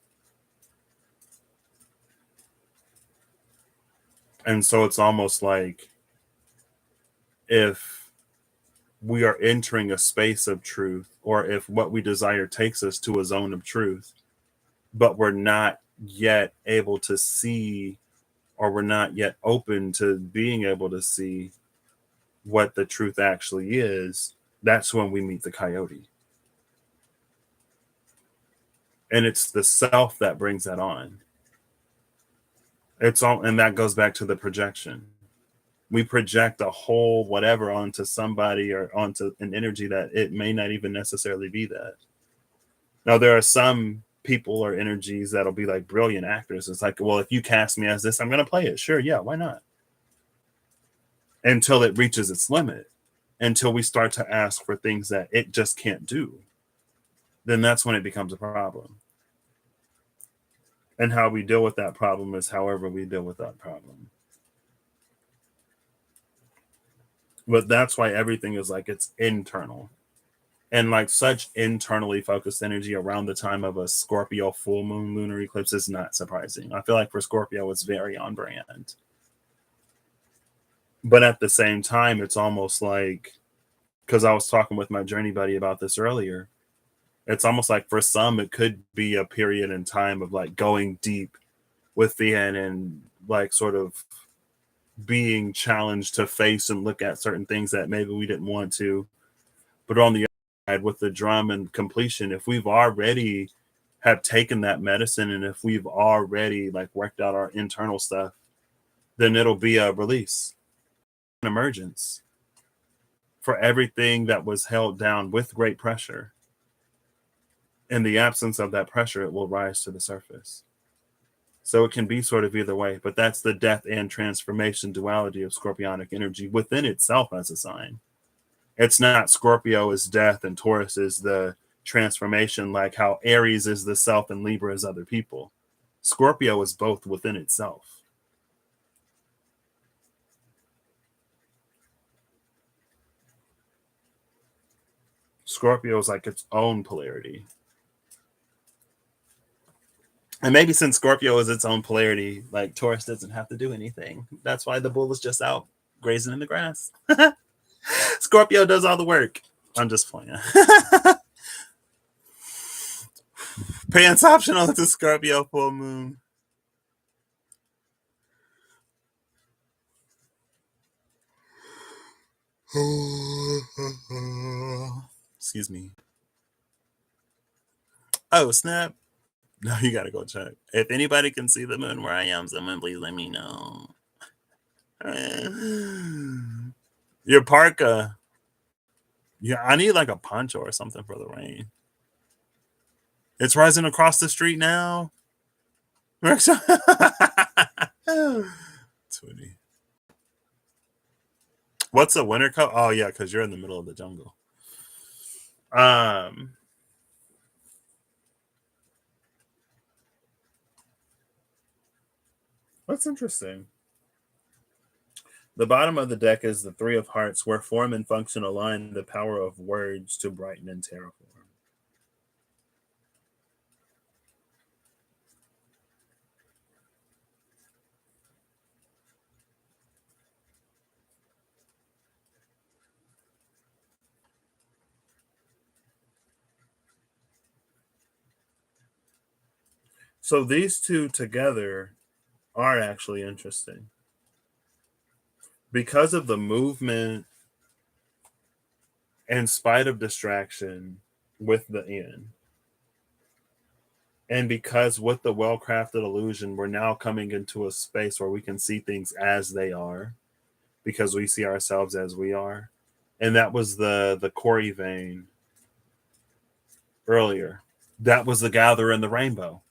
A: And so it's almost like if we are entering a space of truth, or if what we desire takes us to a zone of truth, but we're not yet able to see, or we're not yet open to being able to see what the truth actually is, that's when we meet the coyote. And it's the self that brings that on. It's all, and that goes back to the projection. We project a whole whatever onto somebody or onto an energy that it may not even necessarily be that. Now, there are some people or energies that'll be like brilliant actors. It's like, well, if you cast me as this, I'm going to play it. Sure. Yeah. Why not? Until it reaches its limit, until we start to ask for things that it just can't do, then that's when it becomes a problem. And how we deal with that problem is however we deal with that problem. But that's why everything is like it's internal. And like such internally focused energy around the time of a Scorpio full moon lunar eclipse is not surprising. I feel like for Scorpio, it's very on brand. But at the same time, it's almost like, because I was talking with my journey buddy about this earlier, it's almost like for some, it could be a period in time of like going deep within and like sort of being challenged to face and look at certain things that maybe we didn't want to. But on the other side, with the drum and completion, if we've already have taken that medicine and if we've already like worked out our internal stuff, then it'll be a release, an emergence for everything that was held down with great pressure. In the absence of that pressure, it will rise to the surface. So it can be sort of either way, but that's the death and transformation duality of scorpionic energy within itself as a sign. It's not Scorpio is death and Taurus is the transformation, like how Aries is the self and Libra is other people. Scorpio is both within itself. Scorpio is like its own polarity. And maybe since Scorpio is its own polarity, like Taurus doesn't have to do anything. That's why the bull is just out grazing in the grass. Scorpio does all the work. I'm just playing. Pants optional to Scorpio full moon. Excuse me. Oh, snap. No, you gotta go check. If anybody can see the moon where I am, someone please let me know. Your parka. Yeah, I need like a poncho or something for the rain. It's rising across the street now. 20. What's a winter coat? Oh yeah, because you're in the middle of the jungle. That's interesting. The bottom of the deck is the Three of Hearts, where form and function align the power of words to brighten and terraform. So these two together are actually interesting because of the movement in spite of distraction with the end. And because with the well-crafted illusion, we're now coming into a space where we can see things as they are because we see ourselves as we are. And that was the Corey vein earlier. That was the gather in the rainbow.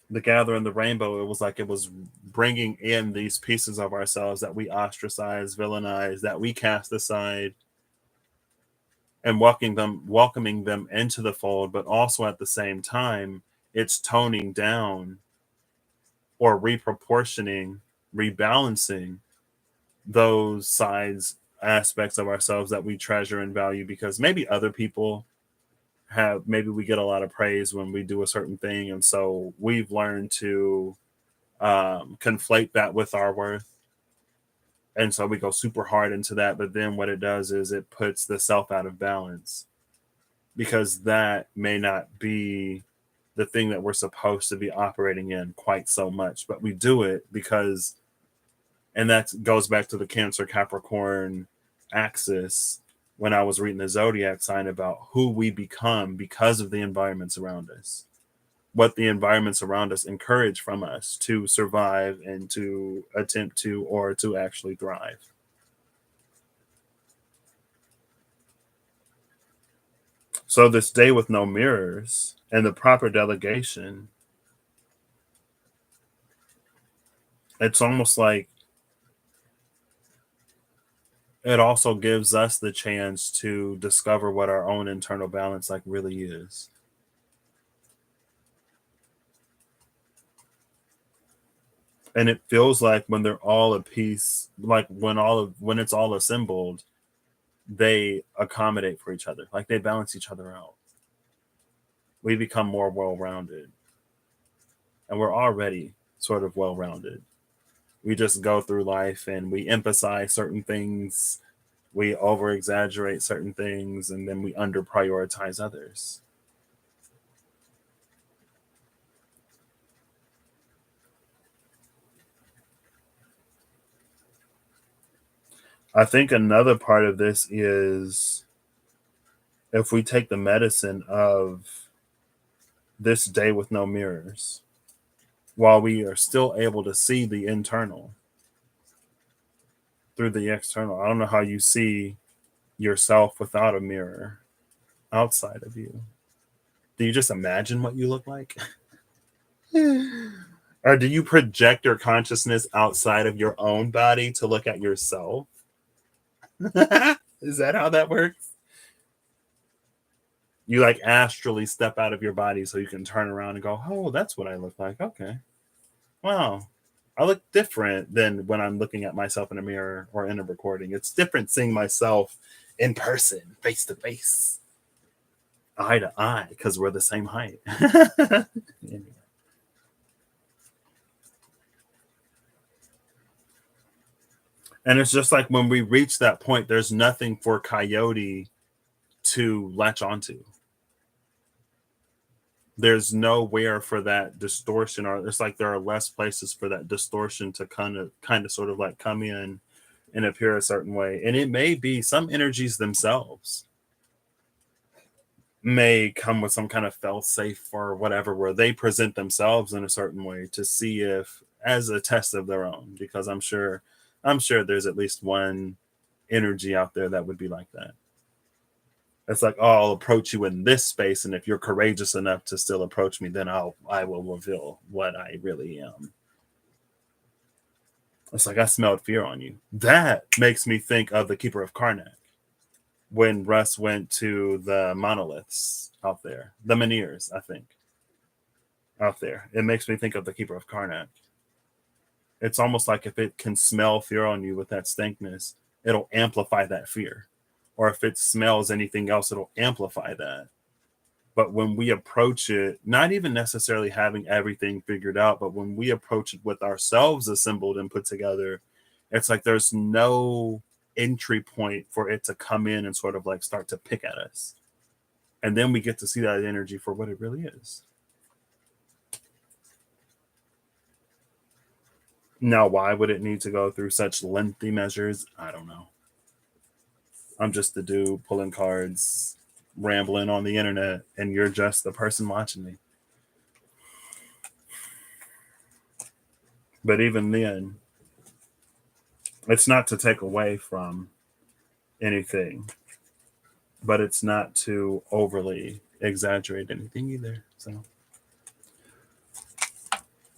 A: The gather in the rainbow, it was like it was bringing in these pieces of ourselves that we ostracize, villainize, that we cast aside, and welcoming them into the fold, but also at the same time, it's toning down or reproportioning, rebalancing those sides, aspects of ourselves that we treasure and value because maybe other people maybe we get a lot of praise when we do a certain thing. And so we've learned to conflate that with our worth. And so we go super hard into that. But then what it does is it puts the self out of balance because that may not be the thing that we're supposed to be operating in quite so much. But we do it because, and that goes back to the Cancer Capricorn axis when I was reading the zodiac sign about who we become because of the environments around us, what the environments around us encourage from us to survive and to attempt to or to actually thrive. So this day with no mirrors and the proper delegation, it's almost like it also gives us the chance to discover what our own internal balance like really is. And it feels like when they're all a piece, like when it's all assembled, they accommodate for each other, like they balance each other out. We become more well-rounded, and we're already sort of well-rounded. We just go through life and we emphasize certain things, we over exaggerate certain things, and then we under prioritize others. I think another part of this is if we take the medicine of this day with no mirrors, while we are still able to see the internal through the external. I don't know how you see yourself without a mirror. outside of you? Do you just imagine what you look like? Or do you project your consciousness outside of your own body to look at yourself? Is that how that works? You like astrally step out of your body so you can turn around and go, oh, that's what I look like. Okay. Wow. I look different than when I'm looking at myself in a mirror or in a recording. It's different seeing myself in person, face to face, eye to eye, because we're the same height. Anyway. And it's just like when we reach that point, there's nothing for Coyote to latch onto. There's nowhere for that distortion, or it's like there are less places for that distortion to kind of sort of like come in and appear a certain way. And it may be some energies themselves may come with some kind of fail safe or whatever, where they present themselves in a certain way to see if, as a test of their own, because I'm sure there's at least one energy out there that would be like that. It's like, oh, I'll approach you in this space, and if you're courageous enough to still approach me, then I will reveal what I really am. It's like, I smelled fear on you. That makes me think of the Keeper of Karnak when Russ went to the monoliths out there, the Menhirs, I think, out there. It makes me think of the Keeper of Karnak. It's almost like if it can smell fear on you with that stankness, it'll amplify that fear. Or if it smells anything else, it'll amplify that. But when we approach it, not even necessarily having everything figured out, but when we approach it with ourselves assembled and put together, it's like there's no entry point for it to come in and sort of like start to pick at us. And then we get to see that energy for what it really is. Now, why would it need to go through such lengthy measures? I don't know. I'm just the dude pulling cards, rambling on the internet, and you're just the person watching me. But even then, it's not to take away from anything, but it's not to overly exaggerate anything either. So,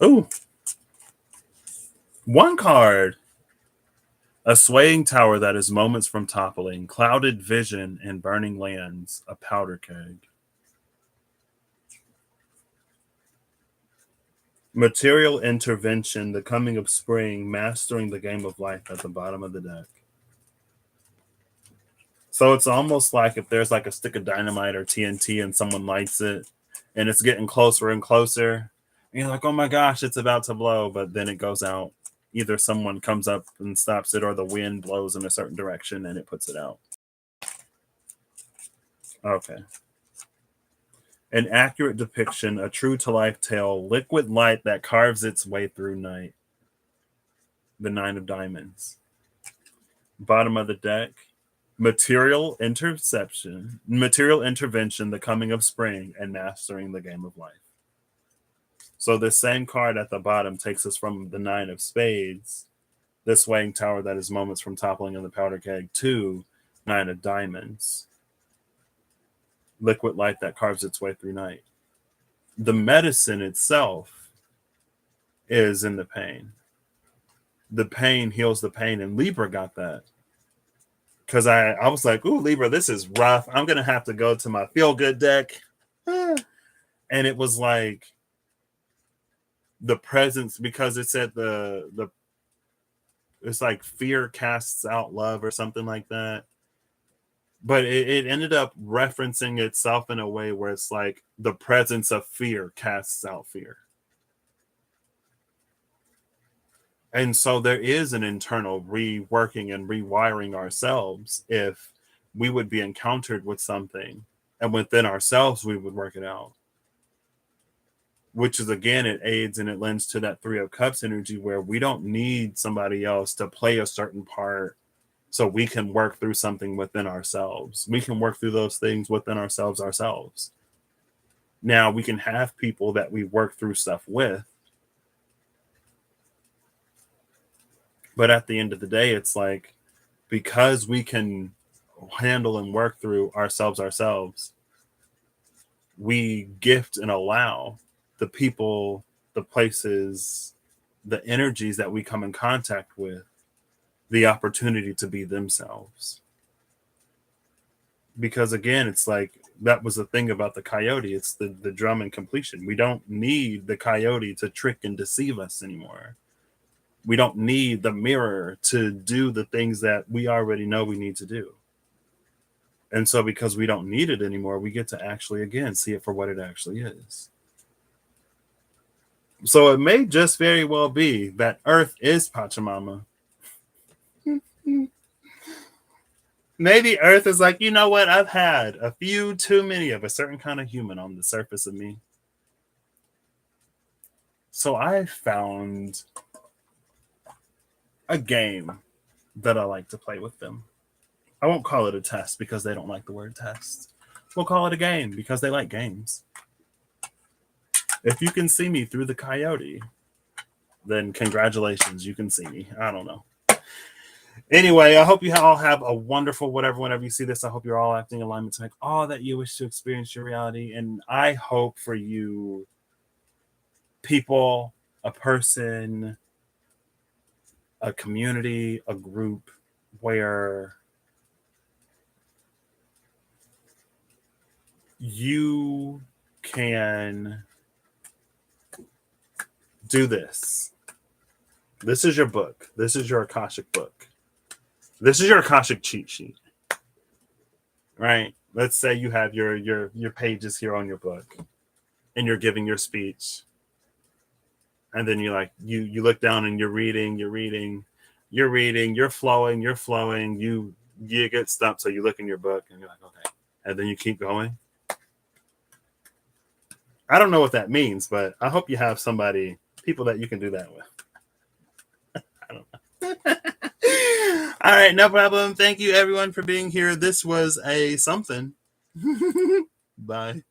A: oh, one card. A swaying tower that is moments from toppling, clouded vision and burning lands, a powder keg. Material intervention, the coming of spring, mastering the game of life at the bottom of the deck. So it's almost like if there's like a stick of dynamite or TNT and someone lights it and it's getting closer and closer, and you're like, oh my gosh, it's about to blow, but then it goes out. Either someone comes up and stops it, or the wind blows in a certain direction and it puts it out. Okay. An accurate depiction, a true to life tale, liquid light that carves its way through night. The Nine of Diamonds. Bottom of the deck, material intervention, the coming of spring, and mastering the game of life. So the same card at the bottom takes us from the Nine of Spades, the swaying tower that is moments from toppling in the powder keg, to Nine of Diamonds, liquid light that carves its way through night. The medicine itself is in the pain. The pain heals the pain, and Libra got that. Because I was like, ooh, Libra, this is rough. I'm going to have to go to my feel-good deck. And it was like the presence, because it said it's like fear casts out love or something like that. But it ended up referencing itself in a way where it's like the presence of fear casts out fear. And so there is an internal reworking and rewiring ourselves if we would be encountered with something, and within ourselves we would work it out. Which is, again, it aids and it lends to that Three of Cups energy, where we don't need somebody else to play a certain part so we can work through something within ourselves. We can work through those things within ourselves. Now, we can have people that we work through stuff with, but at the end of the day, it's like, because we can handle and work through ourselves, we gift and allow the people, the places, the energies that we come in contact with the opportunity to be themselves. Because again, it's like that was the thing about the coyote. It's the drum and completion. We don't need the coyote to trick and deceive us anymore. We don't need the mirror to do the things that we already know we need to do. And so because we don't need it anymore, we get to actually, again, see it for what it actually is. So it may just very well be that Earth is Pachamama. Maybe Earth is like, you know what? I've had a few too many of a certain kind of human on the surface of me. So I found a game that I like to play with them. I won't call it a test because they don't like the word test. We'll call it a game because they like games. If you can see me through the coyote, then congratulations, you can see me. I don't know. Anyway, I hope you all have a wonderful whenever you see this. I hope you're all acting in alignment to make all that you wish to experience your reality. And I hope for you, people, a person, a community, a group, where you can do this. This is your book. This is your Akashic book. This is your Akashic cheat sheet, right? Let's say you have your pages here on your book, and you're giving your speech, and then you look down and you're reading, you're flowing, you get stumped, so you look in your book and you're like, okay, and then you keep going. I don't know what that means, but I hope you have people that you can do that with. I don't know. All right, no problem. Thank you everyone for being here. This was a something. Bye.